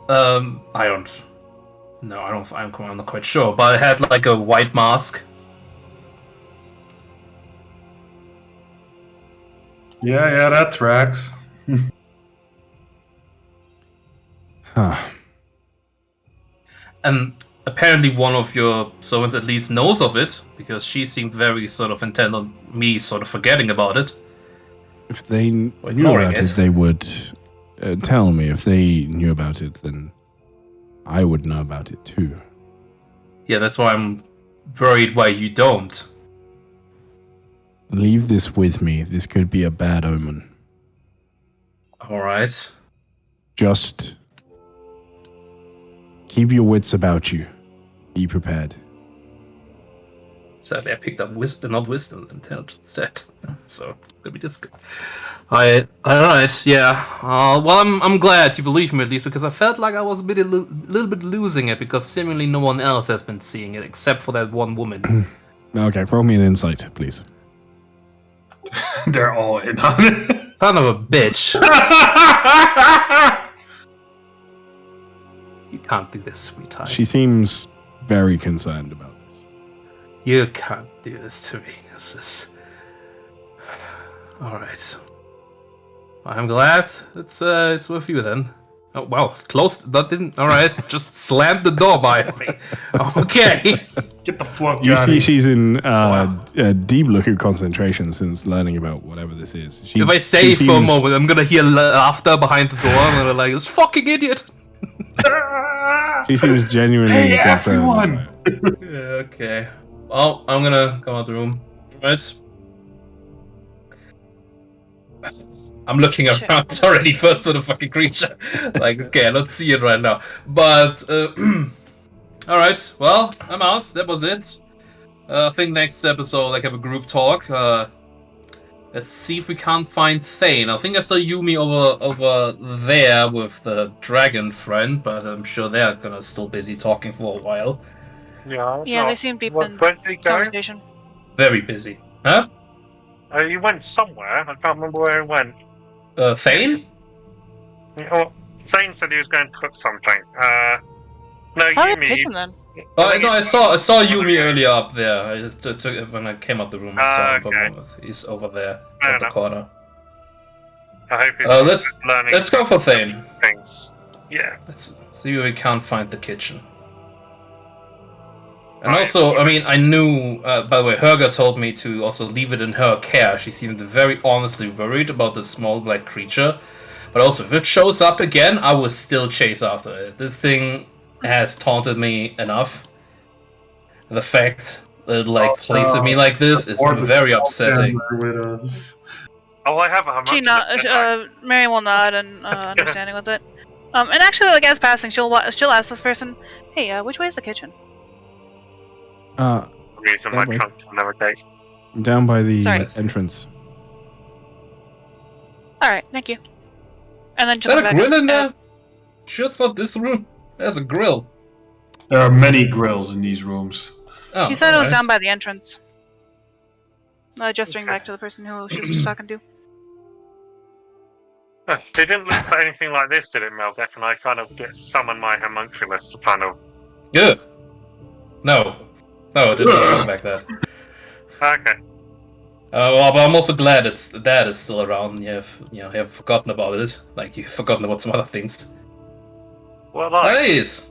I don't. No, I don't. I'm not quite sure. But it had a white mask. Yeah, that tracks. Huh. And apparently one of your servants at least knows of it, because she seemed very sort of intent on me sort of forgetting about it. If they knew about it, they would tell me. If they knew about it, then I would know about it too. Yeah, that's why I'm worried why you don't. Leave this with me. This could be a bad omen. Alright. Just keep your wits about you. Be prepared. Sadly, I picked up not wisdom, intelligence instead. So, it's gonna be difficult. Alright, yeah. Well, I'm glad you believe me at least, because I felt like I was a little bit losing it, because seemingly no one else has been seeing it, except for that one woman. Okay, roll me an insight, please. They're all in on this. Son of a bitch. You can't do this, sweetheart. She seems very concerned about this. You can't do this to me. This is... Alright. I'm glad it's with you then. Oh wow, closed. That didn't. Alright, just slammed the door by me. Okay. Get the fuck out. You see, she's in deep look at concentration since learning about whatever this is. If I stay for a moment, I'm gonna hear laughter behind the door, and I'm like, "This fucking idiot." She seems genuinely concerned. Okay. Well, I'm gonna go out the room. Right. I'm looking around already first for the fucking creature. Like, okay, let's see it right now. But, alright, well, I'm out. That was it. I think next episode, like, have a group talk. Let's see if we can't find Thane. I think I saw Yumi over there with the dragon friend, but I'm sure they're gonna still busy talking for a while. Yeah, they seem deep in conversation. Very busy. Huh? You went somewhere. I can't remember where he went. Thane? Oh, Thane said he was going to cook something. No, Yumi. Then? Oh, no, I saw Yumi earlier up there. I just took it when I came up the room. I saw him. He's over there at the corner. I hope he's learning. Let's go for Thane. Things. Yeah. Let's see if we can't find the kitchen. And also, I mean, I knew, by the way, Herga told me to also leave it in her care. She seemed very honestly worried about this small black creature. But also, if it shows up again, I will still chase after it. This thing has taunted me enough. The fact that it, like, plays with me like this is very upsetting. Oh, I have a Mary will nod and understanding with it. And actually, like, as passing, she'll ask this person, "Hey, which way is the kitchen?" Reason my trunk to navigate. Down by the entrance. Alright, thank you. And then is that a grill in there? Sure, it's not this room. There's a grill. There are many grills in these rooms. Oh, he said it was down by the entrance. Gesturing back to the person who she was just talking to. It didn't look for anything like this, did it, Melbeck? And I kind of summon my homunculus to kind of... Yeah. No, it didn't look like that. Okay. Well, but I'm also glad Dad is still around. You have forgotten about it. Like, you've forgotten about some other things. What like? Nice!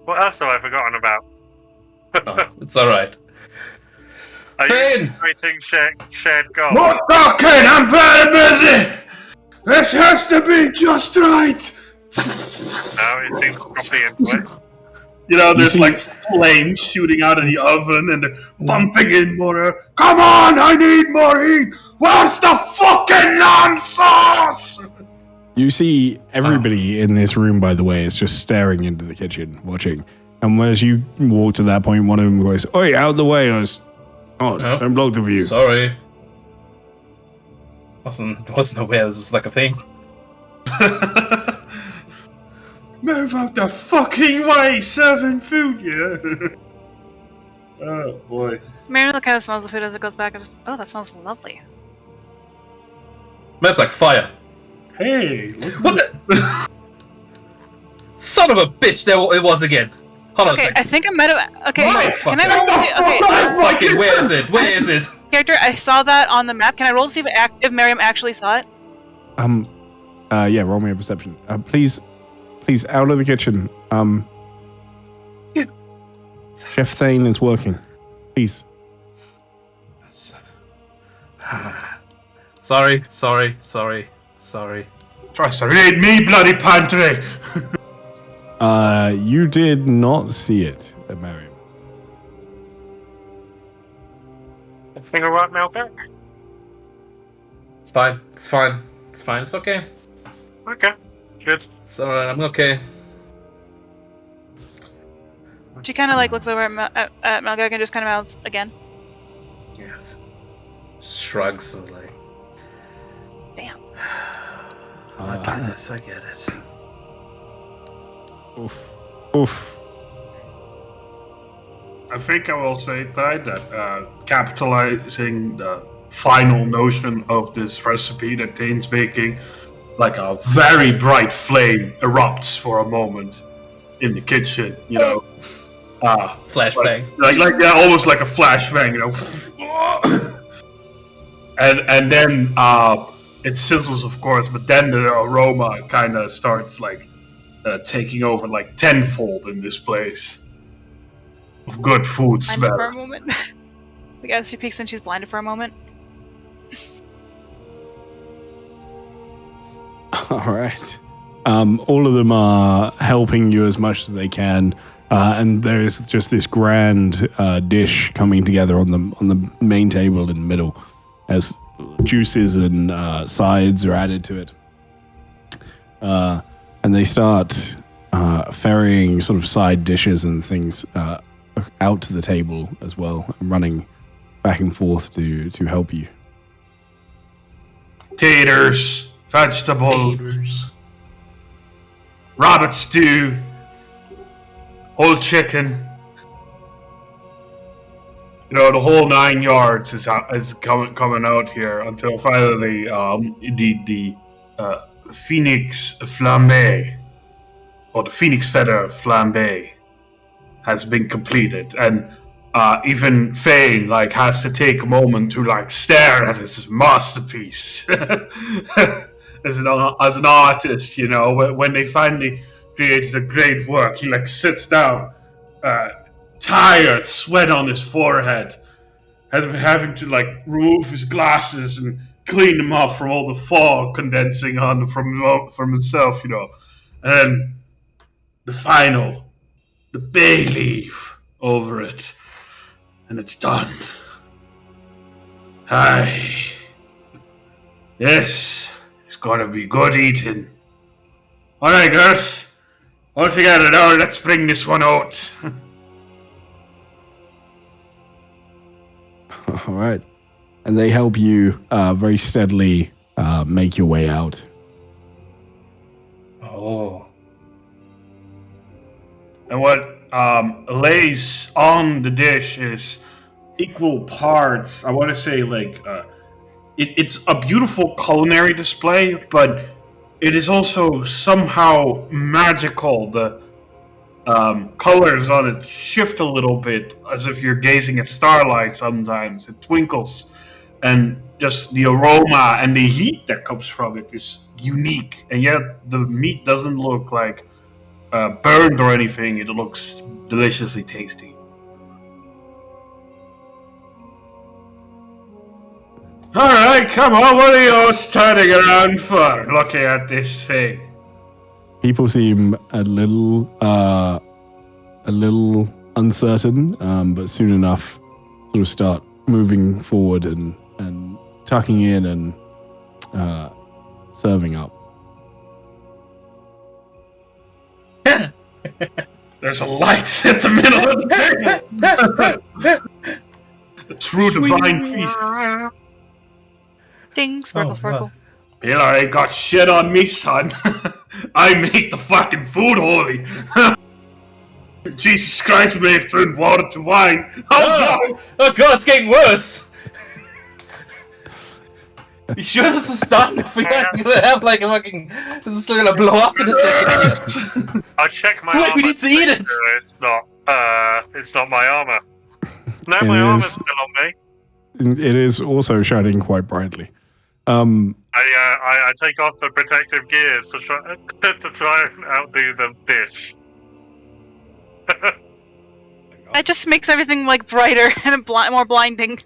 What else have I forgotten about? It's alright. Are you creating shared goals? What talking? I'm very busy! This has to be just right! No, it seems properly into it. You know, there's like flames shooting out of the oven and they're pumping in more. Come on, I need more heat! Where's the fucking nonsense? You see everybody in this room, by the way, is just staring into the kitchen, watching. And as you walk to that point, one of them goes, "Oi, out of the way!" Don't block the view. Sorry. Wasn't aware this is like a thing. Move out the fucking way, serving food, yeah. Oh boy. Mary kind of smells the food as it goes back and just, oh, that smells lovely. That's like fire. Hey, what the? Son of a bitch! There it was again. Hold on a second. I think I might have. Okay, can I roll to see? Okay, where is it? Where is it? Character, I saw that on the map. Can I roll to see if Miriam actually saw it? Yeah, roll me a perception. Please please, out of the kitchen. Chef Thane is working. Please. Sorry. Tries to raid me, bloody pantry. You did not see it, Mariam. Everything all right, Melvin? It's fine. It's okay. Okay, good. It's alright, I'm okay. She kind of like looks over at Melgag and just kind of mouths again. Yes. Shrugs and like. Damn. I get it. Oof. I think I will say, Ty, that capitalizing the final notion of this recipe that Dane's making, like a very bright flame erupts for a moment in the kitchen, you know. Flashbang. Like almost like a flashbang, you know. and then it sizzles, of course, but then the aroma kind of starts like taking over like tenfold in this place of good food smell. For a moment. I guess she peeks and she's blinded for a moment. All right. All of them are helping you as much as they can, and there is just this grand dish coming together on the main table in the middle, as juices and sides are added to it, and they start ferrying sort of side dishes and things out to the table as well, running back and forth to help you. Taters, vegetables, rabbit stew, whole chicken. You know, the whole 9 yards is coming out here until finally the Phoenix flambe, or the Phoenix feather flambe, has been completed, and even Fane like has to take a moment to like stare at his masterpiece as an artist. You know, when they finally created a great work, he like sits down, tired, sweat on his forehead, having to like remove his glasses and clean them off from all the fog condensing on from himself. You know, and then the bay leaf over it, and it's done. Aye. Yes, it's gonna be good eating. Alright, girls. All together now, let's bring this one out. All right. And they help you very steadily make your way out. Oh. And what lays on the dish is equal parts, I want to say, like, it's a beautiful culinary display, but it is also somehow magical. The colors on it shift a little bit, as if you're gazing at starlight sometimes. It twinkles, and just the aroma and the heat that comes from it is unique. And yet the meat doesn't look like burned or anything. It looks deliciously tasty. Alright, come on, what are you standing around for, looking at this thing? People seem a little uncertain, but soon enough sort of start moving forward and tucking in and serving up. There's a light at the middle of the table. A true divine feast. Ding, sparkle, sparkle. Pillar ain't got shit on me, son. I make the fucking food holy. Jesus Christ, we may have turned water to wine. Oh God, it's getting worse. You sure this is starting? If we're gonna have like a fucking, this is still gonna blow up in a second. I'll check my Wait, armor. we need to eat it. It's not my armor. No, my armor's still on me. It is also shining quite brightly. I I take off the protective gears to try and outdo the fish. It just makes everything like brighter and more blinding.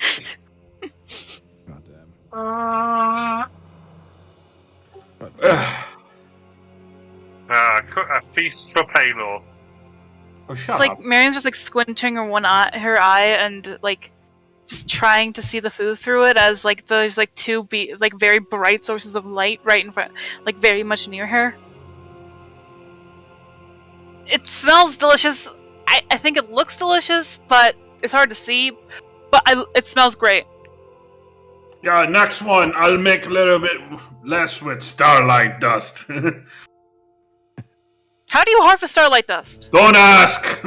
God A feast for Paylor. Oh, shut It's like up. Marion's just like squinting her her eye and like just trying to see the food through it as like there's like two very bright sources of light right in front, like very much near her. It smells delicious. I think it looks delicious, but it's hard to see. But it smells great. Yeah, next one, I'll make a little bit less with starlight dust. How do you harvest starlight dust? Don't ask!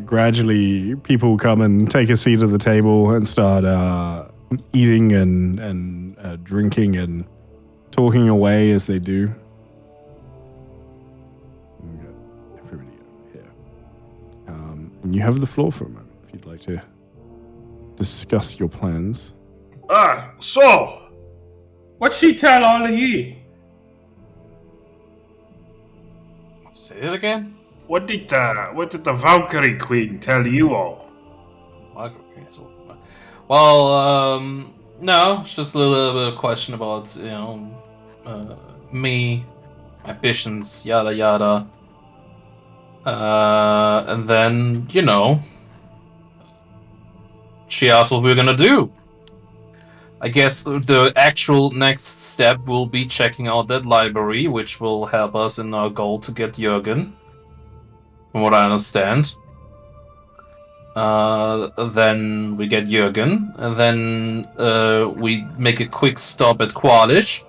Gradually, people come and take a seat at the table and start eating and drinking and talking away as they do. We've got everybody over here. And you have the floor for a moment if you'd like to discuss your plans. So, what'd she tell all of ye? Say it again? What did the Valkyrie Queen tell you all? Well, no, it's just a little bit of question about, me, ambitions, yada yada. And then, she asked what we're gonna do. I guess the actual next step will be checking out that library, which will help us in our goal to get Jürgen, from what I understand. Then we get Jürgen, and then we make a quick stop at Qualish,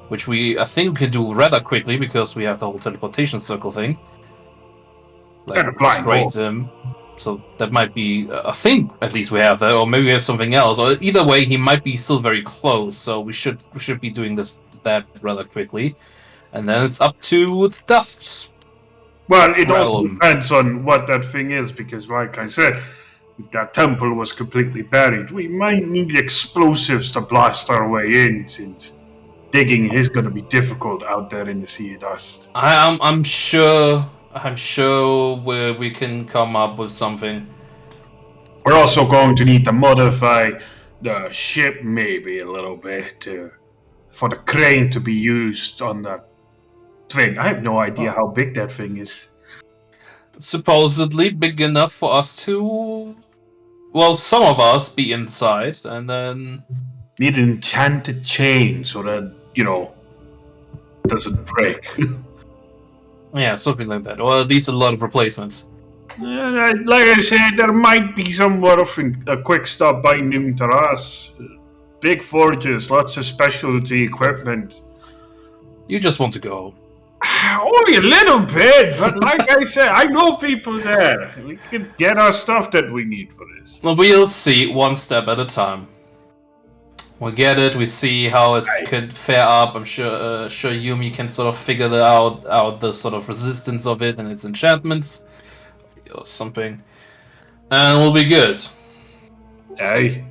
which I think we can do rather quickly because we have the whole teleportation circle thing. Like, straight to him. So that might be a thing, at least we have that, or maybe we have something else. Or either way, he might be still very close, so we should be doing that rather quickly. And then it's up to the dust. Well, it all depends on what that thing is, because like I said, if that temple was completely buried, we might need explosives to blast our way in, since digging is going to be difficult out there in the sea of dust. I'm sure we can come up with something. We're also going to need to modify the ship maybe a little bit for the crane to be used on that thing. I have no idea how big that thing is. Supposedly big enough for us to, well, some of us be inside, and then need an enchanted chain so that it doesn't break. Yeah, something like that. Or at least a lot of replacements. Like I said, there might be somewhat of a quick stop by Noon Terrace. Big forges, lots of specialty equipment. You just want to go. Only a little bit, but like I said, I know people there. We can get our stuff that we need for this. Well, we'll see, one step at a time. We get it, we see how it could fare up. I'm sure Yumi can sort of figure out the sort of resistance of it and its enchantments. Or something. And we'll be good. Hey.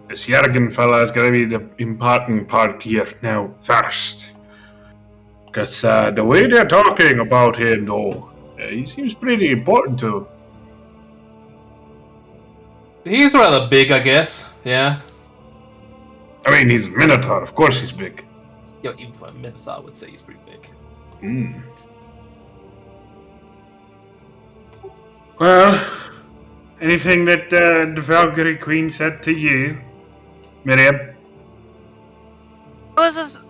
This Jürgen fella is going to be the important part here now, first. Because the way they're talking about him, though, he seems pretty important too. He's rather big, I guess. Yeah. I mean, he's a Minotaur. Of course he's big. Yo, even for a Minotaur, I would say he's pretty big. Well, anything that the Valkyrie Queen said to you, Miriam? It was just,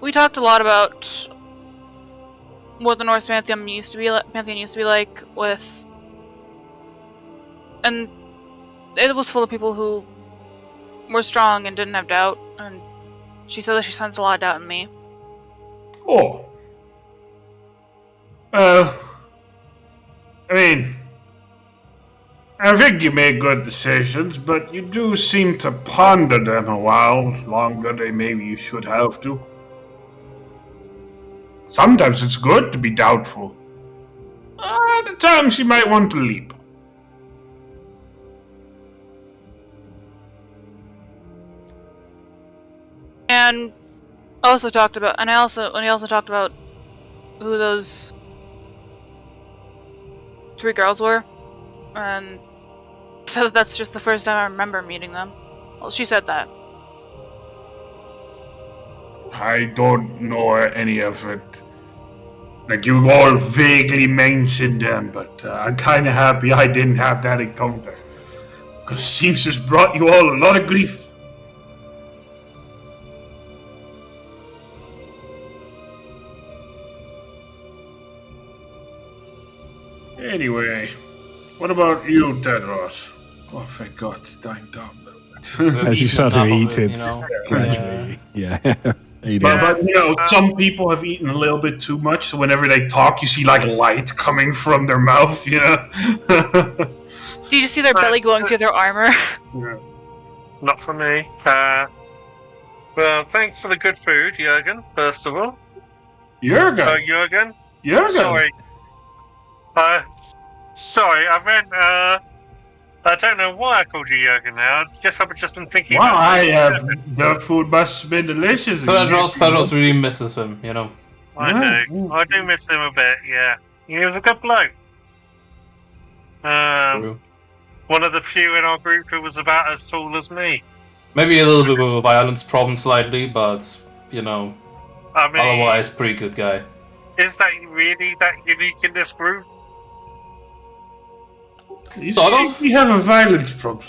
we talked a lot about what the Norse Pantheon used to be like with, and it was full of people who were strong and didn't have doubt, and she said that she sensed a lot of doubt in me. Oh. I mean, I think you make good decisions, but you do seem to ponder them a while longer than maybe you should have to. Sometimes it's good to be doubtful. At times you might want to leap. And also talked about, and he also talked about who those 3 girls were, and said that's just the first time I remember meeting them. Well, she said that. I don't know any of it. Like, you all vaguely mentioned them, but I'm kind of happy I didn't have that encounter. Because it seems it's brought you all a lot of grief. Anyway, what about you, Tedros? Oh, thank God, it's dying down a little bit. As you start to eat it, you know? gradually. Yeah. But you know, some people have eaten a little bit too much, so whenever they talk, you see like light coming from their mouth, you know? Do you just see their belly glowing through their armor? Yeah. Not for me. Well, thanks for the good food, Jurgen, first of all. Jurgen? Jurgen? Jurgen? Sorry. Sorry, I meant, I don't know why I called you Jurgen now. I guess I've just been thinking Well, about the food must have been delicious. Thanos really misses him, you know. I do miss him a bit, yeah. He was a good bloke. One of the few in our group who was about as tall as me. Maybe a little bit of a violence problem slightly, but, you know, I mean, otherwise pretty good guy. Is that really that unique in this group? Sort of. We have a violence problem.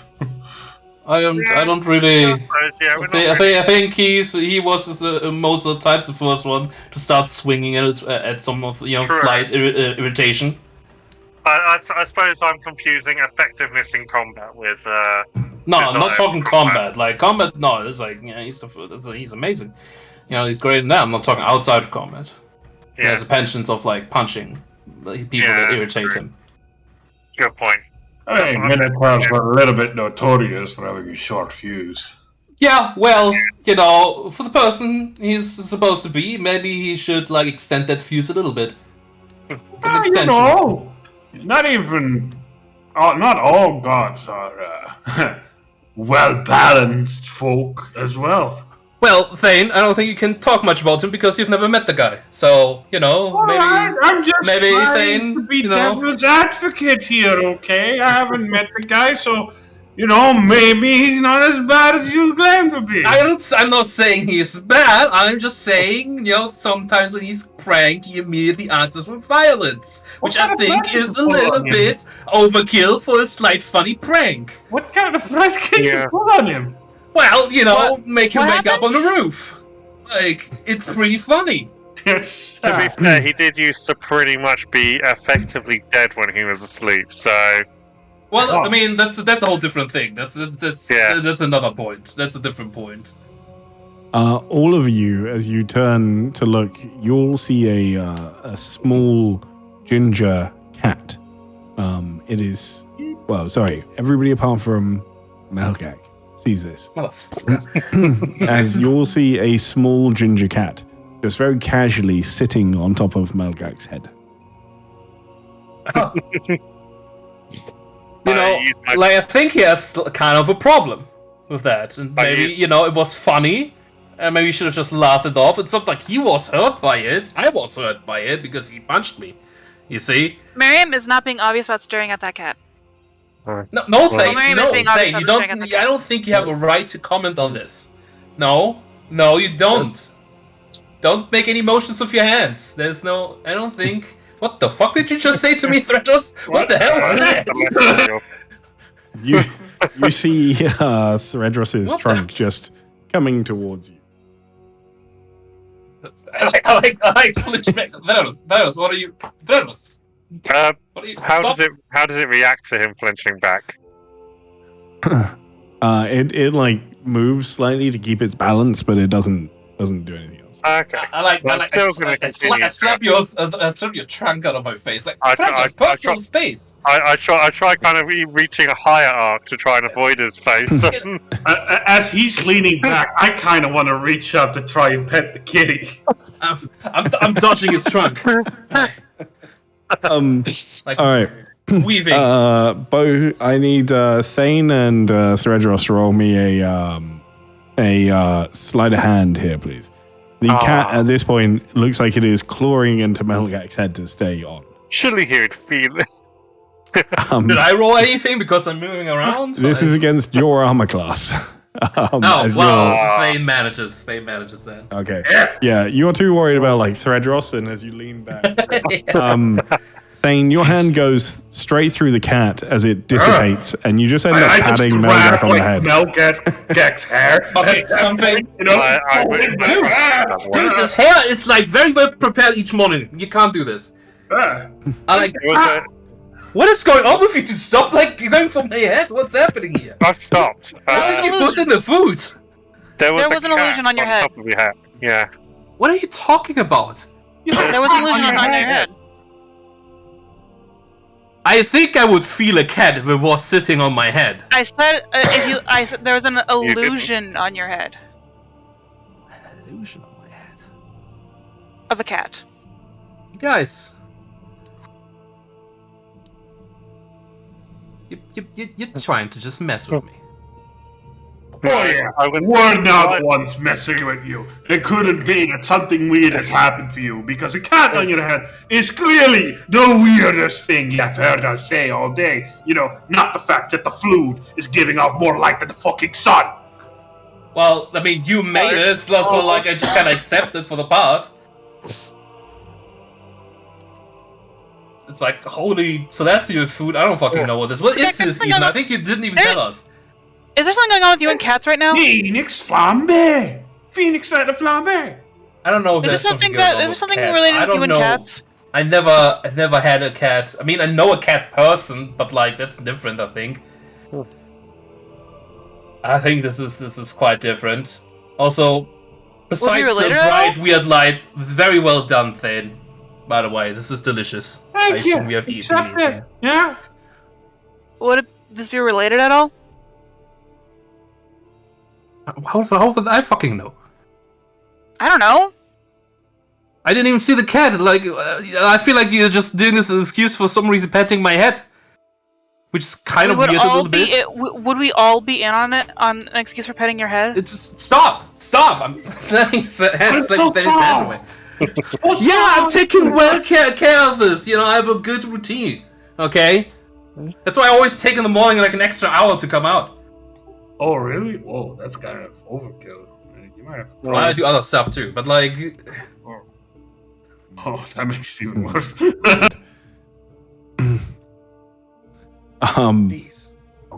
I don't really. I think he was most of the times the first one to start swinging at some of slight irritation. I suppose I'm confusing effectiveness in combat with. No, I'm not talking combat. Like combat, no, it's like he's amazing. You know, he's great in that. I'm not talking outside of combat. Yeah. He has a penchant of like punching people that irritate him. Good point. I mean, Minotaurs were a little bit notorious for having a short fuse. Yeah, well, you know, for the person he's supposed to be, maybe he should like extend that fuse a little bit. You know, not all gods are well balanced folk as well. Well, Thane, I don't think you can talk much about him because you've never met the guy. So, you know, I'm just maybe trying Thane, to be devil's advocate here, okay? I haven't met the guy, so, you know, maybe he's not as bad as you claim to be. I'm not saying he's bad. I'm just saying, you know, sometimes when he's pranked, he immediately answers with violence, which I think is a little bit overkill for a slight funny prank. What kind of prank can you put on him? Well, you know, make him wake up on the roof. Like, it's pretty funny. To be fair, he did used to pretty much be effectively dead when he was asleep, so... Well, I mean, that's a whole different thing. That's another point. That's a different point. All of you, as you turn to look, you'll see a small ginger cat. It is... Well, sorry, everybody apart from Melgak sees this. As you'll see a small ginger cat just very casually sitting on top of Melgak's head. You know, like I think he has kind of a problem with that. And maybe, you know, it was funny. And maybe you should have just laughed it off. It's not like he was hurt by it. I was hurt by it because he punched me. You see? Miriam is not being obvious about staring at that cat. No, Thane. You don't. I don't think you have a right to comment on this. No, you don't. Don't make any motions with your hands. There's no. I don't think. What the fuck did you just say to me, Threatos? What the hell was that? You see Thredros' trunk just coming towards you. I like flinch back. Threatos, what are you? Threatos. How does it react to him flinching back? It like moves slightly to keep its balance, but it doesn't do anything else. Okay. I slap your trunk out of my face. Like, personal space. I try kind of reaching a higher arc to try and avoid his face. As he's leaning back, I kind of want to reach up to try and pet the kitty. I'm dodging his trunk. All right. Weaving. I need Thane and Thredros roll me a sleight of hand here, please. The cat at this point looks like it is clawing into Melgak's head to stay on. Surely he would feel it. Did I roll anything because I'm moving around? This is against your armor class. Thane manages then. Okay. Yeah, you're too worried about like Thredros, and as you lean back, Thane, your hand goes straight through the cat as it dissipates, and you just end up patting Melgak on the head. Melgak's hair. Okay, something. Dude, this hair is like very well prepared each morning. You can't do this. What is going on with you? To stop like you're going from my head? What's happening here? I stopped. What did you put in the food? There was an illusion on your head. Top of your head. Yeah. What are you talking about? There was an illusion on your head. I think I would feel a cat if it was sitting on my head. I said there was an illusion on your head. An illusion on my head. Of a cat. You guys. You're trying to just mess with me. Oh yeah, we're not once messing with you. It couldn't be that something weird has happened to you, because a cat on your head is clearly the weirdest thing you've heard us say all day. You know, not the fact that the food is giving off more light than the fucking sun. Well, I mean, you made it, so like I just kind of accept it for the part. It's like, holy celestial food, I don't fucking know what this is. What is this even? I think you didn't even tell us. Is there something going on with you and cats right now? Phoenix flambe! Phoenix flambe! I don't know if is there's something going on is there with something cats. related with you and cats? I never had a cat. I mean, I know a cat person, but like that's different. I think. I think this is quite different. Also, besides the bright weird light, very well done, Thane. By the way, this is delicious. Thank you. We have eaten it. Yeah. Would this be related at all? How would I fucking know? I don't know. I didn't even see the cat. Like, I feel like you're just doing this as an excuse for some reason petting my head, which is kind of weird a little bit. Would we all be in on it on an excuse for petting your head? Stop! I'm slamming his head away. Yeah, I'm taking care of this. You know, I have a good routine. Okay, that's why I always take in the morning like an extra hour to come out. Oh, really? Whoa, that's kind of overkill. You might have. Well, I do other stuff too, but like. Oh, that makes it even worse.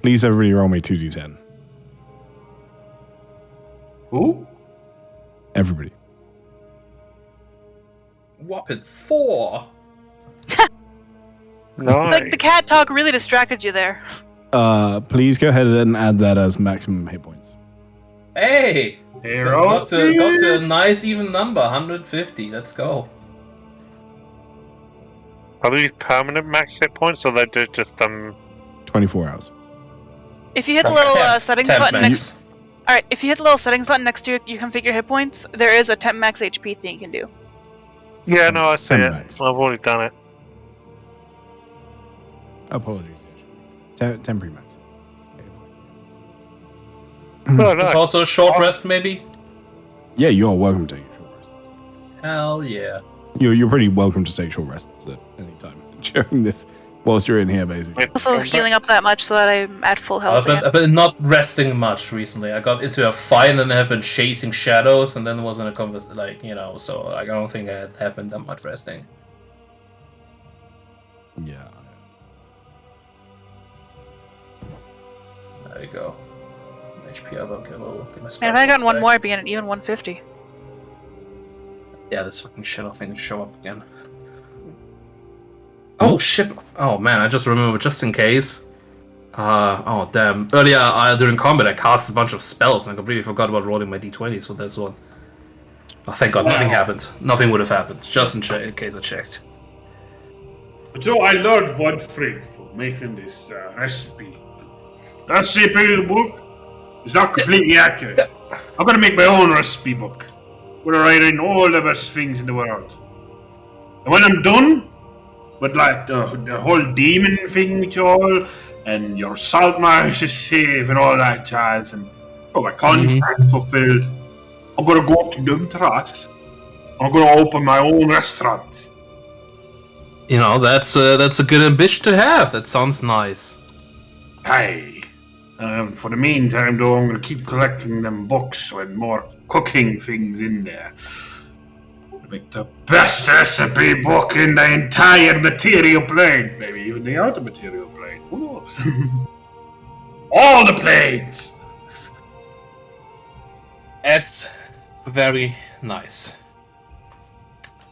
Please, everybody, roll me 2d10. Who? Everybody. Whopping 4. Nice. Like the cat talk really distracted you there. Please go ahead and add that as maximum hit points. Hey! Got to a nice even number, 150. Let's go. Are these permanent max hit points, or they're just 24 hours. If you hit the little settings button next, all right. If you hit the little settings button next to you configure hit points, there is a temp max HP thing you can do. Yeah, no, I see it. Max. I've already done it. Apologies. Temporary max. Oh, nice. There's also a short rest, maybe? Yeah, you're welcome to take a short rest. Hell yeah. You're pretty welcome to take short rests at any time during this, whilst you're in here, basically. Also healing up that much so that I'm at full health. I've been not resting much recently. I got into a fight and then I've been chasing shadows and then it wasn't a conversation, like, you know, so like, I don't think I have been that much resting. Yeah. There you go. HP up, okay, well, get my And if I got one more, I'd be at an even 150. Yeah, this fucking shadow thing to show up again. Oh shit! Oh man, I just remembered, just in case. Oh damn. Earlier during combat I cast a bunch of spells and I completely forgot about rolling my d20s for this one. Oh thank god, nothing happened. Nothing would have happened, just in case I checked. So I learned one thing for making this recipe. The recipe in the book is not completely accurate. I'm gonna make my own recipe book. I'm gonna write in all the best things in the world. And when I'm done with like the whole demon thing with y'all, and your salt marsh is safe and all that jazz, and Oh, my contract fulfilled. I'm gonna go up to Dumtras. I'm gonna open my own restaurant. You know, that's a good ambition to have. That sounds nice. Hey. For the meantime, though, I'm gonna keep collecting them books with more cooking things in there. Make the best recipe book in the entire material plane. Maybe even the outer material plane. Who knows? All the planes! That's very nice.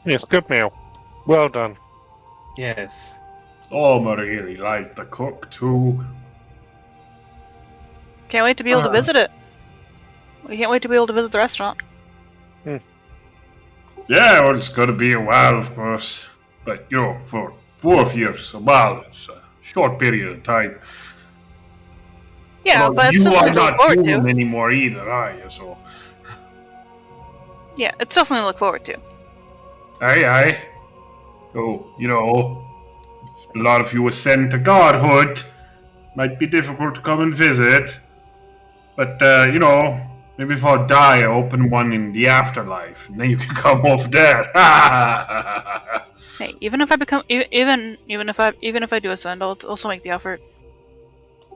Yes, good meal. Well done. Yes. Oh, I really like the cook, too. Can't wait to be able to visit it. We can't wait to be able to visit the restaurant. Yeah, well, it's gonna be a while, of course. But, for 4 years, a while, it's a short period of time. Yeah, well, but it's you still are something to look not forward human to. anymore either, are you? So, Yeah, it's still something to look forward to. aye. So, a lot of you were sent to godhood. Might be difficult to come and visit. But, maybe if I die, I open one in the afterlife, and then you can come over there. Hey, even if I become, even if I do ascend, I'll also make the effort.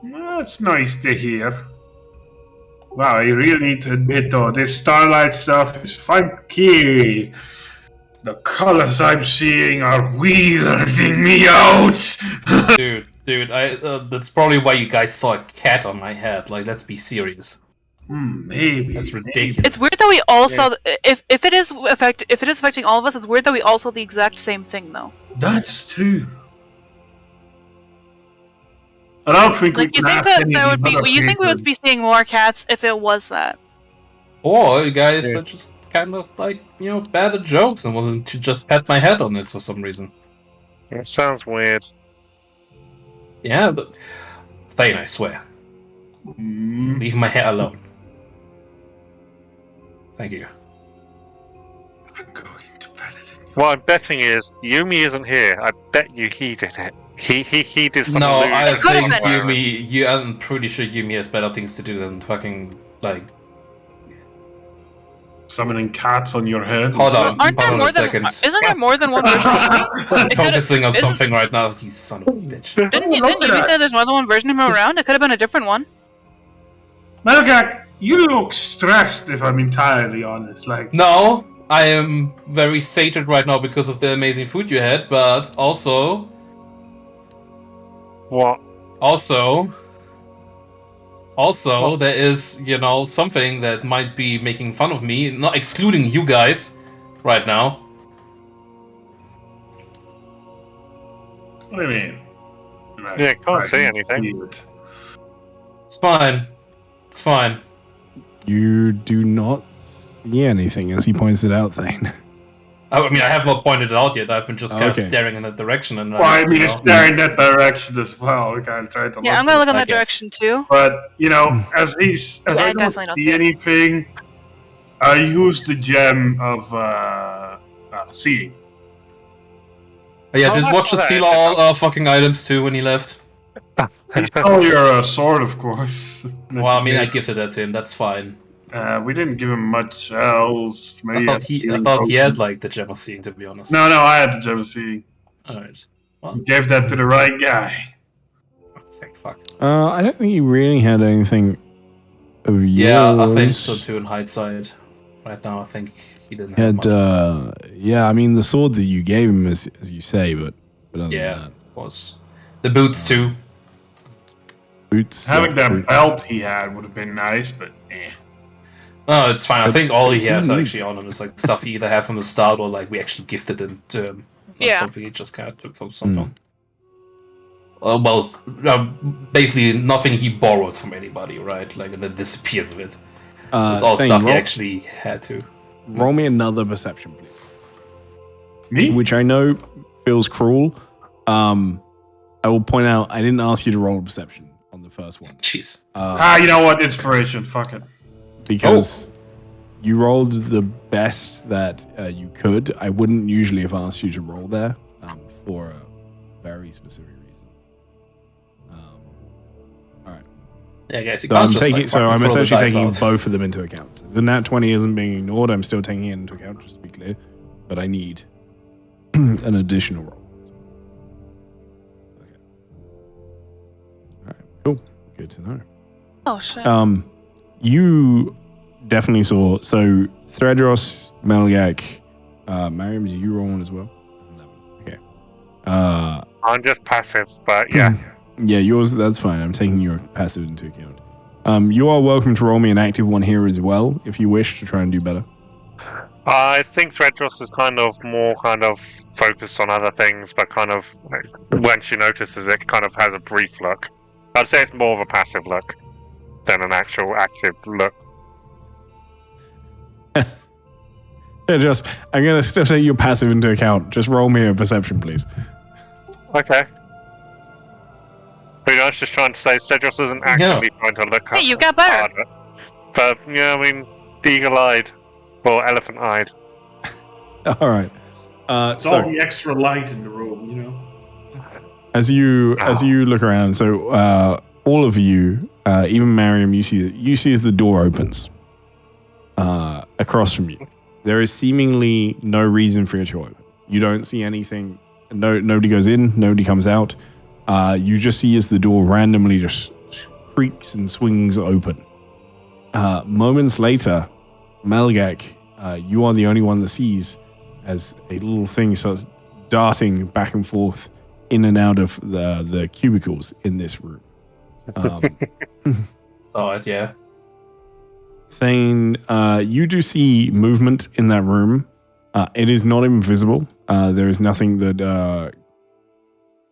That's nice to hear. Wow, you really need to admit, though, this Starlight stuff is funky. The colors I'm seeing are weirding me out. dude, that's probably why you guys saw a cat on my head. Like, let's be serious. Maybe. That's ridiculous. It's weird that we all saw. If it is affecting all of us, it's weird that we all saw the exact same thing, though. That's true. I don't think we Like, you can think ask that any there of would the be? other You think we would people. be seeing more cats if it was that? Or you guys are just kind of like, bad at jokes and wanted to just pat my head on it for some reason. It sounds weird. Yeah, but Thane, I swear. Leave my hair alone. Thank you. I'm going to pat it in your... What I'm betting is Yumi isn't here. I bet you he did it. He did something. No, I think Yumi. I'm pretty sure Yumi has better things to do than fucking summoning cats on your head. Hold on, Aren't there hold on more a second. Isn't there more than one version of Yumi? I'm focusing on something right now, you son of a bitch. Didn't Yumi say there's more than one version of him around? It could have been a different one. Melgak, you look stressed, if I'm entirely honest. No, I am very sated right now because of the amazing food you had, but also... What? Also, there is, something that might be making fun of me, not excluding you guys right now. What do you mean? Yeah, can't say anything. It's fine. It's fine. You do not see anything, as he points it out, Thane. I mean, I have not pointed it out yet. I've been just kind of staring in that direction. And staring in that direction as well. We kind of try to. Yeah, I'm gonna look in that direction too. But as I don't see anything, I use the gem of seeing. Oh, yeah, did Watcher steal all our fucking items too when he left? He stole your sword, of course. Well, I mean, I gifted that to him. That's fine. We didn't give him much else. Maybe I thought he had the gem of seeing, to be honest. No, I had the gem of seeing. Alright. Well, gave that to the right guy. Thank fuck. I don't think he really had anything of yours. Yeah, I think so too. In hindsight, right now, I think he didn't have much. Yeah, I mean the sword that you gave him, as you say, but other than that, was the boots too. Boots. Having that belt he had would have been nice, but eh. No, it's fine. I think all he has actually on him is stuff he either had from the start or we actually gifted him to him. Yeah. Something he just kind of took from someone. Basically nothing he borrowed from anybody, right? And then disappeared with it. It's all stuff he actually had to. Roll me another perception, please. Me? Which I know feels cruel. I will point out I didn't ask you to roll a perception on the first one. Jeez. You know what? Inspiration. Fuck it. Because you rolled the best that you could. I wouldn't usually have asked you to roll there for a very specific reason. All right. Yeah, I guess you So can't I'm just, taking. So I'm throw the essentially dice taking out. both of them into account. The nat 20 isn't being ignored. I'm still taking it into account, just to be clear. But I need an additional roll. Okay. All right. Cool. Good to know. Oh shit. You definitely saw. So Thredros, Melgak, Mariam, did you roll one as well? 11. Okay. I'm just passive, but yeah. Yeah, yours. That's fine. I'm taking your passive into account. You are welcome to roll me an active one here as well, if you wish to try and do better. I think Threadross is kind of more focused on other things, but when she notices it, kind of has a brief look. I'd say it's more of a passive look than an actual active look. Yeah, I'm gonna still take your passive into account. Just roll me a perception, please. Okay. But I was just trying to say, Threadross isn't actually trying to look Hey, you got better. harder. But, yeah, I mean, eagle-eyed. Or elephant-eyed. All right. It's all the extra light in the room, you know. As you look around, so all of you, even Mariam, you see as the door opens across from you. There is seemingly no reason for it to open. You don't see anything. Nobody goes in. Nobody comes out. You just see as the door randomly just creaks and swings open. Moments later, Melgak, you are the only one that sees as a little thing starts darting back and forth in and out of the cubicles in this room. Yeah. Thane, you do see movement in that room. It is not invisible. There is nothing that...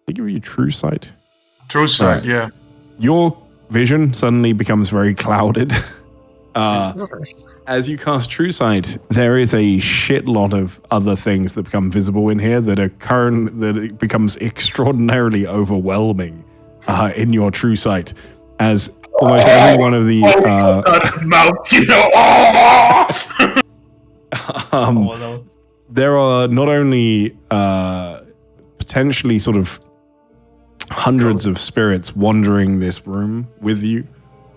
They give you true sight? True sight, yeah. Your vision suddenly becomes very clouded. As you cast True Sight, there is a shitload of other things that become visible in here that it becomes extraordinarily overwhelming in your True Sight. As almost every one of the mouth, you know. There are not only potentially sort of hundreds of spirits wandering this room with you.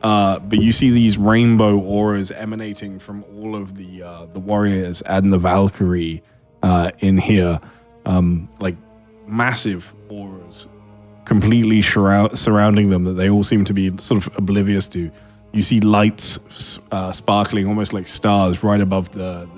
But you see these rainbow auras emanating from all of the warriors and the Valkyrie in here, like massive auras completely surrounding them that they all seem to be sort of oblivious to. You see lights sparkling almost like stars right above the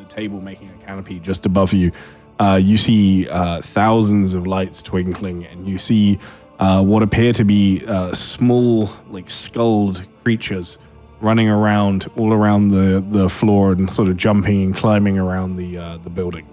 table, making a canopy just above you. You see thousands of lights twinkling, and you see what appear to be small, like skulled creatures running around all around the floor and sort of jumping and climbing around the building.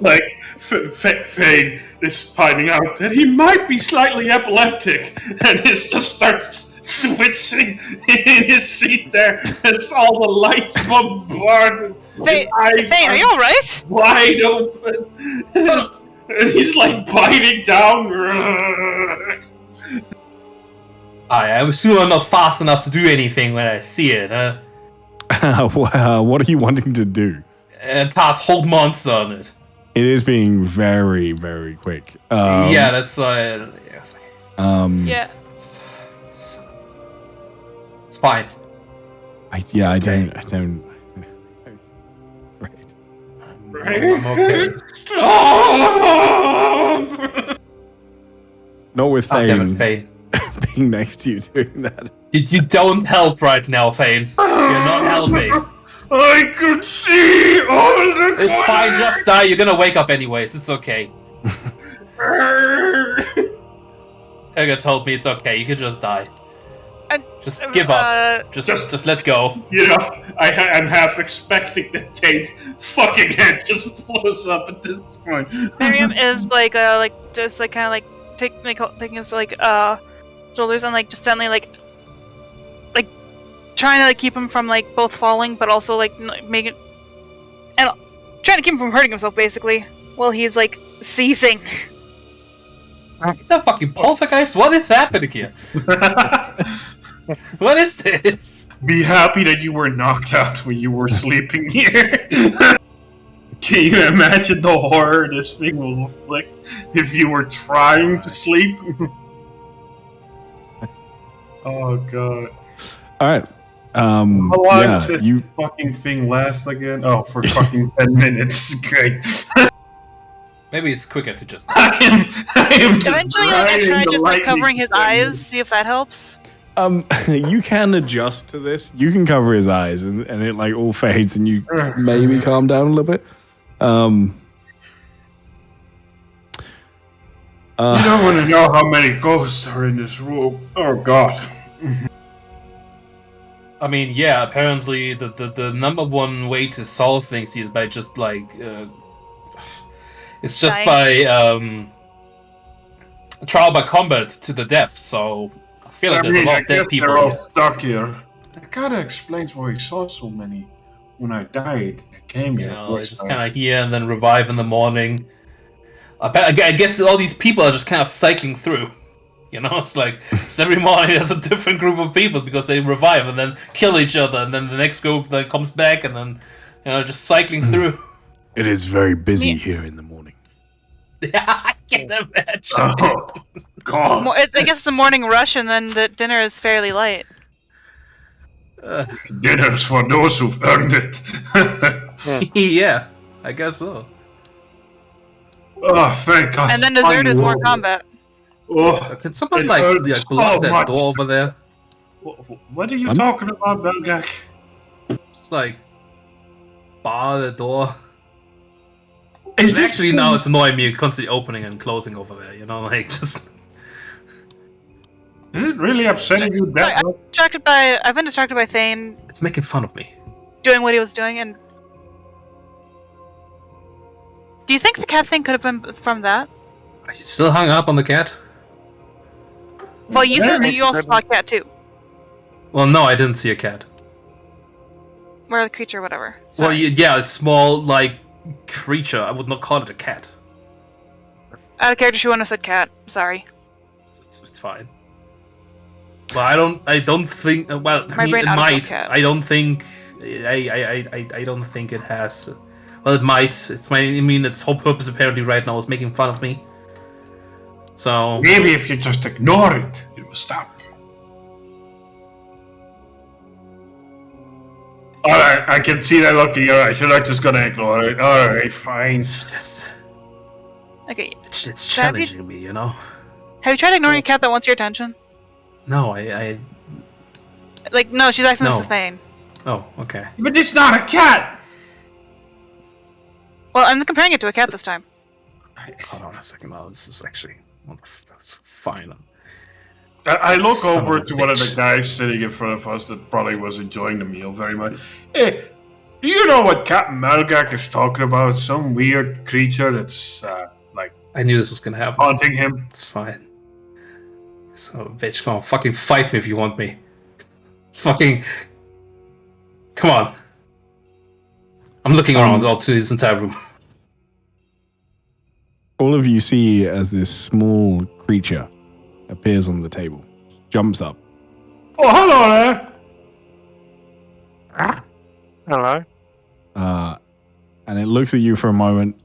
Like Fane is finding out that he might be slightly epileptic, and he just starts switching in his seat there as all the lights bombard. Fane, are you alright? Wide open. And he's like biting down. I assume I'm not fast enough to do anything when I see it, huh? What are you wanting to do? Cast Hold Monster on it. It is being very, very quick. Yeah, that's yes. Yeah. It's fine. I don't. Right. I'm okay. Not with Thane being next to you doing that. You don't help right now, Thane. You're not helping. I could see all the... It's fine, just die. You're gonna wake up anyways. It's okay. Edgar told me it's okay. You can just die. Just give up. Just let go. You know, I'm half expecting that Tate's fucking head just flows up at this point. Miriam is just kind of taking his shoulders and just suddenly trying to keep him from both falling, but also make it and trying to keep him from hurting himself basically while he's seizing. Is that fucking poltergeist? What is happening here? What is this? Be happy that you were knocked out when you were sleeping here. Can you imagine the horror this thing will inflict if you were trying to sleep? Oh god. All right. How long does this fucking thing last again? Oh, for fucking 10 minutes. Great. Maybe it's quicker to just. I am just Eventually, I try just like covering his eyes, see if that helps. You can adjust to this. You can cover his eyes, and it like all fades, and you maybe calm down a little bit. You don't want to know how many ghosts are in this room. Oh god. I mean, yeah. Apparently, the number one way to solve things is by just like it's just by trial by combat to the death. So I feel like there's a lot of dead people. They're all stuck here. That kind of explains why we saw so many when I died. I came here. They just kind of here and then revive in the morning. I guess all these people are just kind of cycling through. You know, it's like just every morning there's a different group of people because they revive and then kill each other, and then the next group then comes back, and then just cycling through. It is very busy here in the morning. Yeah, I can imagine. Oh, God. I guess it's a morning rush, and then the dinner is fairly light. Dinner's for those who've earned it. Yeah, I guess so. Oh, thank God. And then dessert is more combat. Oh, can someone block that door over there? What are you talking about, Belgak? Just like bar the door. Is it actually now it's annoying me constantly opening and closing over there? You know, like just. Is it really upsetting you that much? I've been distracted by Thane. It's making fun of me. Doing what he was doing, and do you think the cat thing could have been from that? Are you still hung up on the cat? Well, you said that you also saw a cat too. Well, no, I didn't see a cat. Or a creature, whatever. Sorry. Well, yeah, a small, like, creature. I would not call it a cat. Out of character, she wouldn't have said cat. Sorry. It's fine. Well, I don't think. Well, I mean, it might. I don't think. I don't think it has. Well, it might. Its whole purpose apparently right now is making fun of me. So maybe if you just ignore it, it will stop. Alright, I can see that look in your eyes. You're not just gonna ignore it. Alright, fine. Okay. It's challenging me, you know? Have you tried ignoring a cat that wants your attention? No, I... Like, no, she's asking this to Thane. Oh, okay. But it's not a cat! Well, I'm comparing it to a cat this time. Hold on a second. No, this is actually... That's fine. I look over to one of the guys sitting in front of us that probably was enjoying the meal very much. Hey, do you know what Captain Malgak is talking about? Some weird creature that's, like... I knew this was gonna happen. Haunting him? It's fine. So, bitch, come on. Fucking fight me if you want me. Fucking... Come on. I'm looking around all to this entire room. All of you see as this small creature appears on the table, jumps up. Oh, hello there! Hello. And it looks at you for a moment,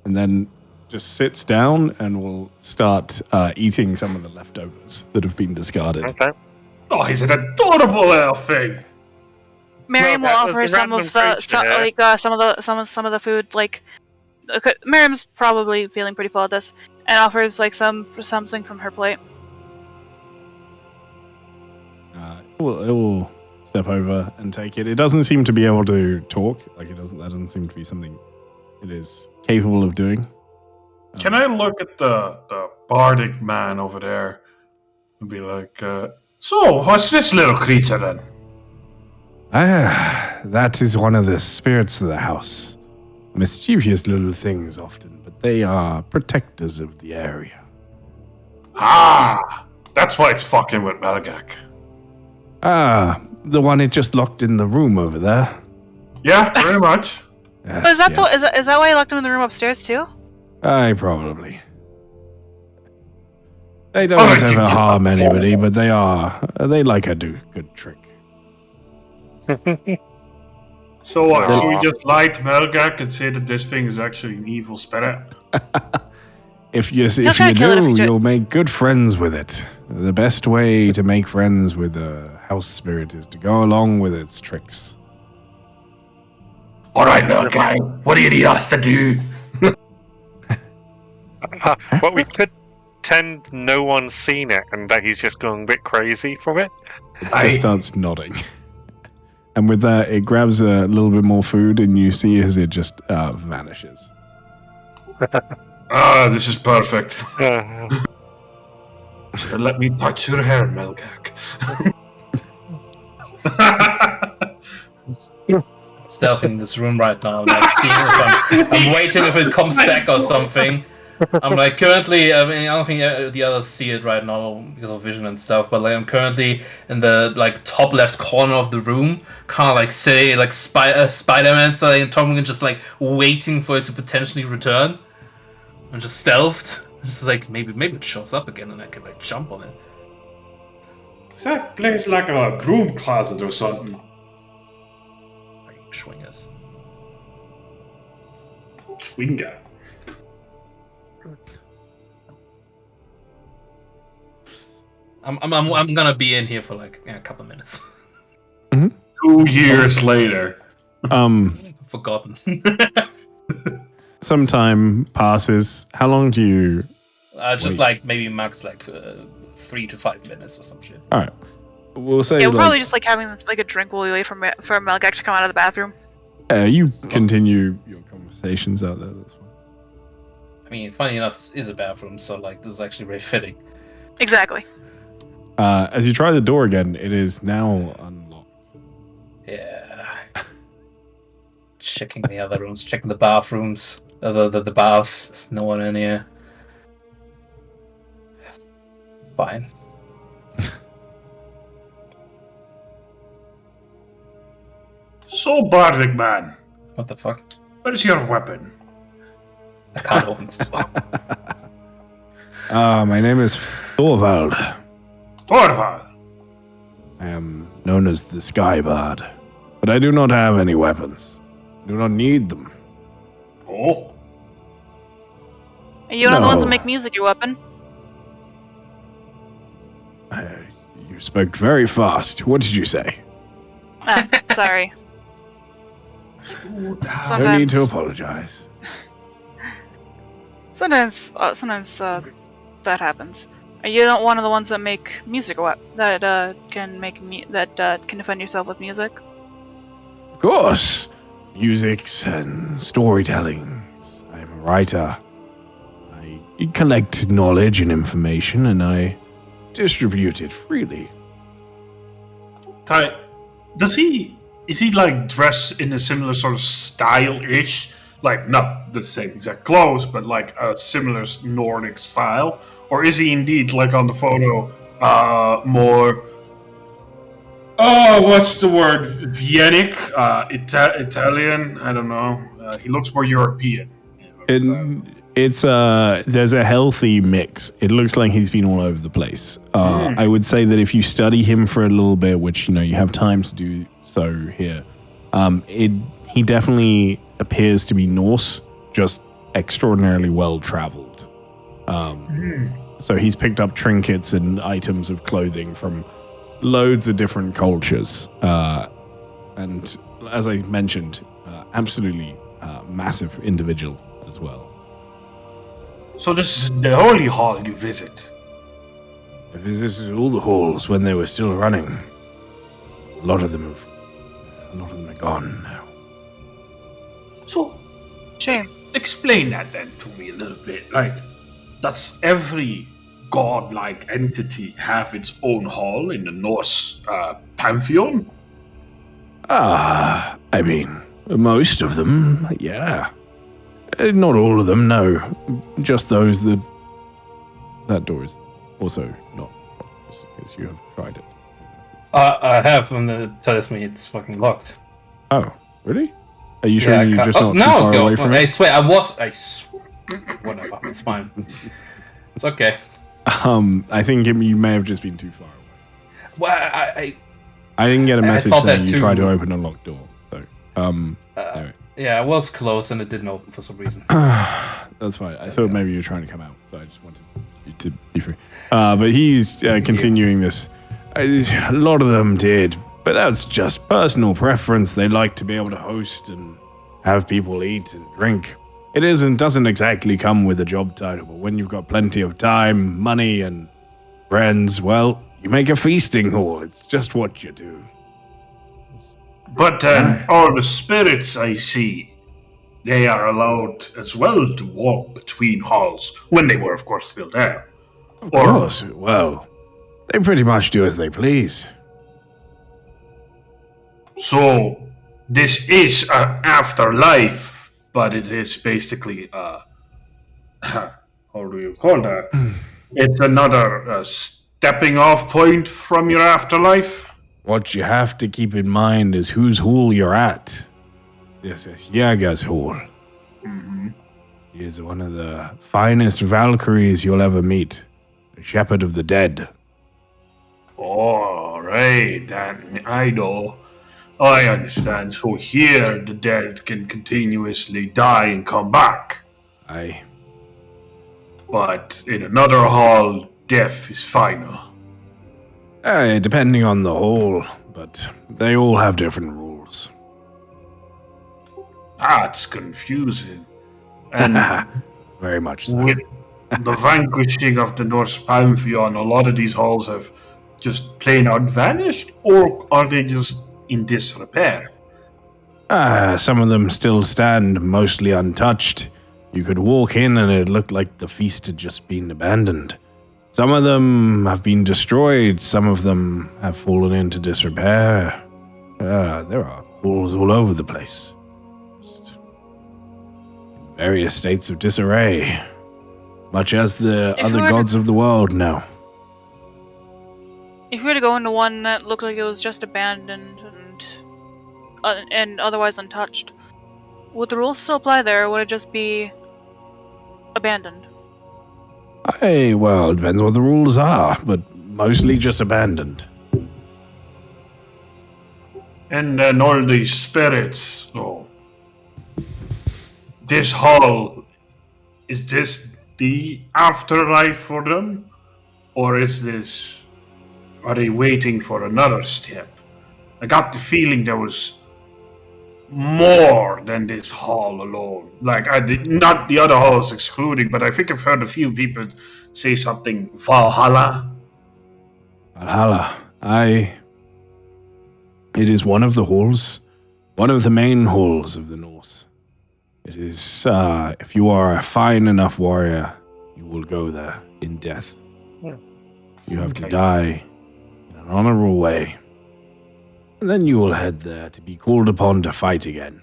and then just sits down and will start eating some of the leftovers that have been discarded. Okay. Oh, he's an adorable little thing. Miriam will offer some of the some of the food. Like, Miriam's probably feeling pretty full of this, and offers like something from her plate. It will step over and take it. It doesn't seem to be able to talk. Like that doesn't seem to be something it is capable of doing. Can I look at the bardic man over there and be like, so what's this little creature then? That is one of the spirits of the house. Mischievous little things often, but they are protectors of the area. Ah, that's why it's fucking with Malgak. The one it just locked in the room over there. Yeah, very much. Yes, is that why you locked him in the room upstairs too? Probably. They don't ever harm anybody, but they like a good trick. So what? Should we just lie to Malgak and say that this thing is actually an evil spirit? If you do, you'll make good friends with it. The best way to make friends with a house spirit is to go along with its tricks. All right, little guy. What do you need us to do? Well, we could pretend no one's seen it and that he's just going a bit crazy from it. It just starts nodding. And with that, it grabs a little bit more food, and you see as it just vanishes. This is perfect. Let me touch your hair, Melgak. Stealthing in this room right now, like seeing if I'm waiting if it comes back or something. I'm like currently. I mean, I don't think the others see it right now because of vision and stuff. But like, I'm currently in the like top left corner of the room, kind of like say like Spider-Man style, and talking and just like waiting for it to potentially return. I'm just stealthed. Just like maybe it shows up again and I can like jump on it. That place like a broom closet or something. Swingers. Swinger. I'm gonna be in here for like a couple of minutes. Mm-hmm. 2 years later. Forgotten. Some time passes. How long do you? Just like maybe max like 3 to 5 minutes or some shit. All right. We'll say. Yeah, we're probably just like having like a drink while we wait for Melgak to come out of the bathroom. You continue your conversations out there. That's fine. I mean, funny enough, this is a bathroom, so like this is actually very fitting. Exactly. As you try the door again, it is now unlocked. Yeah. Checking the other rooms, checking the bathrooms, the baths. There's no one in here. Fine. So, Bardic Man, What the fuck? where's your weapon? I can't open this door. My name is Thorvald. Thorvald. I am known as the Sky Bard, but I do not have any weapons. I do not need them. Oh. Are you not the ones that No. make music your weapon? You spoke very fast. What did you say? Sorry. No need to apologize. Sometimes that happens. Are you not one of the ones that make music that can defend yourself with music? Of course. Musics and storytellings. I am a writer. I collect knowledge and information, and I distribute it freely. Is he like dressed in a similar sort of style-ish? Like, not the same exact clothes, but like a similar Nordic style? Or is he indeed, like on the photo, more... Oh, what's the word? Viennic? Italian? I don't know. He looks more European. There's a healthy mix. It looks like he's been all over the place. I would say that if you study him for a little bit, which you have time to do so here, he definitely appears to be Norse, just extraordinarily well traveled. So he's picked up trinkets and items of clothing from loads of different cultures, and as I mentioned, absolutely massive individual as well. So this is the holy hall you visit? I visited all the halls when they were still running. A lot of them are gone now. So, Shame. explain that then to me a little bit. Like, does every godlike entity have its own hall in the Norse pantheon? I mean, most of them, yeah. Not all of them, no. Just those that... That door is also not just because you have tried it. I have, and it tells me it's fucking locked. Oh, really? Are you sure you're just not too far away from it? I swear, whatever, it's fine. It's okay. I think you may have just been too far away. Well, I didn't get a message thought saying that you too. tried to open a locked door. So, anyway. Yeah, it was close and it didn't open for some reason. That's fine. I thought maybe you were trying to come out, so I just wanted you to be free. But he's continuing this. A lot of them did, but that's just personal preference. They like to be able to host and have people eat and drink. It doesn't exactly come with a job title, but when you've got plenty of time, money, and friends, well, you make a feasting hall. It's just what you do. But all the spirits I see, they are allowed as well to walk between halls, when they were, of course, still there. Of course, well, they pretty much do as they please. So, this is an afterlife, but it is basically, how do you call that? It's another stepping off point from your afterlife. What you have to keep in mind is whose hall you're at. This is Jäger's hall. Mm-hmm. He is one of the finest Valkyries you'll ever meet. The shepherd of the dead. All right, then I know. I understand. So here the dead can continuously die and come back. Aye. But in another hall, death is final. Depending on the hall, but they all have different rules. That's confusing. And very much so. With the vanquishing of the Norse Pantheon, a lot of these halls have just plain out vanished, or are they just in disrepair? Some of them still stand, mostly untouched. You could walk in and it looked like the feast had just been abandoned. Some of them have been destroyed, some of them have fallen into disrepair. There are halls all over the place. Just in various states of disarray, much as the other gods of the world know. If we were to go into one that looked like it was just abandoned and otherwise untouched, would the rules still apply there, or would it just be abandoned? Well, it depends what the rules are, but mostly just abandoned. And then all these spirits, this hall, is this the afterlife for them? Or are they waiting for another step? I got the feeling there was more than this hall alone. Like, not the other halls excluding, but I think I've heard a few people say something Valhalla. Valhalla. It is one of the halls, one of the main halls of the Norse. It is, if you are a fine enough warrior, you will go there in death. Yeah. You have to die in an honorable way. And then you will head there to be called upon to fight again.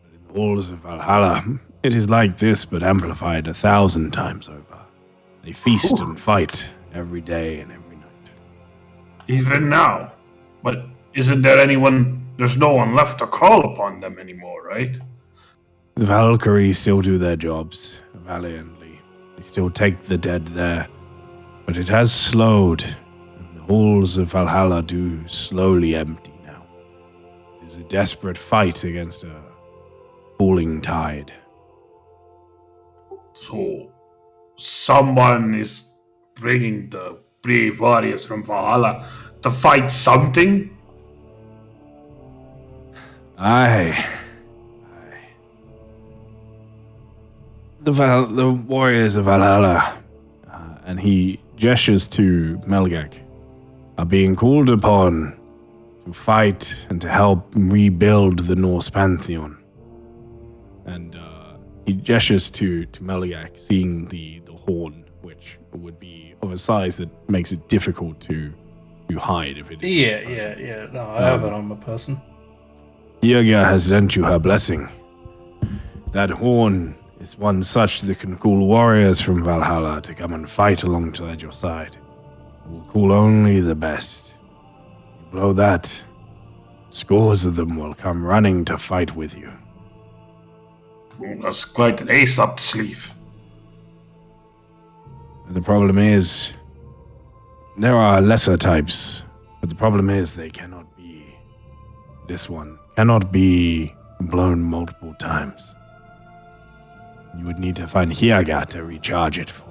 But in the halls of Valhalla, it is like this, but amplified 1,000 times over. They feast and fight every day and every night. Even now? But isn't there there's no one left to call upon them anymore, right? The Valkyries still do their jobs valiantly. They still take the dead there. But it has slowed, and the halls of Valhalla do slowly empty. It is a desperate fight against a falling tide. So, someone is bringing the brave warriors from Valhalla to fight something? Aye. The warriors of Valhalla, and he gestures to Melgak, are being called upon to fight and to help rebuild the Norse Pantheon. And he gestures to Melgak, seeing the horn, which would be of a size that makes it difficult to hide if it is. Yeah. No, I have it on my person. Jäger has lent you her blessing. That horn is one such that can call warriors from Valhalla to come and fight alongside your side. It will call only the best. Below that, scores of them will come running to fight with you. That's quite an ace up the sleeve. The problem is, there are lesser types, but the problem is they cannot be. This one cannot be blown multiple times. You would need to find Hiaga to recharge it for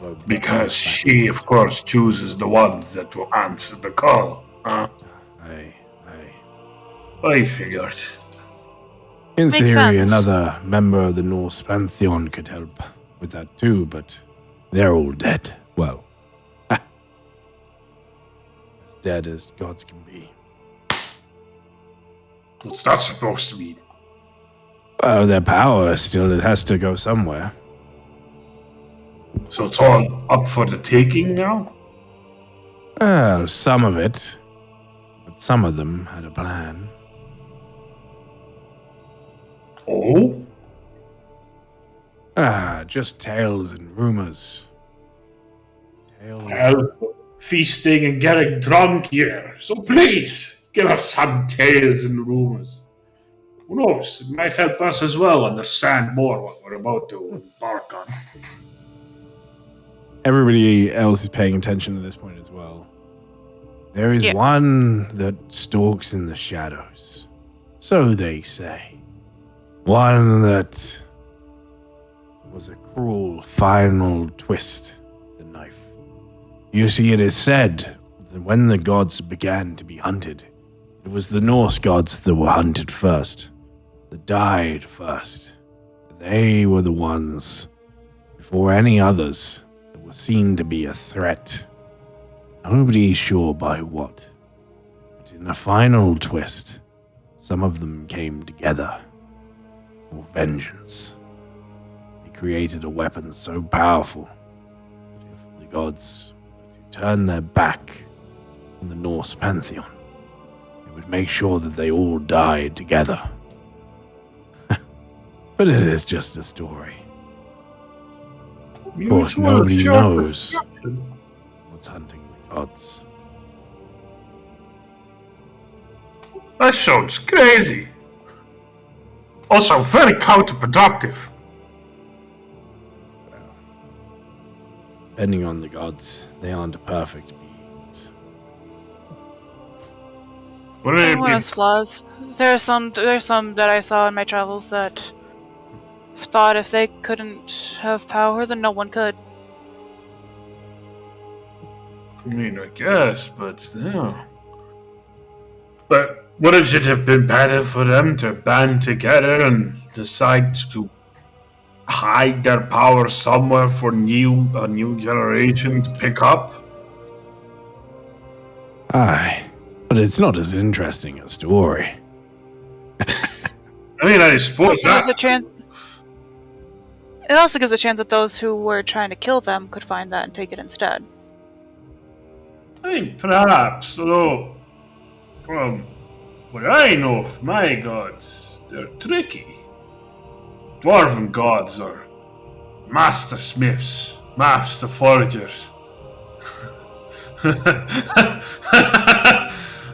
you. Because she, of course, chooses the ones that will answer the call, huh? I figured. In Makes theory, sense. another member of the Norse Pantheon could help with that too, but they're all dead. Well, as dead as gods can be. What's that supposed to mean? Well, their power still it has to go somewhere. So it's all up for the taking now? Well, some of it. But some of them had a plan. Oh? Just tales and rumors. Tales. Well, feasting and getting drunk here. So please, give us some tales and rumors. Who knows? It might help us as well understand more what we're about to embark on. Everybody else is paying attention to this point as well. There is one that stalks in the shadows. So they say. One that was a cruel final twist of the knife. You see, it is said that when the gods began to be hunted, it was the Norse gods that were hunted first, that died first. They were the ones, before any others, that were seen to be a threat. Nobody's sure by what. But in a final twist, some of them came together for vengeance. They created a weapon so powerful that if the gods were to turn their back on the Norse Pantheon, it would make sure that they all died together. But it is just a story. Of course, nobody knows what's hunting the gods. That sounds crazy. Also very counterproductive. Depending on the gods, they aren't perfect beings. Everyone has flaws. There's some that I saw in my travels that thought if they couldn't have power, then no one could. I mean, I guess, but yeah. But wouldn't it have been better for them to band together and decide to hide their power somewhere for a new generation to pick up? Aye, but it's not as interesting a story. I mean, I suppose that's... It also gives a chance that those who were trying to kill them could find that and take it instead. I mean, perhaps, although, from what I know of my gods, they're tricky. Dwarven gods are master smiths, master foragers.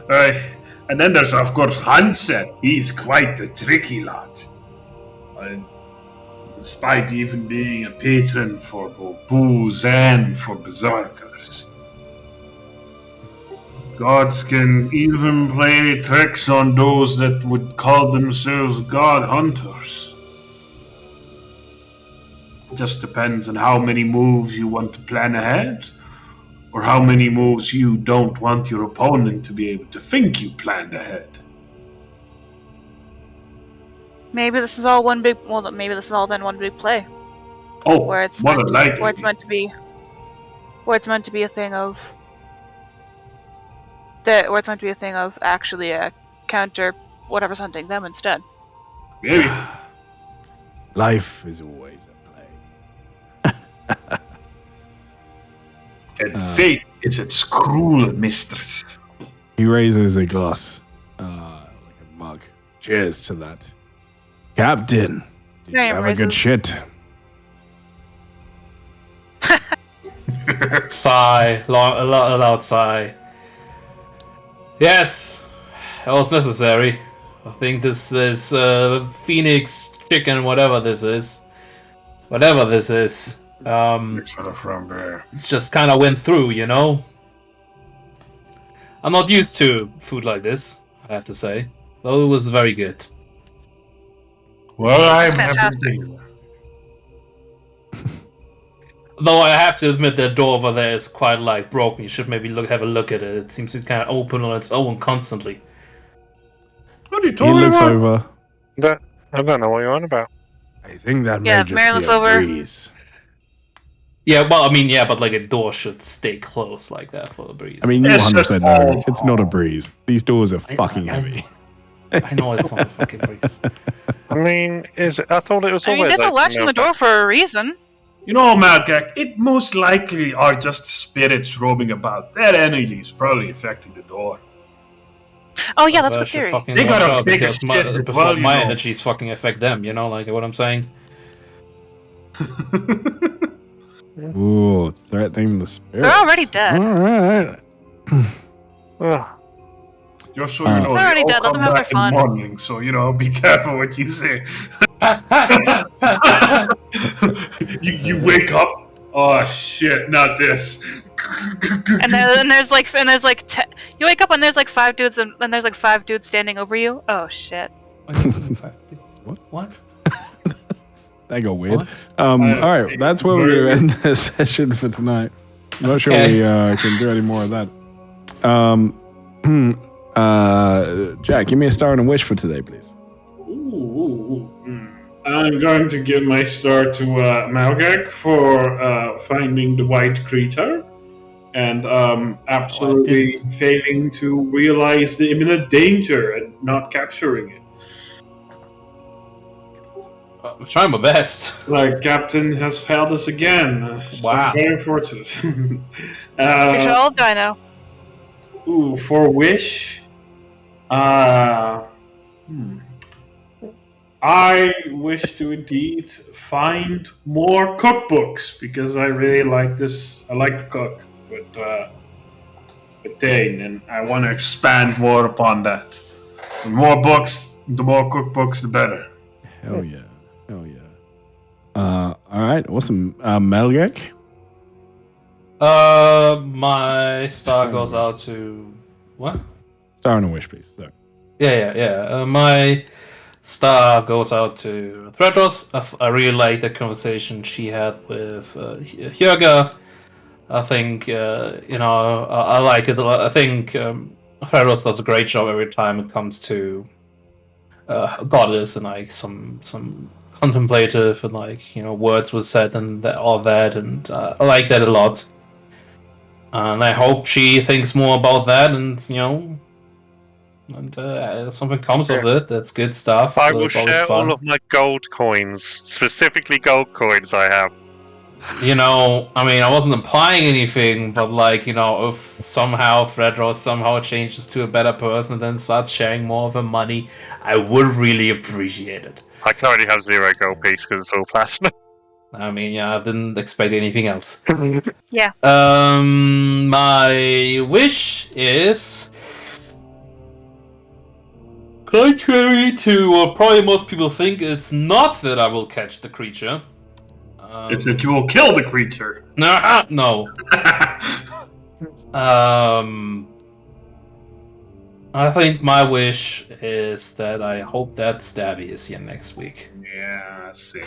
Right. And then there's, of course, Hansen. He's quite a tricky lad. And despite even being a patron for both booze and for berserkers. Gods can even play tricks on those that would call themselves god hunters. It just depends on how many moves you want to plan ahead, or how many moves you don't want your opponent to be able to think you planned ahead. Maybe this is all one big. Well, maybe this is all then one big play. Oh, where it's what meant a likely. where it's meant to be. Where it's meant to be a thing of. Where it's meant to be a thing of actually counter whatever's hunting them instead. Maybe. Life is always a play. And fate is its cruel mistress. He raises a glass, like a mug. Cheers to that. Captain, did you have a good shit? Sigh. A loud sigh. Yes, it was necessary. I think this is Phoenix chicken, whatever this is. It just kind of went through, you know? I'm not used to food like this, I have to say. Though it was very good. Well, I'm happy to hear that. Though I have to admit that door over there is quite broken. You should maybe have a look at it. It seems to kind of open on its own constantly. What are you talking about? He looks over. I don't know what you're on about. I think that may just be a breeze. Yeah, well, I mean, but a door should stay closed like that for the breeze. I mean, you 100% know it's not a breeze. These doors are fucking heavy. I know it's not a fucking breeze. I mean, I thought it was always. There's a latch on the door for a reason. You know, Malgak, it most likely are just spirits roaming about. That energy is probably affecting the door. Oh yeah, that's a good theory. They gotta take a shit before my energies fucking affect them. You know, what I'm saying. Ooh, threatening the spirits. They're already dead. Alright. Just so you know, they're already dead. Let them have their fun. Morning, so, be careful what you say. you wake up. Oh shit! Not this. and there's you wake up and there's 5 dudes and there's 5 dudes standing over you. Oh shit. What? That got weird. Alright, that's where we're gonna end the session for tonight. I'm not sure we can do any more of that. Jack, give me a star and a wish for today, please. I'm going to give my star to Malgak for finding the white creature and absolutely failing to realize the imminent danger and not capturing it. I'm trying my best. Captain has failed us again. Wow. So very unfortunate. Pretty old dino. For wish, I wish to indeed find more cookbooks because I really like this. I like to cook with Dane, and I want to expand more upon that. The more books, the more cookbooks, the better. Hell yeah. Alright, awesome. Malgak? My star goes out to... What? Star and a wish, please. Sorry. Yeah. My star goes out to Thredos. I really like the conversation she had with Hyoga. I think, I like it a lot. I think Thredos does a great job every time it comes to goddess and some contemplative and words were said and all that, and I like that a lot. And I hope she thinks more about that, and something comes of it. That's good stuff. I will share all of my gold coins, specifically gold coins I have. I wasn't implying anything, but if somehow Threadross somehow changes to a better person and then starts sharing more of her money, I would really appreciate it. I currently have 0 gold piece because it's all platinum. I didn't expect anything else. Yeah. My wish is contrary to what probably most people think, it's not that I will catch the creature. It's that you will kill the creature. No. I think my wish is that I hope that Stabby is here next week. Yeah, I see.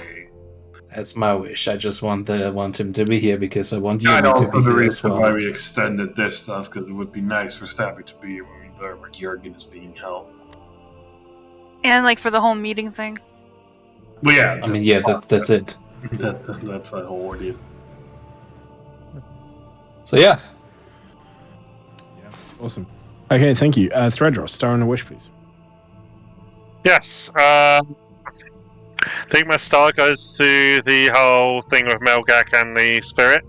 That's my wish. I just want him to be here because I want you to be here as well. The reason why we extended this stuff, because it would be nice for Stabby to be here when we learn where Jurgen is being held. And for the whole meeting thing. Well, yeah. That's it. That's the whole ordeal. So yeah. Awesome. Okay, thank you. Threadross, star and a wish, please. Yes. I think my star goes to the whole thing with Melgak and the spirit.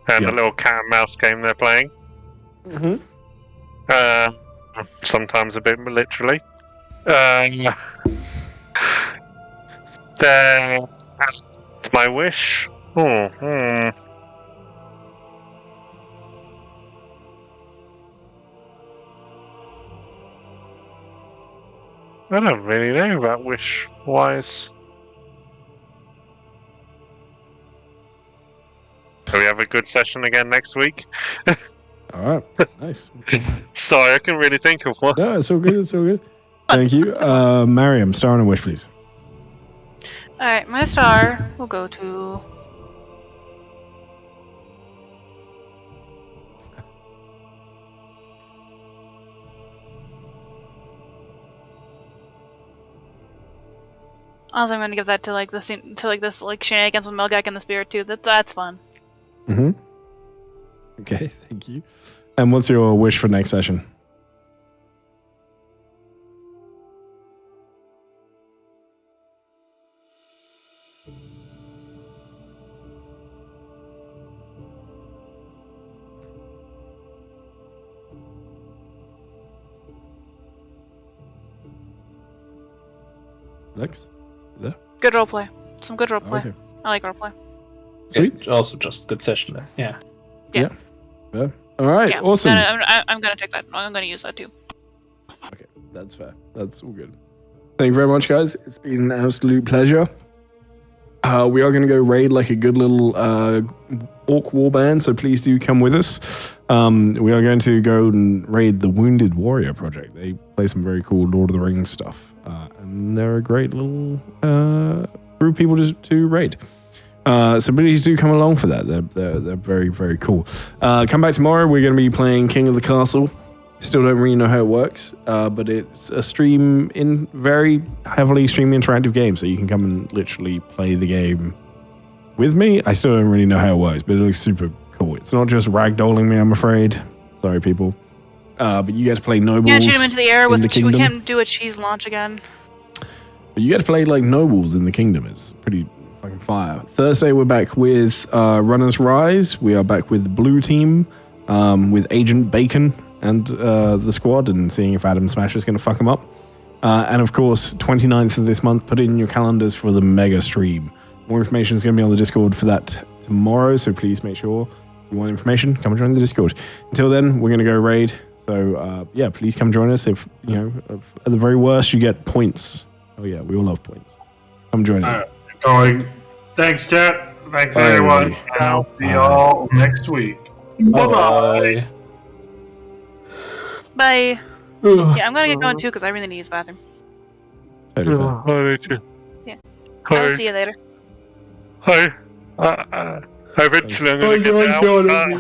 And the little cat and mouse game they're playing. Mm-hmm. Sometimes a bit literally. Then, as to my wish. I don't really know about wish-wise. Do we have a good session again next week? Alright, nice. Sorry, I couldn't really think of one. No, it's all good, Thank you. Mariam, star and a wish, please. Alright, my star will go to... Also, I'm gonna give that to like this shenanigans with Melgak and the Spirit too. That's fun. Mm-hmm. Okay, thank you. And what's your wish for next session? Lex? There? Good roleplay. Some good roleplay. Okay. I like roleplay. Sweet. Yeah, also just good session. Yeah. Yeah. All right. Yeah. Awesome. No, I'm gonna take that. I'm gonna use that too. Okay, that's fair. That's all good. Thank you very much, guys. It's been an absolute pleasure. We are going to go raid like a good little orc warband, so please do come with us. We are going to go and raid the Wounded Warrior Project. They play some very cool Lord of the Rings stuff, and they're a great little group of people to raid. So please do come along for that. They're very, very cool. Come back tomorrow. We're going to be playing King of the Castle. Still don't really know how it works, but it's a very heavily stream interactive game, so you can come and literally play the game with me. I still don't really know how it works, but it looks super cool. It's not just ragdolling me, I'm afraid. Sorry, people. But you get to play nobles. Can't shoot him into the air with the we can't do a cheese launch again. But you get to play like nobles in the kingdom. It's pretty fucking fire. Thursday, we're back with Runner's Rise. We are back with the blue team, with Agent Bacon and the squad, and seeing if Adam Smash is going to fuck them up. And of course, 29th of this month, put it in your calendars for the mega stream. More information is going to be on the Discord for that tomorrow, so please make sure if you want information, come and join the Discord. Until then, we're going to go raid. So yeah, please come join us. If you know, at the very worst, you get points. Oh yeah, we all love points. Come join us. Going. Thanks, chat. Thanks, Bye, everyone. everybody. And I'll see y'all next week. Bye-bye. Bye. Yeah, I'm gonna get going too because I really need to use the bathroom. Totally fair. Yeah. I'll see you later. Hi. Eventually I'm gonna get out.